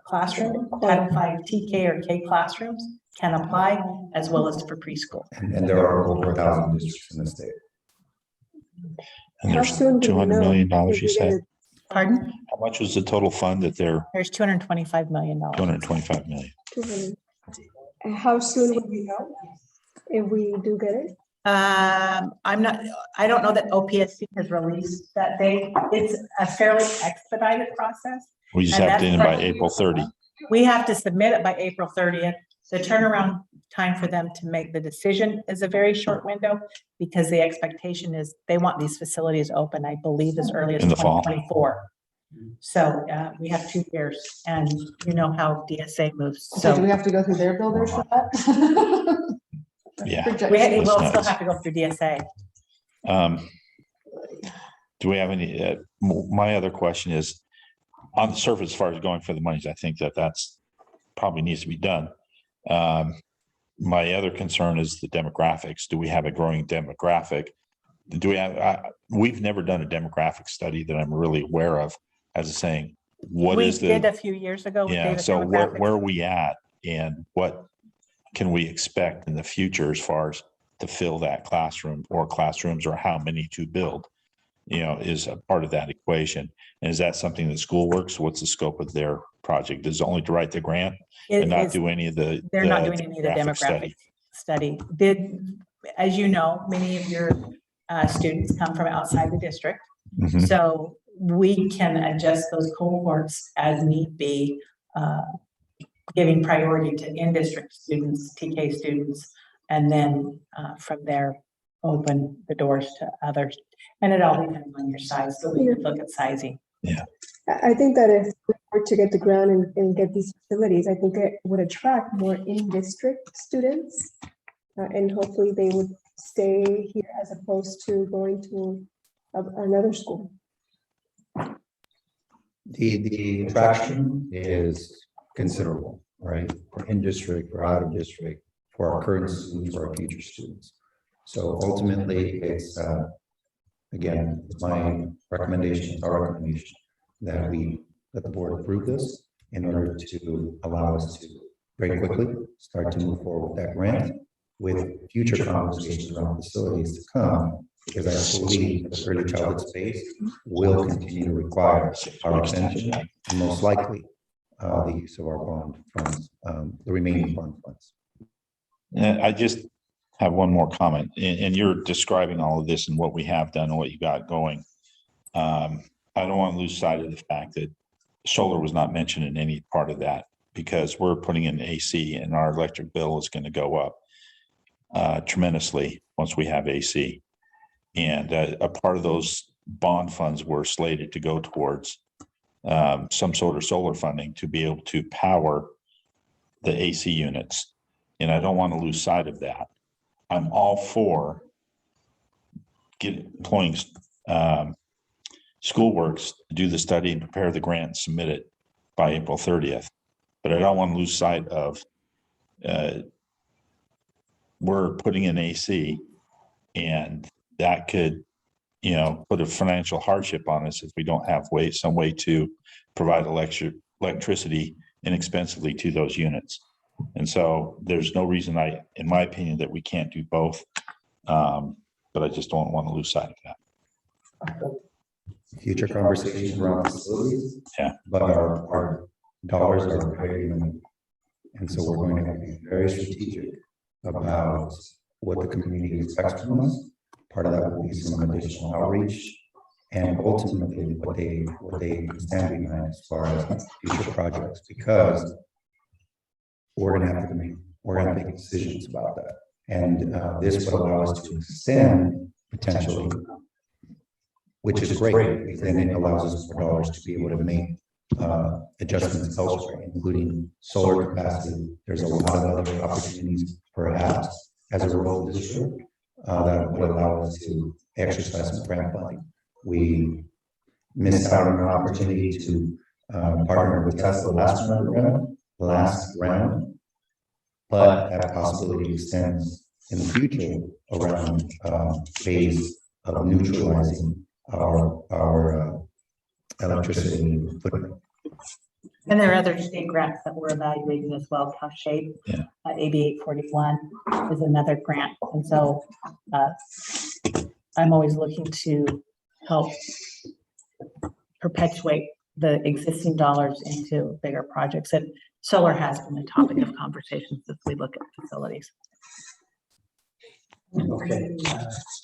classroom, Title V TK or K classrooms can apply, as well as for preschool. And there are over 1,000 districts in the state. And there's $200 million, you said? Pardon? How much was the total fund that There's $225 million. $225 million. And how soon will we know if we do get it? I don't know that OPSC has released that date. It's a fairly expedited process. We just have to end it by April 30. We have to submit it by April 30th. The turnaround time for them to make the decision is a very short window because the expectation is they want these facilities open, I believe, as early as In the fall. 2024. So we have 2 years, and you know how DSA moves. So do we have to go through their builders for that? Yeah. We'll still have to go through DSA. Do we have any, my other question is, on the surface, as far as going for the monies, I think that's probably needs to be done. My other concern is the demographics. Do we have a growing demographic? Do we have, we've never done a demographic study that I'm really aware of as saying, what is the. We did a few years ago. Yeah, so where are we at and what can we expect in the future as far as to fill that classroom or classrooms or how many to build, is a part of that equation. And is that something that school works? What's the scope of their project? Is it only to write the grant and not do any of the? They're not doing any of the demographic study. As you know, many of your students come from outside the district. Mm-hmm. So we can adjust those cohorts as need be, giving priority to in-district students, TK students, and then from there, open the doors to others. And it all depends on your size, so we can look at sizing. Yeah. I think that if we were to get the grant and get these facilities, I think it would attract more in-district students. And hopefully they would stay here as opposed to going to another school. The attraction is considerable, right? For in-district, for out-of-district, for our current students, for our future students. So ultimately, it's, again, it's my recommendation, it's our recommendation that the board approve this in order to allow us to very quickly start to move forward with that grant with future conversations around facilities to come, because I believe the early childhood space will continue to require our attention and most likely the use of our bond funds, the remaining bond funds. And I just have one more comment, and you're describing all of this and what we have done and what you got going. I don't want to lose sight of the fact that solar was not mentioned in any part of that, because we're putting in AC and our electric bill is going to go up tremendously once we have AC. And a part of those bond funds were slated to go towards some sort of solar funding to be able to power the AC units. And I don't want to lose sight of that. I'm all for employing Schoolworks to do the study and prepare the grant, submit it by April 30th. But I don't want to lose sight of we're putting in AC, and that could, put a financial hardship on us if we don't have some way to provide electricity inexpensively to those units. And so there's no reason in my opinion, that we can't do both. But I just don't want to lose sight of that. Future conversations around facilities. Yeah. But our dollars are very limited. And so we're going to have to be very strategic about what the community expects from us. Part of that will be some additional outreach, and ultimately what they stand behind as far as future projects, because we're going to have to make decisions about that. And this will allow us to extend potentially, which is great, because then it allows us more dollars to be able to make adjustments elsewhere, including solar capacity. There's a lot of other opportunities, perhaps, as a rural district that would allow us to exercise some grant funding. We missed out on an opportunity to partner with Tesla last round, but that possibility extends in the future around ways of neutralizing our electricity footprint. And there are other state grants that we're evaluating as well. CalShape, AB 841 is another grant. And so I'm always looking to help perpetuate the existing dollars into bigger projects. And solar has been a topic of conversations as we look at facilities. Okay,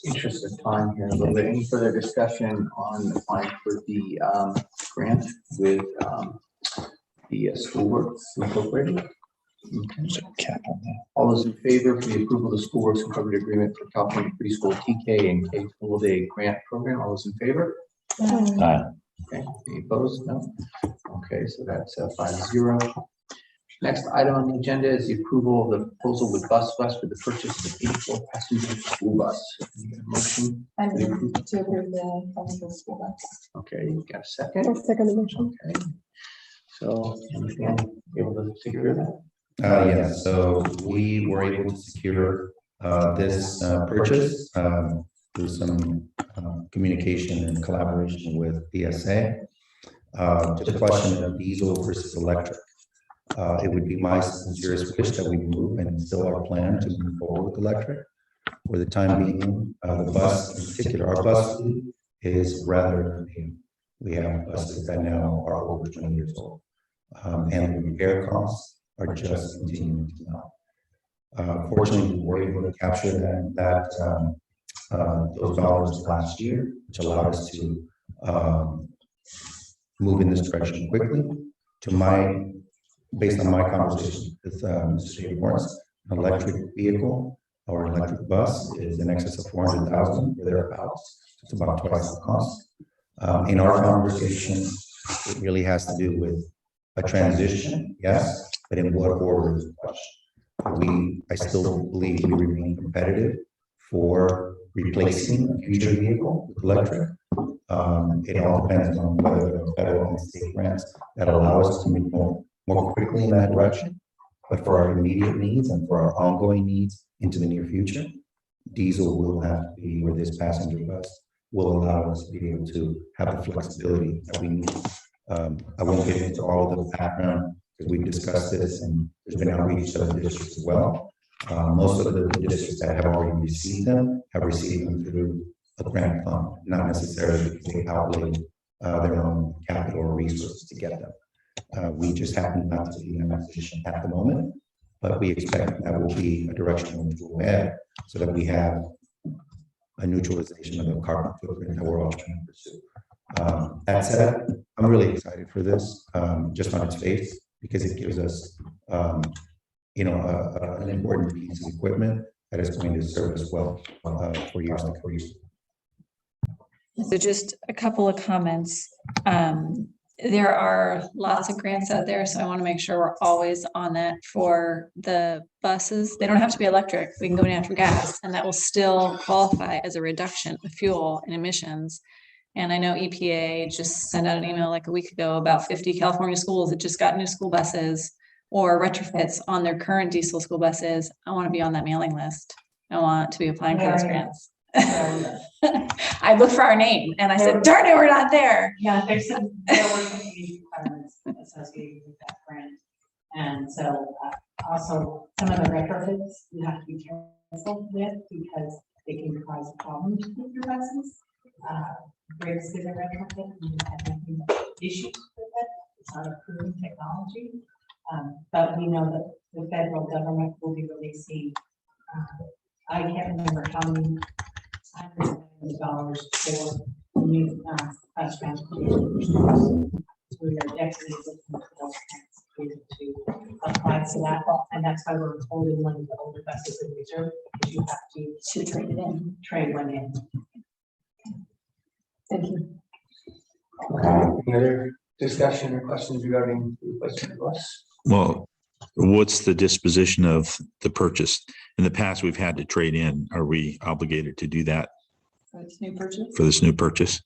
interest of time here a little bit. Any further discussion on applying for the grant with the Schoolworks Incorporated? Okay. All those in favor for the approval of the Schoolworks Incorporated agreement for California preschool TK and K full day grant program? All those in favor? Aye. Okay. Any opposed? No. Okay, so that's 5-0. Next item on the agenda is the approval of the proposal with Bus West for the purchase of an 84 passenger school bus. Can you get a motion? I move to approve the passenger school bus. Okay, you got a second? I'll second the motion. Okay. So, anything able to take care of that? Yes, so we were able to secure this purchase through some communication and collaboration with BSA. Just a question of diesel versus electric. It would be my sincerest wish that we move, and it's still our plan to move forward with electric. For the time being, the bus in particular, our bus fleet is rather new. We have buses that now are over 20 years old. And the repair costs are just continuing to mount. Fortunately, we were able to capture those dollars last year, which allowed us to move in this direction quickly. Based on my conversation with Mr. David Morris, an electric vehicle or an electric bus is in excess of $400,000 or thereabouts. It's about twice the cost. In our conversation, it really has to do with a transition, yes, but in what order is the question? I still believe we remain competitive for replacing a future vehicle with electric. It all depends on whether there are federal and state grants that allow us to move more quickly in that direction. But for our immediate needs and for our ongoing needs into the near future, diesel will have to be where this passenger bus will allow us to be able to have the flexibility that we need. I won't get into all the background because we've discussed this and there's been outreach to other districts as well. Most of the districts that have already received them have received them through a grant fund, not necessarily because they outlaid their own capital or resources to get them. We just happen not to be in that position at the moment, but we expect that will be a direction in which we'll head so that we have a neutralization of the carbon footprint that we're all trying to pursue. That said, I'm really excited for this, just on its face, because it gives us, an important piece of equipment that is going to serve us well for years to come. So just a couple of comments. There are lots of grants out there, so I want to make sure we're always on that for the buses. They don't have to be electric. We can go natural gas, and that will still qualify as a reduction of fuel and emissions. And I know EPA just sent out an email like a week ago about 50 California schools that just got new school buses or retrofits on their current diesel school buses, I want to be on that mailing list. I want to be applying for those grants. I looked for our name and I said, darn it, we're not there. Yeah, there were some requirements associated with that grant. And so also some of the retrofits you have to be careful with because they can cause problems with your buses. Brakes is a retrofit and you have nothing but issues with it. It's not a proven technology. But we know that the federal government will be releasing, I can't remember how many hundreds of millions of dollars for new bus transportation. So we are definitely looking for those grants to apply to that, and that's why we're holding one of the older buses in reserve, because you have to trade it in. Trade one in. Thank you. Any other discussion or questions regarding the replacement of the bus? Well, what's the disposition of the purchase? In the past, we've had to trade in. Are we obligated to do that For this new purchase? for this new purchase?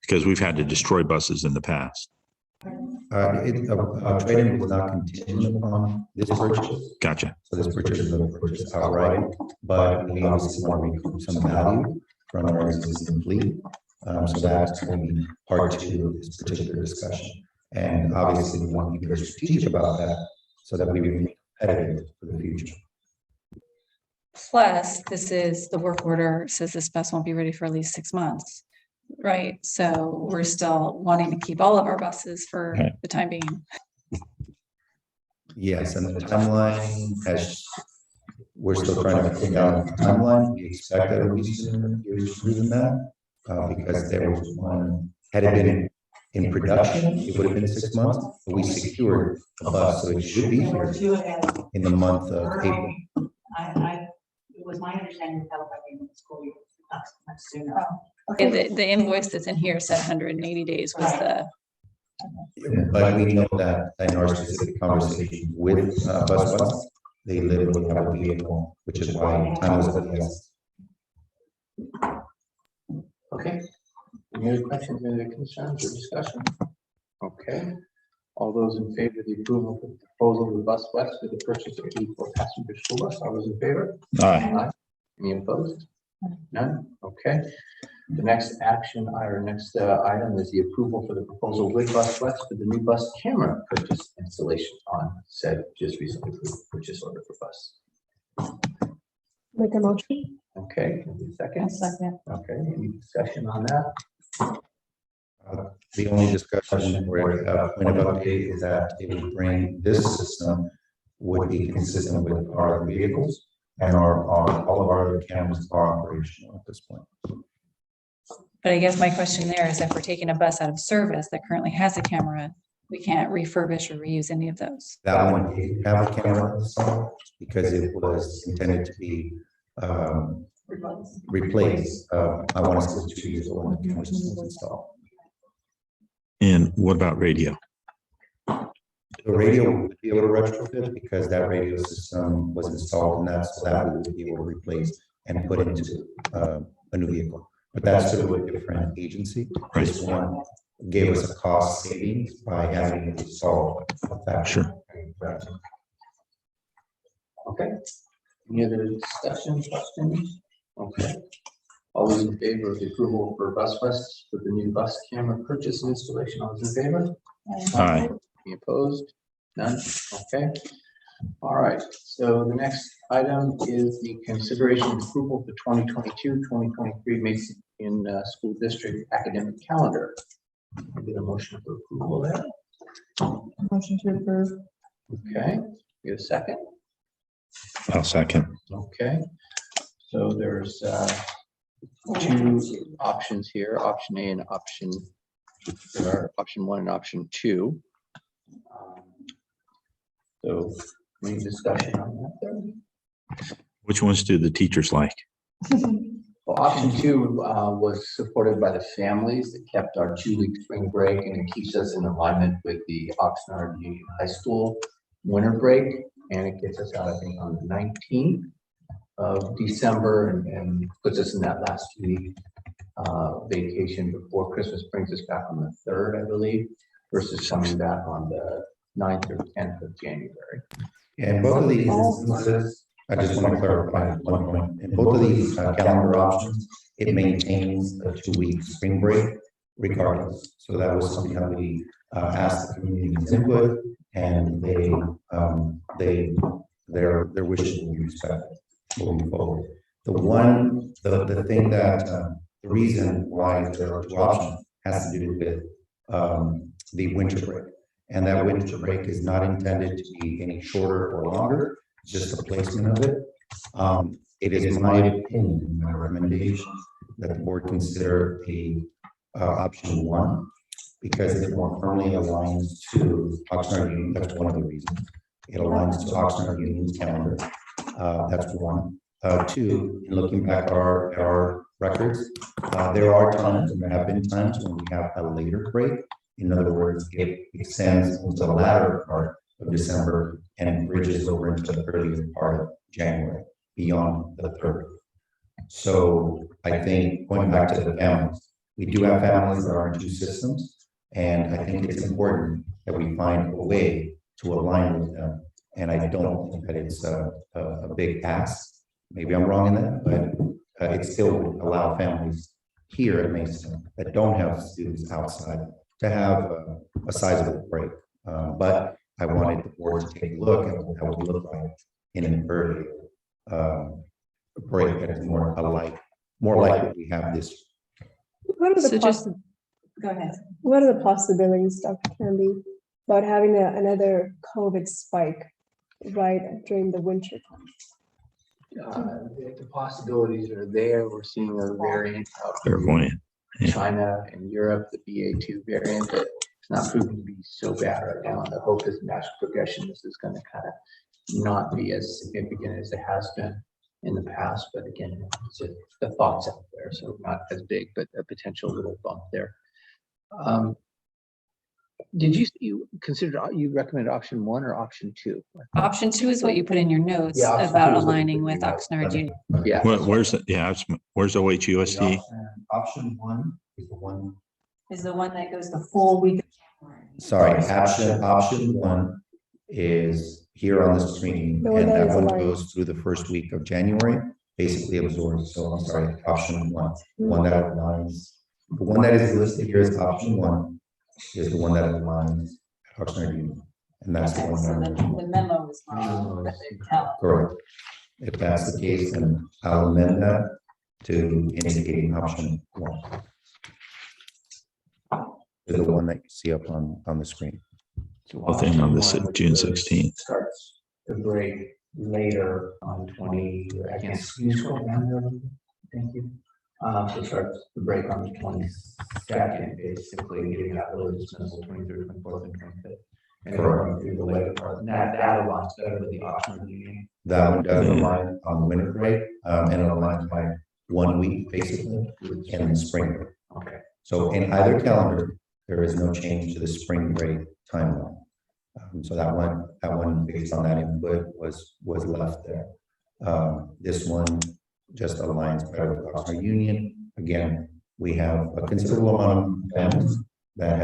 Because we've had to destroy buses in the past. Trade-in was not contingent upon this purchase. Gotcha. So this purchase is a purchase outright, but we obviously want to recoup some value from our existing fleet. So that's going to be part two of this particular discussion. And obviously we want to be very strategic about that so that we remain competitive for the future. Plus, this is the work order says this bus won't be ready for at least 6 months. Right. So we're still wanting to keep all of our buses for the time being. Yes, and the timeline we're still trying to pin down the timeline. We expect that it will be sooner than that because there was one, had it been in production, it would have been 6 months, but we secured a bus, so it should be here in the month of April. It was my understanding that by the end of the school year, not much sooner. Okay, the invoice that's in here said 180 days was the. But we know that in our specific conversation with bus ones, they literally have a vehicle, which is why time was of the essence. Okay. Any other questions, any other concerns or discussion? Okay. All those in favor of the approval of the proposal of the bus flex for the purchase of the 4-passenger school bus, all those in favor? Aye. Any opposed? None? Okay. The next action, our next item is the approval for the proposal with bus flex for the new bus camera purchase installation on said just recently approved purchase order for bus. Make a motion. Okay, second. Okay, any discussion on that? The only discussion or point of update is that it would bring this system would be consistent with our vehicles and all of our cameras are operational at this point. But I guess my question there is if we're taking a bus out of service that currently has a camera, we can't refurbish or reuse any of those. That one didn't have a camera installed because it was intended to be replaced. I want to say it was 2 years old when the camera system was installed. And what about radio? The radio would be able to retrofit because that radio system was installed and that's that we would be able to replace and put into a new vehicle. But that's through a different agency. This one gave us a cost savings by having it installed. Sure. Okay. Any other discussion, questions? Okay. All those in favor of the approval for bus flex for the new bus camera purchase and installation, all those in favor? Aye. Any opposed? None? Okay. All right. So the next item is the consideration of approval for 2022-2023 Mason in school district academic calendar. I get a motion for approval there. Motion to approve. Okay. Get a second? I'll second. Okay. So there's two options here, option A and option, or option 1 and option 2. So any discussion on that there? Which ones do the teachers like? Well, option 2 was supported by the families. It kept our 2-week spring break and it keeps us in alignment with the Oxnard Union High School winter break. And it gets us out, I think, on the 19th of December and puts us in that last week vacation before Christmas brings us back on the 3rd, I believe, versus coming back on the 9th or 10th of January. And both of these instances, I just want to clarify one point. In both of these calendar options, it maintains a 2-week spring break regardless. So that was something that we asked the community's input, and their wishes will be respected moving forward. The thing that the reason why there are 2 options has to do with the winter break. And that winter break is not intended to be any shorter or longer, just the placement of it. It is my opinion, my recommendation, that the board consider the option 1, because it more firmly aligns to Oxnard Union. That's one of the reasons. It aligns to Oxnard Union's calendar. That's 1. 2, in looking back at our records, there are times, and there have been times when we have a later break. In other words, it extends into the latter part of December and bridges over into the earlier part of January, beyond the 3rd. So I think, going back to the families, we do have families that are in 2 systems, and I think it's important that we find a way to align with them. And I don't think that it's a big ask. Maybe I'm wrong in that, but it still would allow families here at Mason that don't have students outside to have a sizable break. But I wanted the board to take a look at what that would look like in an early break that is more like we have this. What are the Go ahead. What are the possibilities, Dr. Candy, about having another COVID spike right during the winter time? The possibilities are there. We're seeing a variant out Clairvoyant. in China and Europe, the BA2 variant, but it's not proven to be so bad right now. And the hope is natural progression. This is going to kind of not be as significant as it has been in the past. But again, it's the thoughts out there, so not as big, but a potential little bump there. Did you consider, you recommend option 1 or option 2? Option 2 is what you put in your notes Yeah, option about 2 is what aligning you with put in Oxnard Union. Yeah. Where's the, where's OHUSD? Option 1 is the one. Is the one that goes the full week. Sorry, option 1 is here on the screen, and that one goes through the first week of January, basically absorbs. So I'm sorry, option 1, one that aligns. The one that is listed here as option 1 is the one that aligns at Oxnard Union, and that's the one. So the memo is wrong. But they tell. Correct. If that's the case, then I'll amend that to indicating option 1. The one that you see up on the screen. Both in on this June 16th. Starts the break later on 20. I can't scroll down there. Thank you. So it starts the break on the 22nd, basically getting out early dismissal 23rd, 24th, and 25th. And going through the later part. And that aligns better with the option union. That one does align on the winter break, and it aligns by 1 week basically in the spring break. Okay. So in either calendar, there is no change to the spring break timeline. So that one based on that input was left there. This one just aligns better with our union. Again, we have a considerable amount of families that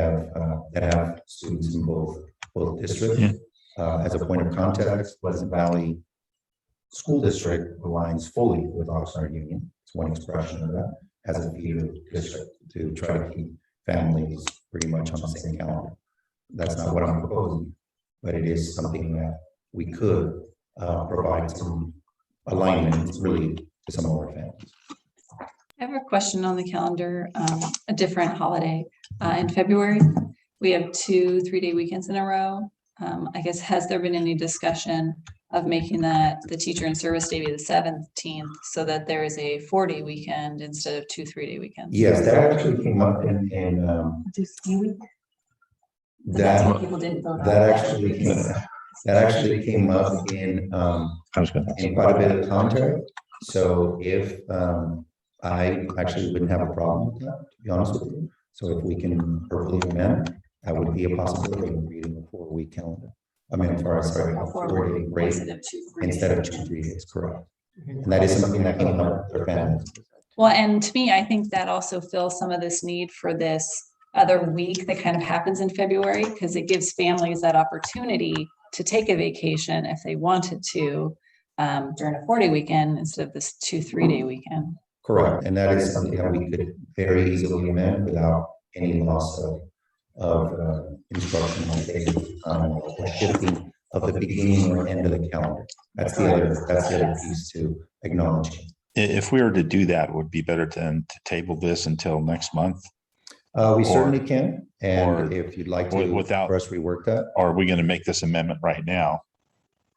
have students in both districts. As a point of context, Pleasant Valley School District aligns fully with Oxnard Union. It's one expression of that as a feeder district to try to keep families pretty much on the same calendar. That's not what I'm proposing, but it is something that we could provide some alignment really to some of our families. I have a question on the calendar, a different holiday. In February, we have 2 3-day weekends in a row. I guess, has there been any discussion of making that the teacher in service day be the 17th so that there is a 4-day weekend instead of 2 3-day weekends? Yes, that actually came up in Do ski week? that People didn't vote on that actually came up in quite a bit of commentary. So if I actually wouldn't have a problem with that, to be honest with you. So if we can verbally amend, that would be a possibility of reading a 4-week calendar. I mean, sorry, a 4-day break instead of 2 3 days, correct. And that is something that came up with their families. Well, and to me, I think that also fills some of this need for this other week that kind of happens in February, because it gives families that opportunity to take a vacation if they wanted to during a 4-day weekend instead of this 2-3-day weekend. Correct, and that is something that we could very easily amend without any loss of instruction on days, or shifting of the beginning or end of the calendar. That's the other piece to acknowledge. If we were to do that, it would be better to table this until next month. We certainly can, and if you'd like to, without for us to rework that. Or are we going to make this amendment right now?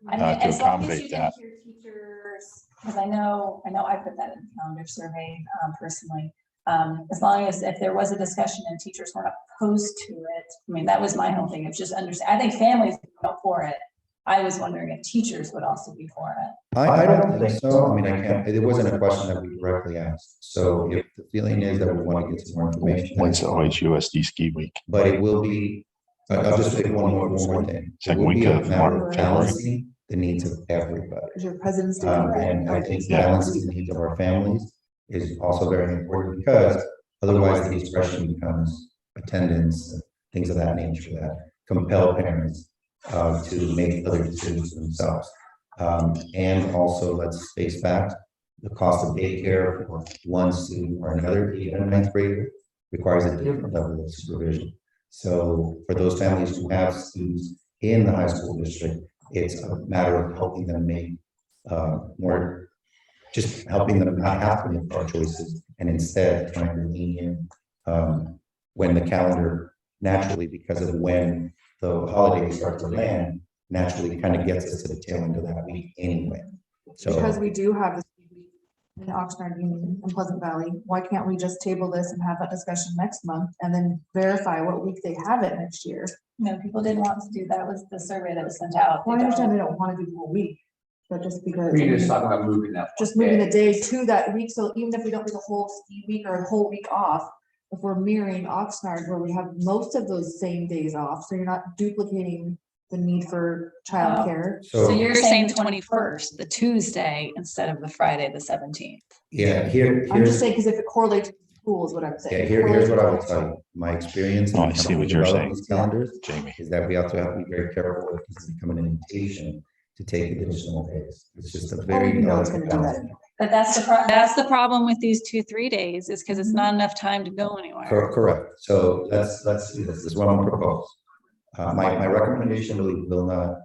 I mean, To as long as accommodate you can that. hear teachers, because I know I put that in the calendar survey personally. As long as if there was a discussion and teachers weren't opposed to it, I mean, that was my whole thing. It's just understand. I think families are for it. I was wondering if teachers would also be for it. I don't think so. I mean, I can't, it wasn't a question that we directly asked. So if the feeling is that we want to get some more information. When's the OHUSD ski week? But it will be, I'll just say one more thing. It Second will week be a of matter of February. balancing the needs of everybody. Is your President's Day? And I think balancing the needs of our families is also very important, because otherwise the expression becomes attendance, things of that nature that compel parents to make other decisions for themselves. And also, let's face fact, the cost of daycare for one student or another, even a ninth grader, requires a different level of supervision. So for those families who have students in the high school district, it's a matter of helping them make more, just helping them not have to make hard choices, and instead trying to lean in when the calendar naturally, because of when the holidays start to land, naturally kind of gets us to the tail end of that week anyway. So Because we do have this week in Oxnard Union and Pleasant Valley, why can't we just table this and have that discussion next month and then verify what week they have it next year? No, people didn't want to do that. Was the survey that was sent out. Well, I understand they don't want to do the whole week, but just because. You're just talking about moving that. Just moving the day to that week, so even if we don't do the whole ski week or a whole week off, if we're mirroring Oxnard where we have most of those same days off, so you're not duplicating the need for childcare. So you're saying the 21st, the Tuesday, instead of the Friday, the 17th. yeah, I'm just saying, because if it correlates with school is what I'm saying. Yeah, here's what I will tell you. My experience in I see what you're developing saying, these calendars, Jamie. is that we have to be very careful with this becoming an invitation to take additional days. It's just a very you know it's gonna delicate do that. balance. But that's the problem with these 2-3 days, is because it's not enough time to go anywhere. Correct. So let's see, this is what I'm gonna propose. My recommendation really will not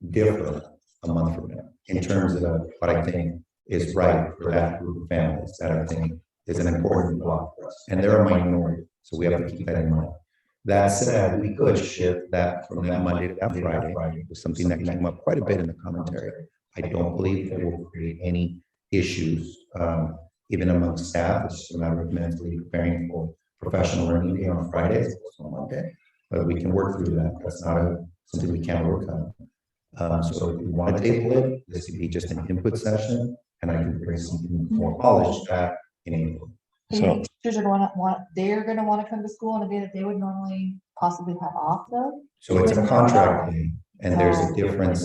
differ a month from now in terms of what I think is right for that group of families that I think is an important block for us. And they're a minority, so we have to keep that in mind. That said, we could shift that from that Monday to that Friday, with something that came up quite a bit in the commentary. I don't believe it will create any issues, even amongst staff. It's just a matter of mentally preparing for professional learning day on Fridays, on Monday. But we can work through that. That's not something we can't work on. So if we want to table it, this could be just an input session, and I can bring something more polished back in April. So Teachers are they're gonna want to come to school on a day that they would normally possibly have off though. So it's a contract day, and there's a difference.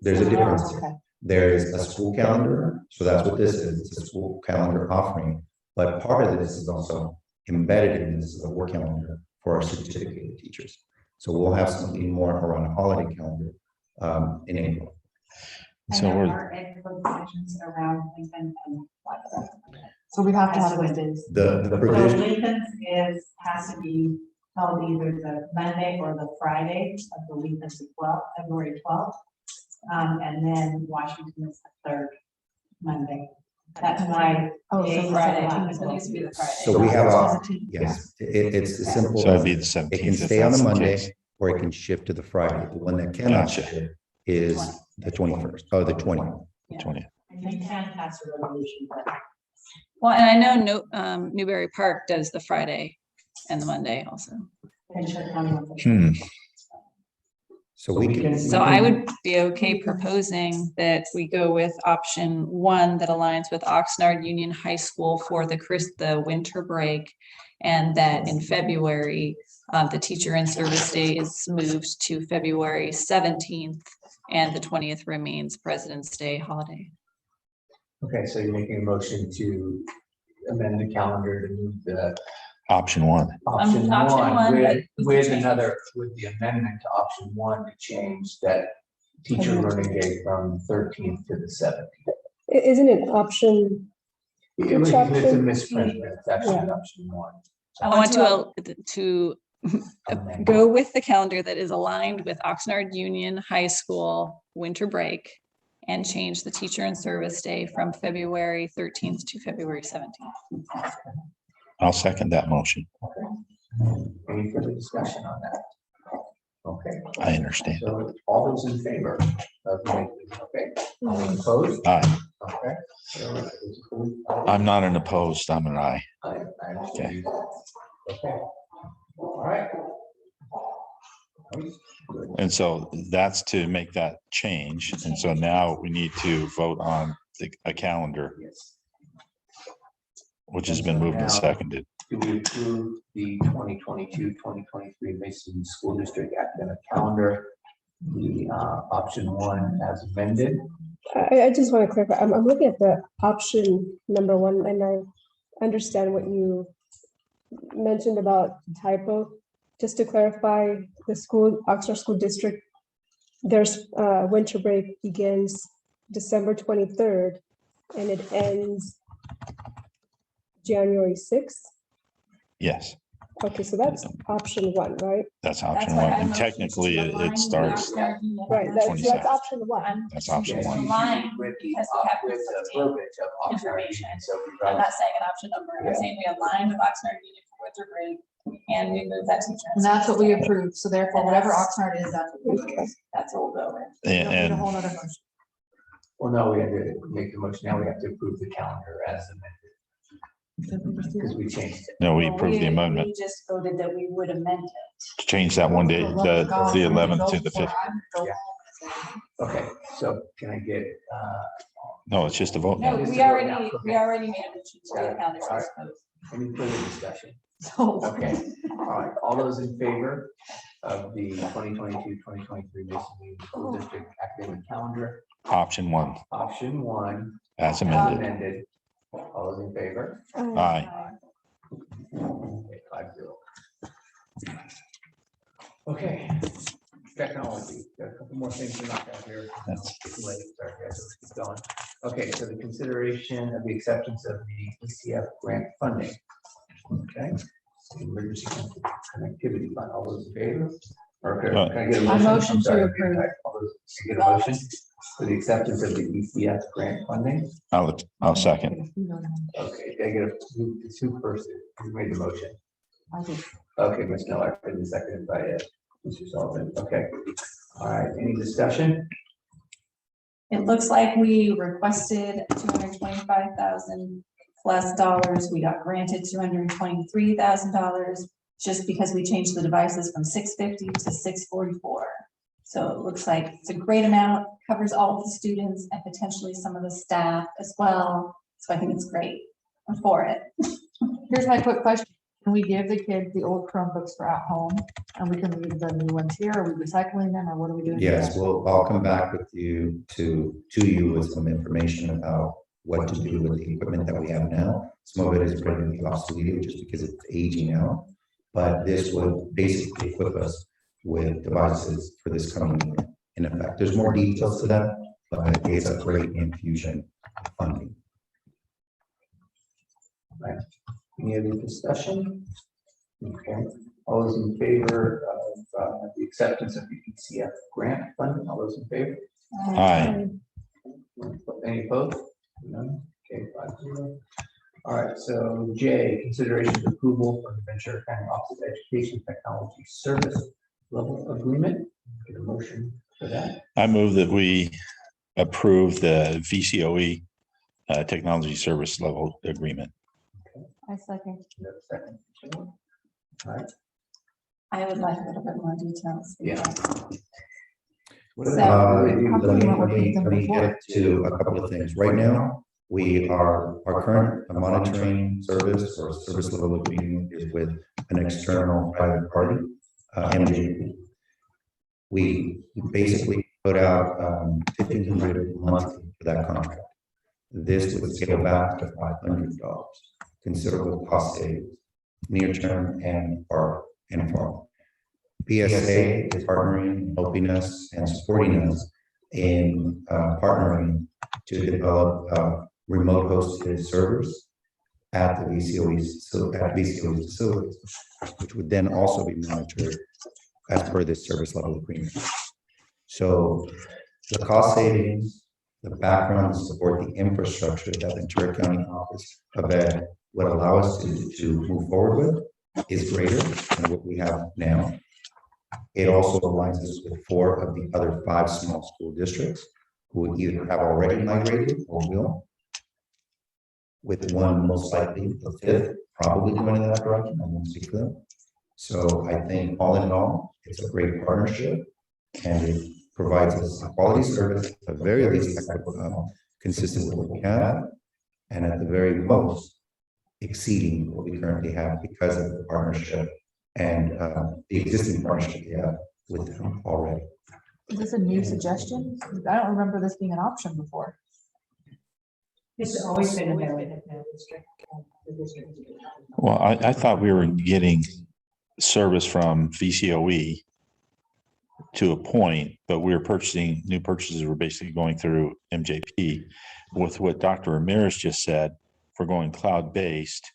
There's a difference. Okay. There's a school calendar, so that's what this is. It's a school calendar offering. But part of this is also embedded in this is a work calendar for our certificated teachers. So we'll have something more around a holiday calendar in April. So we're So we have to have those days. The So provision, Lincoln's has to be held either the Monday or the Friday of the week of the 12th, February 12th. And then Washington is the third Monday. That's why. Oh, so it's Friday. Friday. So it needs to be the Friday. so we have, yes, it's as simple. So it'd as be the 17th. It can if stay on that's the case. Monday, or it can shift to the Friday. The one that cannot Gotcha. shift is the 21st, or the 20th. 20th. And you can pass a resolution, but Well, and I know Newberry Park does the Friday and the Monday also. So we can. So I would be okay proposing that we go with option 1 that aligns with Oxnard Union High School for the winter break. And that in February, the teacher in service day is moved to February 17th, and the 20th remains President's Day holiday. Okay, so you're making a motion to amend the calendar to move the Option one. Option Option one one, with, with with the change. another, with the amendment to option one to change that teacher learning day from 13th to the 17th. Isn't it option? It's Which a option? misprint, but it's actually option one. I want to go with the calendar that is aligned with Oxnard Union High School winter break and change the teacher and service day from February 13th to February 17th. I'll second that motion. Any further discussion on that? Okay. I understand. So all those in favor of okay. All those opposed? Aye. Okay. I'm not an opposed, I'm an aye. I understand. Okay. All right. And so that's to make that change. And so now we need to vote on a calendar, Yes. which has been moved and seconded. Do we approve the 2022-2023 Mason School District academic calendar? The option one as amended. I just want to clarify, I'm looking at the option number one, and I understand what you mentioned about typo. Just to clarify, the school, Oxnard School District, there's winter break begins December 23rd and it ends January 6th. Yes, Okay, so that's option one, right? that's option one. And technically it starts, Right, that's option one. that's option one. With the Because we have with the verbiage of Oxnard information. Union, so we I'm rather- not saying an option number, I'm saying we align with Oxnard Union for winter break and we move that teacher. And that's what we approved. So therefore, whatever Oxnard is, that's what we do. That's what we'll go with. We don't need a And whole nother motion. Well, no, we had to make the motion. Now we have to approve the calendar as amended because we changed it. no, we approved the amendment We just voted that we would amend it. to change that one day, the 11th to the 5th. Okay, so can I get, No, it's just a vote No, now. we already made a motion to the calendar. All right. Any further discussion? So, Okay, all right, all those in favor of the 2022-2023 Mason Union School District academic calendar, Option one, option one, as as amended. amended, all those in favor? Aye. Okay, 5-0. Okay, technology, got a couple more things to knock out here. That's- It's late, sorry guys, let's keep going. Okay, so the consideration of the acceptance of the ECF grant funding. Okay. Emergency connectivity fund, all those in favor? Or can I get a motion? I motion I'm sorry, to approve. all those- can I get a motion for the acceptance of the ECF grant funding? I'll second. Okay, can I get a, who first, who made the motion? I did. Okay, Ms. Miller, and seconded by Mr. Sullivan, okay. All right, any discussion? It looks like we requested 225,000 plus dollars. We got granted $223,000 just because we changed the devices from 650 to 644. So it looks like it's a great amount, covers all of the students and potentially some of the staff as well. So I think it's great. I'm for it. Here's my quick question. Can we give the kids the old Chromebooks for at home and we can leave the new ones here? Are we recycling them or what are we doing? Yes, I'll come back with you to you with some information about what to do with the equipment that we have now. Some of it is pretty obsolete just because it's aging out. But this would basically equip us with devices for this coming year. In effect, there's more details to that, but it's a great infusion of funding. Right. Any other discussion? Okay, all those in favor of the acceptance of the ECF grant funding, all those in favor? Aye. Any opposed? None? Okay, 5-0. All right, so J, consideration of approval for the Ventura County Office of Education Technology Service Level Agreement. Get a motion for that. I move that we approve the VCOE technology service level agreement. I second. You have a second? All right. I would like a little bit more details. Yeah. Let me get to a couple of things. Right now, our current monitoring service or service level agreement is with an external private party, MJP. We basically put out $1,500 monthly for that contract. This would scale back to $500, considerable cost savings. near term and far. PSA is partnering, helping us and supporting us in partnering to develop remote hosted servers at the VCOE's facilities, which would then also be monitored as per this service level agreement. So the cost savings, the background to support the infrastructure that the Ventura County Office of Ed would allow us to move forward with is greater than what we have now. It also aligns us with 4 of the other 5 small school districts who either have already migrated or will, with one most likely, the 5th, probably going in that direction. I won't speak for them. So I think all in all, it's a great partnership, and it provides us a quality service, at the very least, consistent with what we have, and at the very most, exceeding what we currently have because of the partnership and the existing partnership we have with them already. Is this a new suggestion? I don't remember this being an option before. It's always been a benefit. Well, I thought we were getting service from VCOE to a point, but we were purchasing, new purchases were basically going through MJP. With what Dr. Ramirez just said, if we're going cloud-based,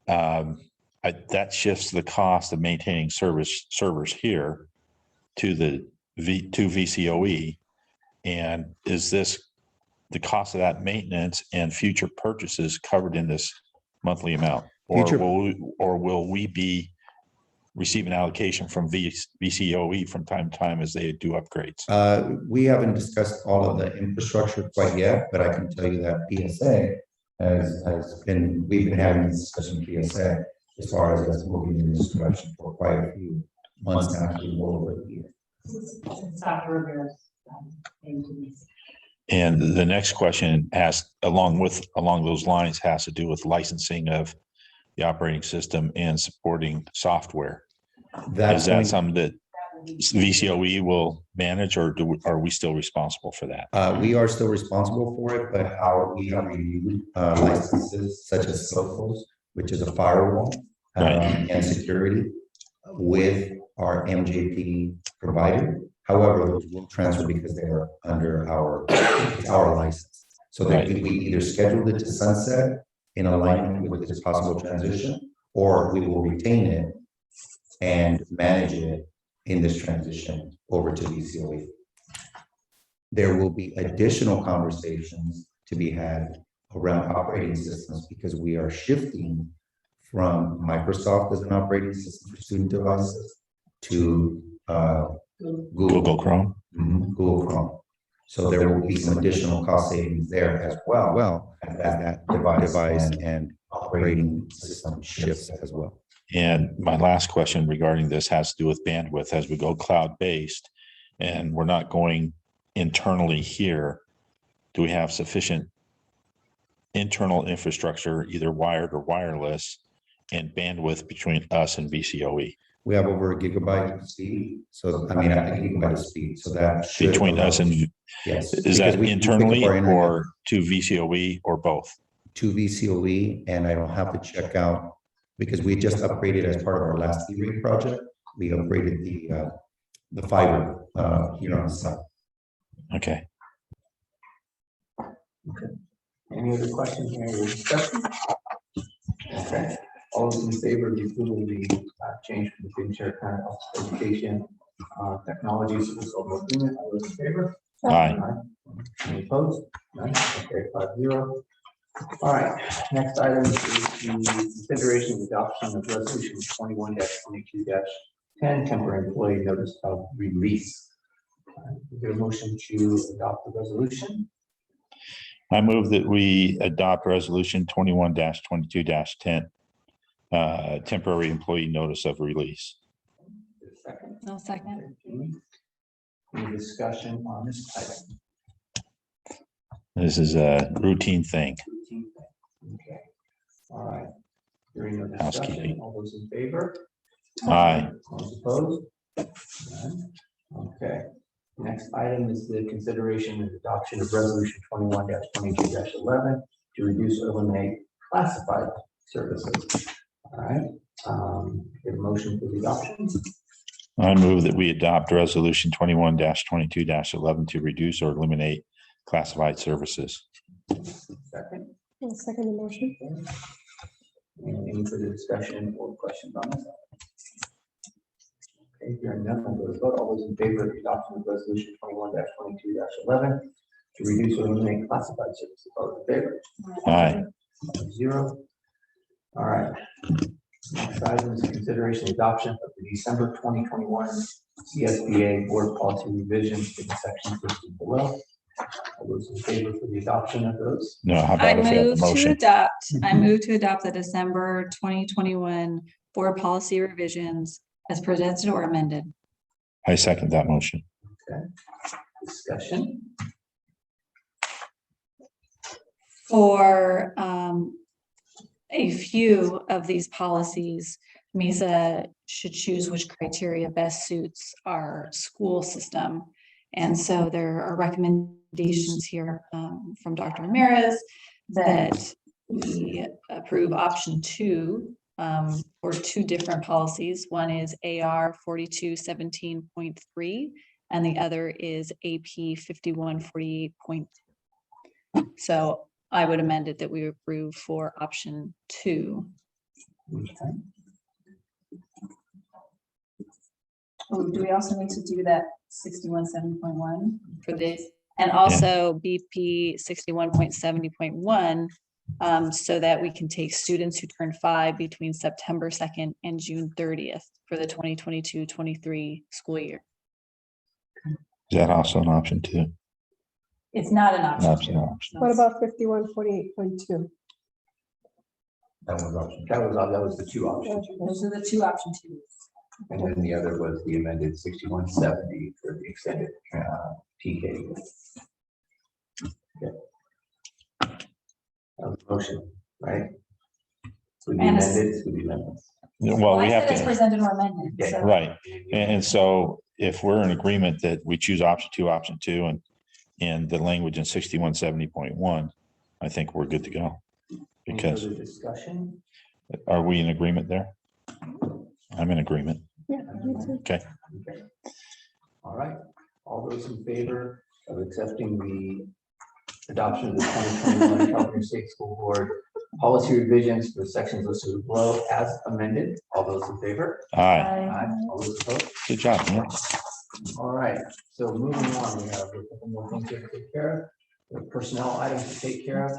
that shifts the cost of maintaining servers here to the VCOE. And is this the cost of that maintenance and future purchases covered in this monthly amount? Or will we be receiving allocation from VCOE from time to time as they do upgrades? We haven't discussed all of the infrastructure quite yet, but I can tell you that PSA we've been having this discussion with PSA as far as us moving in this direction for quite a few months now, actually more over a year. And the next question along those lines has to do with licensing of the operating system and supporting software. Is that something that VCOE will manage, or are we still responsible for that? We are still responsible for it, but we have reviewed licenses such as Sophos, which is a firewall and security with our MJP provider. However, those will transfer because they are under our license. So that we either schedule it to sunset in alignment with this possible transition, or we will retain it and manage it in this transition over to VCOE. There will be additional conversations to be had around operating systems because we are shifting from Microsoft as an operating system for student devices to Google Chrome. Google Chrome. So there will be some additional cost savings there as well as that device and operating system shifts as well. And my last question regarding this has to do with bandwidth. As we go cloud-based and we're not going internally here, do we have sufficient internal infrastructure, either wired or wireless, and bandwidth between us and VCOE? We have over 1 gigabyte of speed. So, I mean, 1 gigabyte of speed. So that should between us and, yes. Is that internally or to VCOE or both? To VCOE, and I don't have to check out because we just upgraded as part of our last E-rate project. We upgraded the fiber here on the site. Okay. Any other questions or discussion? Okay. All those in favor of the approval of the change from the Ventura County Office of Education Technology Service Level Agreement? All those in favor? Aye. Any opposed? None. Okay, 5-0. All right. Next item is the consideration of adoption of resolution 21-22-10, temporary employee notice of release. Is there a motion to adopt the resolution? I move that we adopt resolution 21-22-10, temporary employee notice of release. No second. Any discussion on this item? This is a routine thing. Okay. All right. Hearing no discussion, Housekeeping. all those in favor? Aye. All those opposed? None. Okay. Next item is the consideration and adoption of resolution 21-22-11 to reduce or eliminate classified services. All right. Get a motion for the adoption. I move that we adopt resolution 21-22-11 to reduce or eliminate classified services. Second. I'll second the motion. Any further discussion or questions on this? Okay, hearing none, we'll go to vote. All those in favor of the adoption of resolution 21-22-11 to reduce or eliminate classified services, all those in favor? Aye. 0. All right. Next item is consideration and adoption of the December 2021 CSBA board policy revisions to the sections listed below. All those in favor for the adoption of those? No, how I about if we have move the to motion? adopt the December 2021 board policy revisions as presented or amended. I second that motion. Okay. Discussion. For a few of these policies, MESA should choose which criteria best suits our school system. And so there are recommendations here from Dr. Ramirez that we approve option 2 for 2 different policies. One is AR 4217.3 and the other is AP 5148. So I would amend it that we approve for option 2. Okay. Oh, do we also need to do that 61.7.1 for this? And also BP 61.70.1 so that we can take students who turn 5 between September 2nd and June 30th for the 2022-23 school year. Is that also an option 2? It's not an option. What about 5148.2? That was the 2 options. Those are the 2 option 2s. And then the other was the amended 6170 for the extended PK. Okay. That was the motion, right? With the And amended, with the amendments. Well, we I have said it's to, presented or amended. Yeah. So right. And so if we're in agreement that we choose option 2, and the language in 6170.1, I think we're good to go. Because Any further discussion? are we in agreement there? I'm in agreement. Yeah, me too. Okay. Okay. All right. All those in favor of accepting the adoption of the 2021 California State School Board policy revisions for the sections listed below as amended. All those in favor? Aye. Aye. All those opposed? Good job, man. All right. So moving on, we have a couple more things here to take care of. We have personnel items to take care of.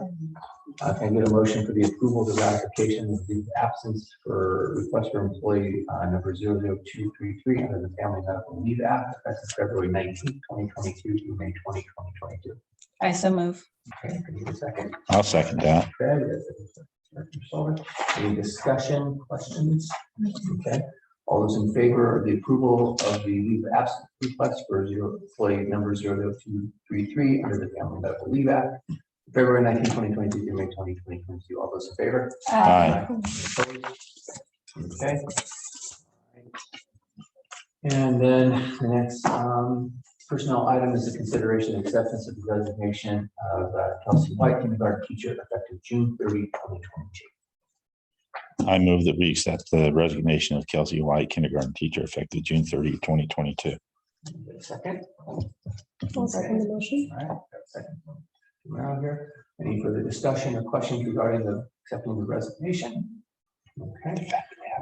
Can I get a motion for the approval of the ratification of the absence for request for employee number 00233 under the Family Medical Leave Act effective February 19th, 2022 through May 20, 2022. I so move. Okay, can you get a second? I'll second that. Okay, any discussion, questions? Okay, all those in favor of the approval of the leave of absence request for employee number 00233 under the Family Medical Leave Act, February 19, 2022 through May 20, 2022. All those in favor? Aye. Okay. And then the next personnel item is the consideration and acceptance of the resignation of Kelsey White, kindergarten teacher, effective June 30, 2022. I move that we accept the resignation of Kelsey White, kindergarten teacher, effective June 30, 2022. Second. I'll second the motion. All right, got a second. Around here. Any further discussion or questions regarding the accepting the resignation? Okay.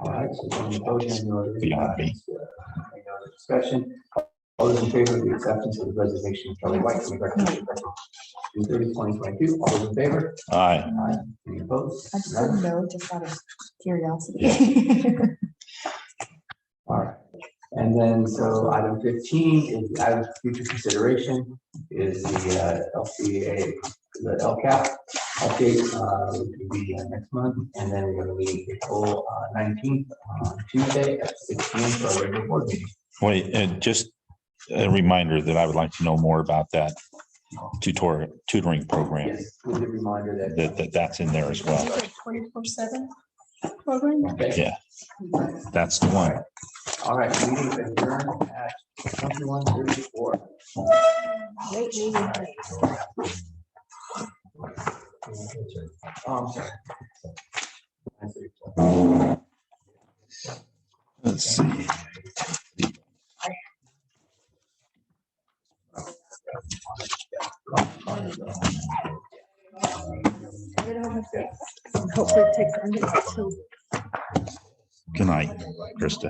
All right. So on the motion, no other discussion. All those in favor of the acceptance of the resignation of Kelly White, kindergarten teacher, effective June 30, 2022. All those in favor? Aye. Aye. Any opposed? I just didn't know, just out of curiosity. All right. And then, so item 15 is item for future consideration is the LCA, the LCAP update, which will be next month. And then we're going to meet April 19th on Tuesday at 6 p.m. for our regular board meeting. Wait, and just a reminder that I would like to know more about that tutoring program. Yes, with the reminder That's in there as well. 24/7 program. Okay. Yeah, that's the one. All right, meeting adjourned at 21:34. Great meeting. Oh, I'm sorry. let's see. Hopefully it takes under that too. Good night, Krista.